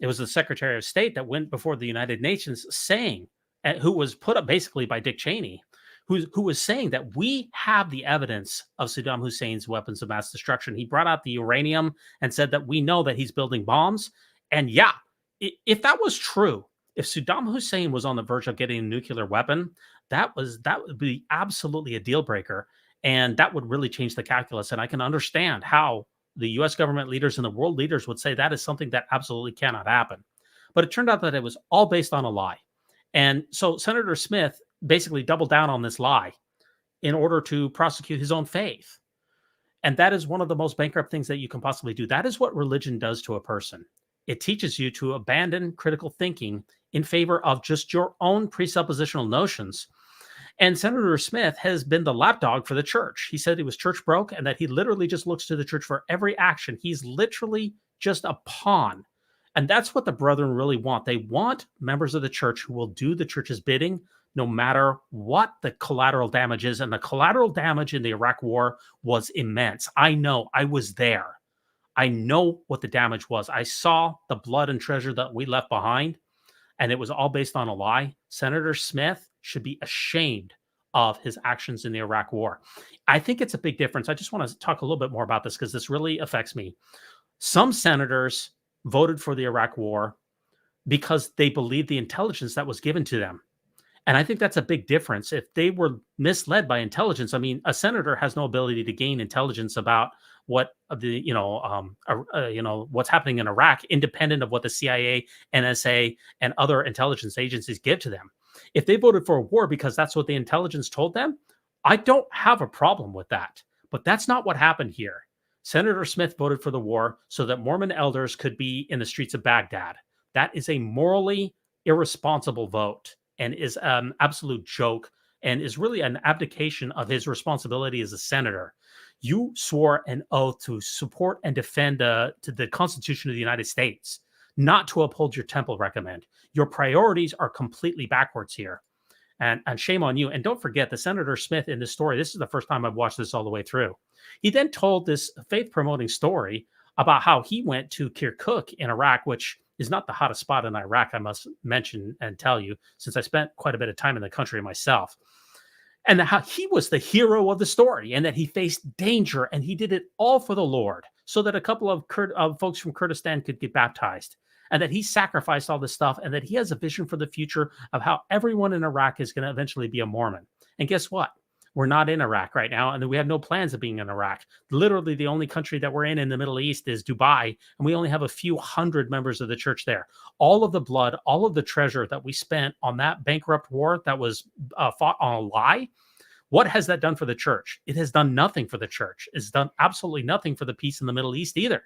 it was the Secretary of State that went before the United Nations saying, who was put up basically by Dick Cheney, who was saying that we have the evidence of Saddam Hussein's weapons of mass destruction. He brought out the uranium and said that we know that he's building bombs. And yeah, if that was true, if Saddam Hussein was on the verge of getting a nuclear weapon, that would be absolutely a deal breaker. And that would really change the calculus. And I can understand how the US government leaders and the world leaders would say that is something that absolutely cannot happen. But it turned out that it was all based on a lie. And so Senator Smith basically doubled down on this lie in order to prosecute his own faith. And that is one of the most bankrupt things that you can possibly do. That is what religion does to a person. It teaches you to abandon critical thinking in favor of just your own presuppositional notions. And Senator Smith has been the lapdog for the church. He said he was church broke and that he literally just looks to the church for every action. He's literally just a pawn. And that's what the brethren really want. They want members of the church who will do the church's bidding, no matter what the collateral damage is. And the collateral damage in the Iraq War was immense. I know, I was there. I know what the damage was. I saw the blood and treasure that we left behind, and it was all based on a lie. Senator Smith should be ashamed of his actions in the Iraq War. I think it's a big difference. I just want to talk a little bit more about this because this really affects me. Some senators voted for the Iraq War because they believed the intelligence that was given to them. And I think that's a big difference. If they were misled by intelligence, I mean, a senator has no ability to gain intelligence about what what's happening in Iraq, independent of what the CIA, NSA, and other intelligence agencies give to them. If they voted for a war because that's what the intelligence told them, I don't have a problem with that. But that's not what happened here. Senator Smith voted for the war so that Mormon elders could be in the streets of Baghdad. That is a morally irresponsible vote and is an absolute joke and is really an abdication of his responsibility as a senator. You swore an oath to support and defend the Constitution of the United States, not to uphold your temple recommend. Your priorities are completely backwards here. And shame on you. And don't forget that Senator Smith in this story, this is the first time I've watched this all the way through. He then told this faith-promoting story about how he went to Kirkuk in Iraq, which is not the hottest spot in Iraq, I must mention and tell you, since I spent quite a bit of time in the country myself. And how he was the hero of the story and that he faced danger and he did it all for the Lord so that a couple of folks from Kurdistan could get baptized. And that he sacrificed all this stuff and that he has a vision for the future of how everyone in Iraq is going to eventually be a Mormon. And guess what? We're not in Iraq right now, and we have no plans of being in Iraq. Literally, the only country that we're in the Middle East is Dubai, and we only have a few hundred members of the church there. All of the blood, all of the treasure that we spent on that bankrupt war that was fought on a lie, what has that done for the church? It has done nothing for the church. It's done absolutely nothing for the peace in the Middle East either.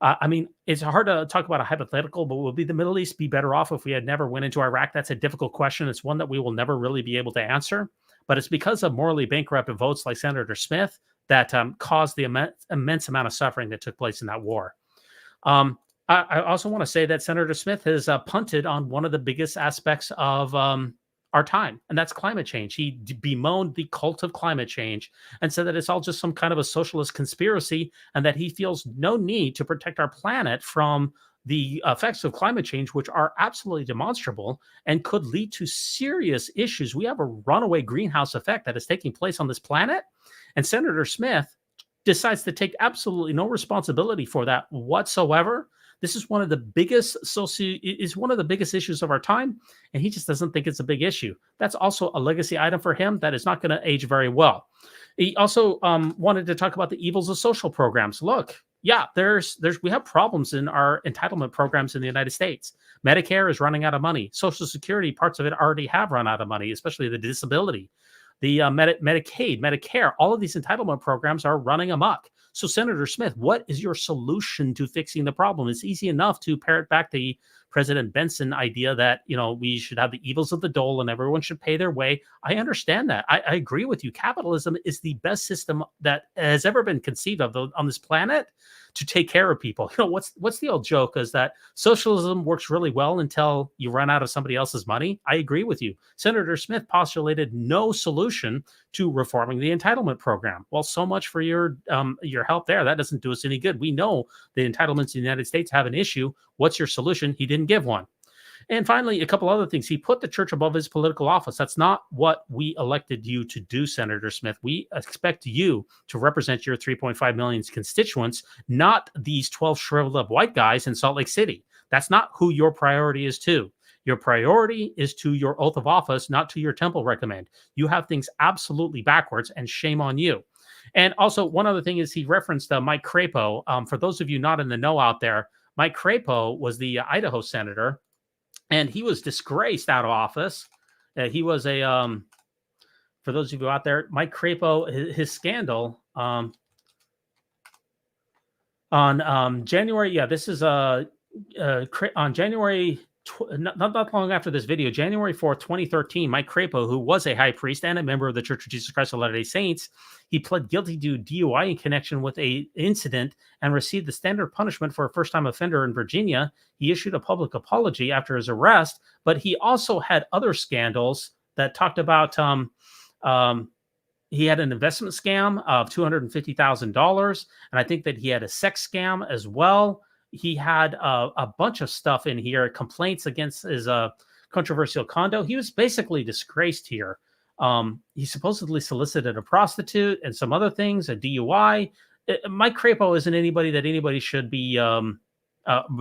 I mean, it's hard to talk about a hypothetical, but will the Middle East be better off if we had never went into Iraq? That's a difficult question. It's one that we will never really be able to answer. But it's because of morally bankrupt votes like Senator Smith that caused the immense amount of suffering that took place in that war. I also want to say that Senator Smith has punted on one of the biggest aspects of our time, and that's climate change. He bemoaned the cult of climate change and said that it's all just some kind of a socialist conspiracy and that he feels no need to protect our planet from the effects of climate change, which are absolutely demonstrable and could lead to serious issues. We have a runaway greenhouse effect that is taking place on this planet, and Senator Smith decides to take absolutely no responsibility for that whatsoever. This is one of the biggest issues of our time, and he just doesn't think it's a big issue. That's also a legacy item for him that is not going to age very well. He also wanted to talk about the evils of social programs. Look, yeah, we have problems in our entitlement programs in the United States. Medicare is running out of money. Social Security, parts of it already have run out of money, especially the disability. The Medicaid, Medicare, all of these entitlement programs are running amok. So, Senator Smith, what is your solution to fixing the problem? It's easy enough to parrot back the President Benson idea that, we should have the evils of the dole and everyone should pay their way. I understand that. I agree with you. Capitalism is the best system that has ever been conceived of on this planet to take care of people. What's the old joke is that socialism works really well until you run out of somebody else's money. I agree with you. Senator Smith postulated no solution to reforming the entitlement program. Well, so much for your help there. That doesn't do us any good. We know the entitlements in the United States have an issue. What's your solution? He didn't give one. And finally, a couple other things. He put the church above his political office. That's not what we elected you to do, Senator Smith. We expect you to represent your 3.5 million constituents, not these 12 shriveled up white guys in Salt Lake City. That's not who your priority is to. Your priority is to your oath of office, not to your temple recommend. You have things absolutely backwards, and shame on you. And also, one other thing is he referenced Mike Crapo. For those of you not in the know out there, Mike Crapo was the Idaho senator, and he was disgraced out of office. He was for those of you out there, Mike Crapo, his scandal on January. Yeah, this is on January. Not long after this video, January 4th, 2013, Mike Crapo, who was a high priest and a member of the Church of Jesus Christ of Latter-day Saints, he pled guilty to DUI in connection with a incident and received the standard punishment for a first-time offender in Virginia. He issued a public apology after his arrest, but he also had other scandals that talked about he had an investment scam of $250,000, and I think that he had a sex scam as well. He had a bunch of stuff in here, complaints against his controversial condo. He was basically disgraced here. He supposedly solicited a prostitute and some other things, a DUI. Mike Crapo isn't anybody that anybody should be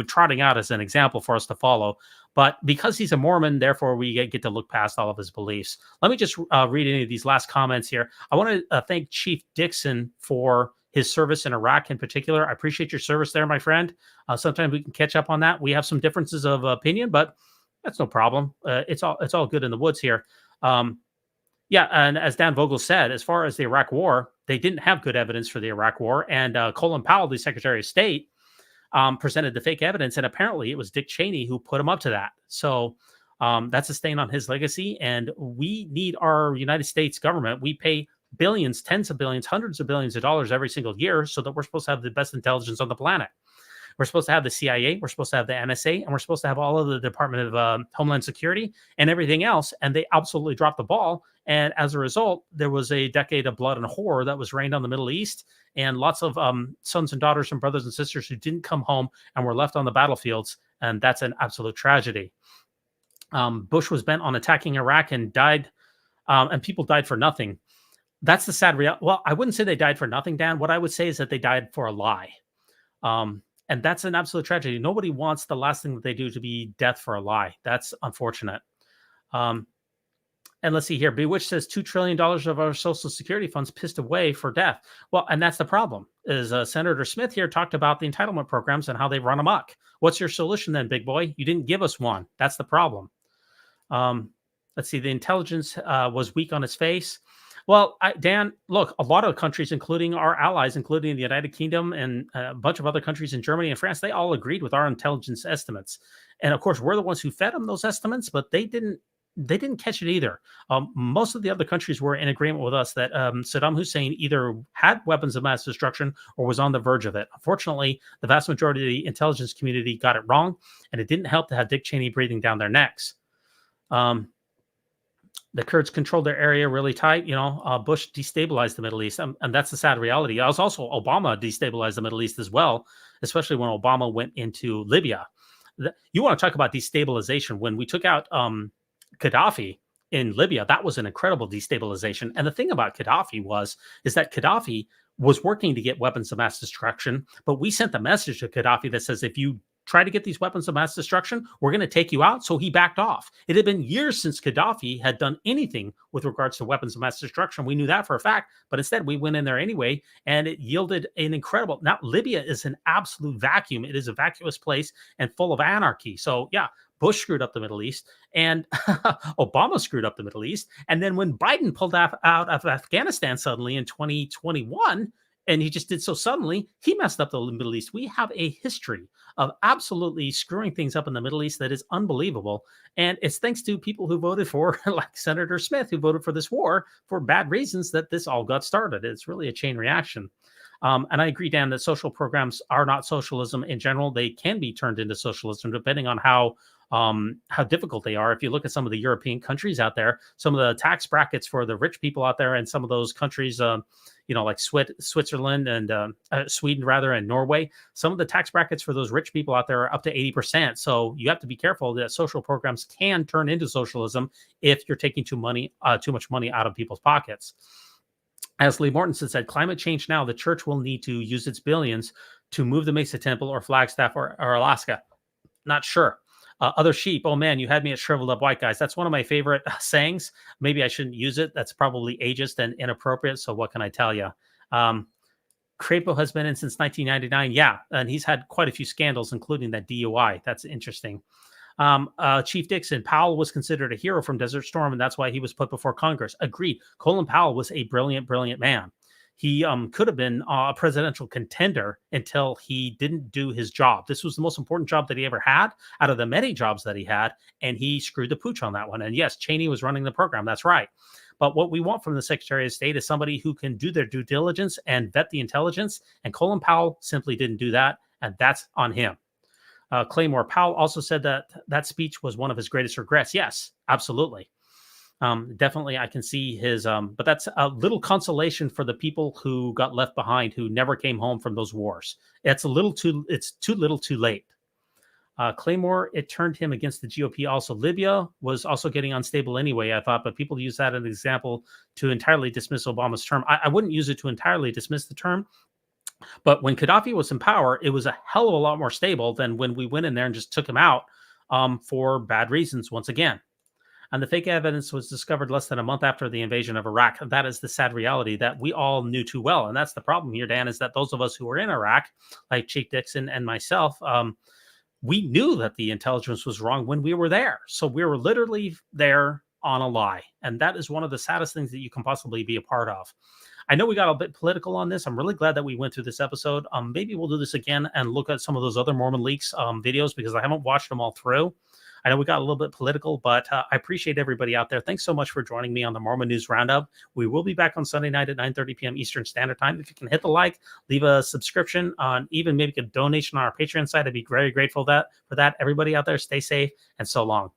trotting out as an example for us to follow. But because he's a Mormon, therefore we get to look past all of his beliefs. Let me just read any of these last comments here. I want to thank Chief Dixon for his service in Iraq in particular. I appreciate your service there, my friend. Sometimes we can catch up on that. We have some differences of opinion, but that's no problem. It's all good in the woods here. Yeah, and as Dan Vogel said, as far as the Iraq War, they didn't have good evidence for the Iraq War, and Colin Powell, the Secretary of State, presented the fake evidence, and apparently it was Dick Cheney who put him up to that. So that's a stain on his legacy, and we need our United States government. We pay billions, tens of billions, hundreds of billions of dollars every single year so that we're supposed to have the best intelligence on the planet. We're supposed to have the CIA, we're supposed to have the NSA, and we're supposed to have all of the Department of Homeland Security and everything else, and they absolutely dropped the ball. And as a result, there was a decade of blood and horror that was rained on the Middle East, and lots of sons and daughters and brothers and sisters who didn't come home and were left on the battlefields, and that's an absolute tragedy. Bush was bent on attacking Iraq and died, and people died for nothing. That's the sad reality. Well, I wouldn't say they died for nothing, Dan. What I would say is that they died for a lie. And that's an absolute tragedy. Nobody wants the last thing that they do to be death for a lie. That's unfortunate. And let's see here. Bewitch says $2 trillion of our Social Security funds pissed away for death. Well, and that's the problem. Is Senator Smith here talked about the entitlement programs and how they run amok. What's your solution then, big boy? You didn't give us one. That's the problem. Let's see. The intelligence was weak on its face. Well, Dan, look, a lot of countries, including our allies, including the United Kingdom and a bunch of other countries in Germany and France, they all agreed with our intelligence estimates. And of course, we're the ones who fed them those estimates, but they didn't catch it either. Most of the other countries were in agreement with us that Saddam Hussein either had weapons of mass destruction or was on the verge of it. Unfortunately, the vast majority of the intelligence community got it wrong, and it didn't help to have Dick Cheney breathing down their necks. The Kurds controlled their area really tight. Bush destabilized the Middle East, and that's the sad reality. Also, Obama destabilized the Middle East as well, especially when Obama went into Libya. You want to talk about destabilization? When we took out Gaddafi in Libya, that was an incredible destabilization. And the thing about Gaddafi is that Gaddafi was working to get weapons of mass destruction, but we sent the message to Gaddafi that says, if you try to get these weapons of mass destruction, we're going to take you out. So he backed off. It had been years since Gaddafi had done anything with regards to weapons of mass destruction. We knew that for a fact, but instead we went in there anyway, and it yielded an incredible. Now, Libya is an absolute vacuum. It is a vacuous place and full of anarchy. So yeah, Bush screwed up the Middle East, and Obama screwed up the Middle East. And then when Biden pulled out of Afghanistan suddenly in 2021, and he just did so suddenly, he messed up the Middle East. We have a history of absolutely screwing things up in the Middle East that is unbelievable. And it's thanks to people who voted for, like Senator Smith, who voted for this war for bad reasons, that this all got started. It's really a chain reaction. And I agree, Dan, that social programs are not socialism in general. They can be turned into socialism depending on how difficult they are. If you look at some of the European countries out there, some of the tax brackets for the rich people out there, and some of those countries, like Switzerland and Sweden, rather, and Norway, some of the tax brackets for those rich people out there are up to 80%. So you have to be careful that social programs can turn into socialism if you're taking too much money out of people's pockets. As Lee Mortensen said, climate change now, the church will need to use its billions to move the Mesa Temple or Flagstaff or Alaska. Not sure. Other sheep. Oh man, you had me at shriveled up white guys. That's one of my favorite sayings. Maybe I shouldn't use it. That's probably ageist and inappropriate. So what can I tell you? Crapo has been in since 1999. Yeah. And he's had quite a few scandals, including that DUI. That's interesting. Chief Dixon, Powell was considered a hero from Desert Storm, and that's why he was put before Congress. Agreed. Colin Powell was a brilliant, brilliant man. He could have been a presidential contender until he didn't do his job. This was the most important job that he ever had out of the many jobs that he had, and he screwed the pooch on that one. And yes, Cheney was running the program. That's right. But what we want from the Secretary of State is somebody who can do their due diligence and vet the intelligence, and Colin Powell simply didn't do that, and that's on him. Claymore Powell also said that speech was one of his greatest regrets. Yes, absolutely. Definitely, I can see his, but that's a little consolation for the people who got left behind, who never came home from those wars. It's too little too late. Claymore, it turned him against the GOP. Also, Libya was also getting unstable anyway, I thought, but people use that as an example to entirely dismiss Obama's term. I wouldn't use it to entirely dismiss the term, but when Gaddafi was in power, it was a hell of a lot more stable than when we went in there and just took him out for bad reasons once again. And the fake evidence was discovered less than a month after the invasion of Iraq. That is the sad reality that we all knew too well. And that's the problem here, Dan, is that those of us who were in Iraq, like Chief Dixon and myself, we knew that the intelligence was wrong when we were there. So we were literally there on a lie. And that is one of the saddest things that you can possibly be a part of. I know we got a bit political on this. I'm really glad that we went through this episode. Maybe we'll do this again and look at some of those other Mormon Leaks videos, because I haven't watched them all through. I know we got a little bit political, but I appreciate everybody out there. Thanks so much for joining me on the Mormon News Roundup. We will be back on Sunday night at 9:30 p.m. Eastern Standard Time. If you can hit the like, leave a subscription, on even maybe a donation on our Patreon site, I'd be very grateful for that. Everybody out there, stay safe and so long.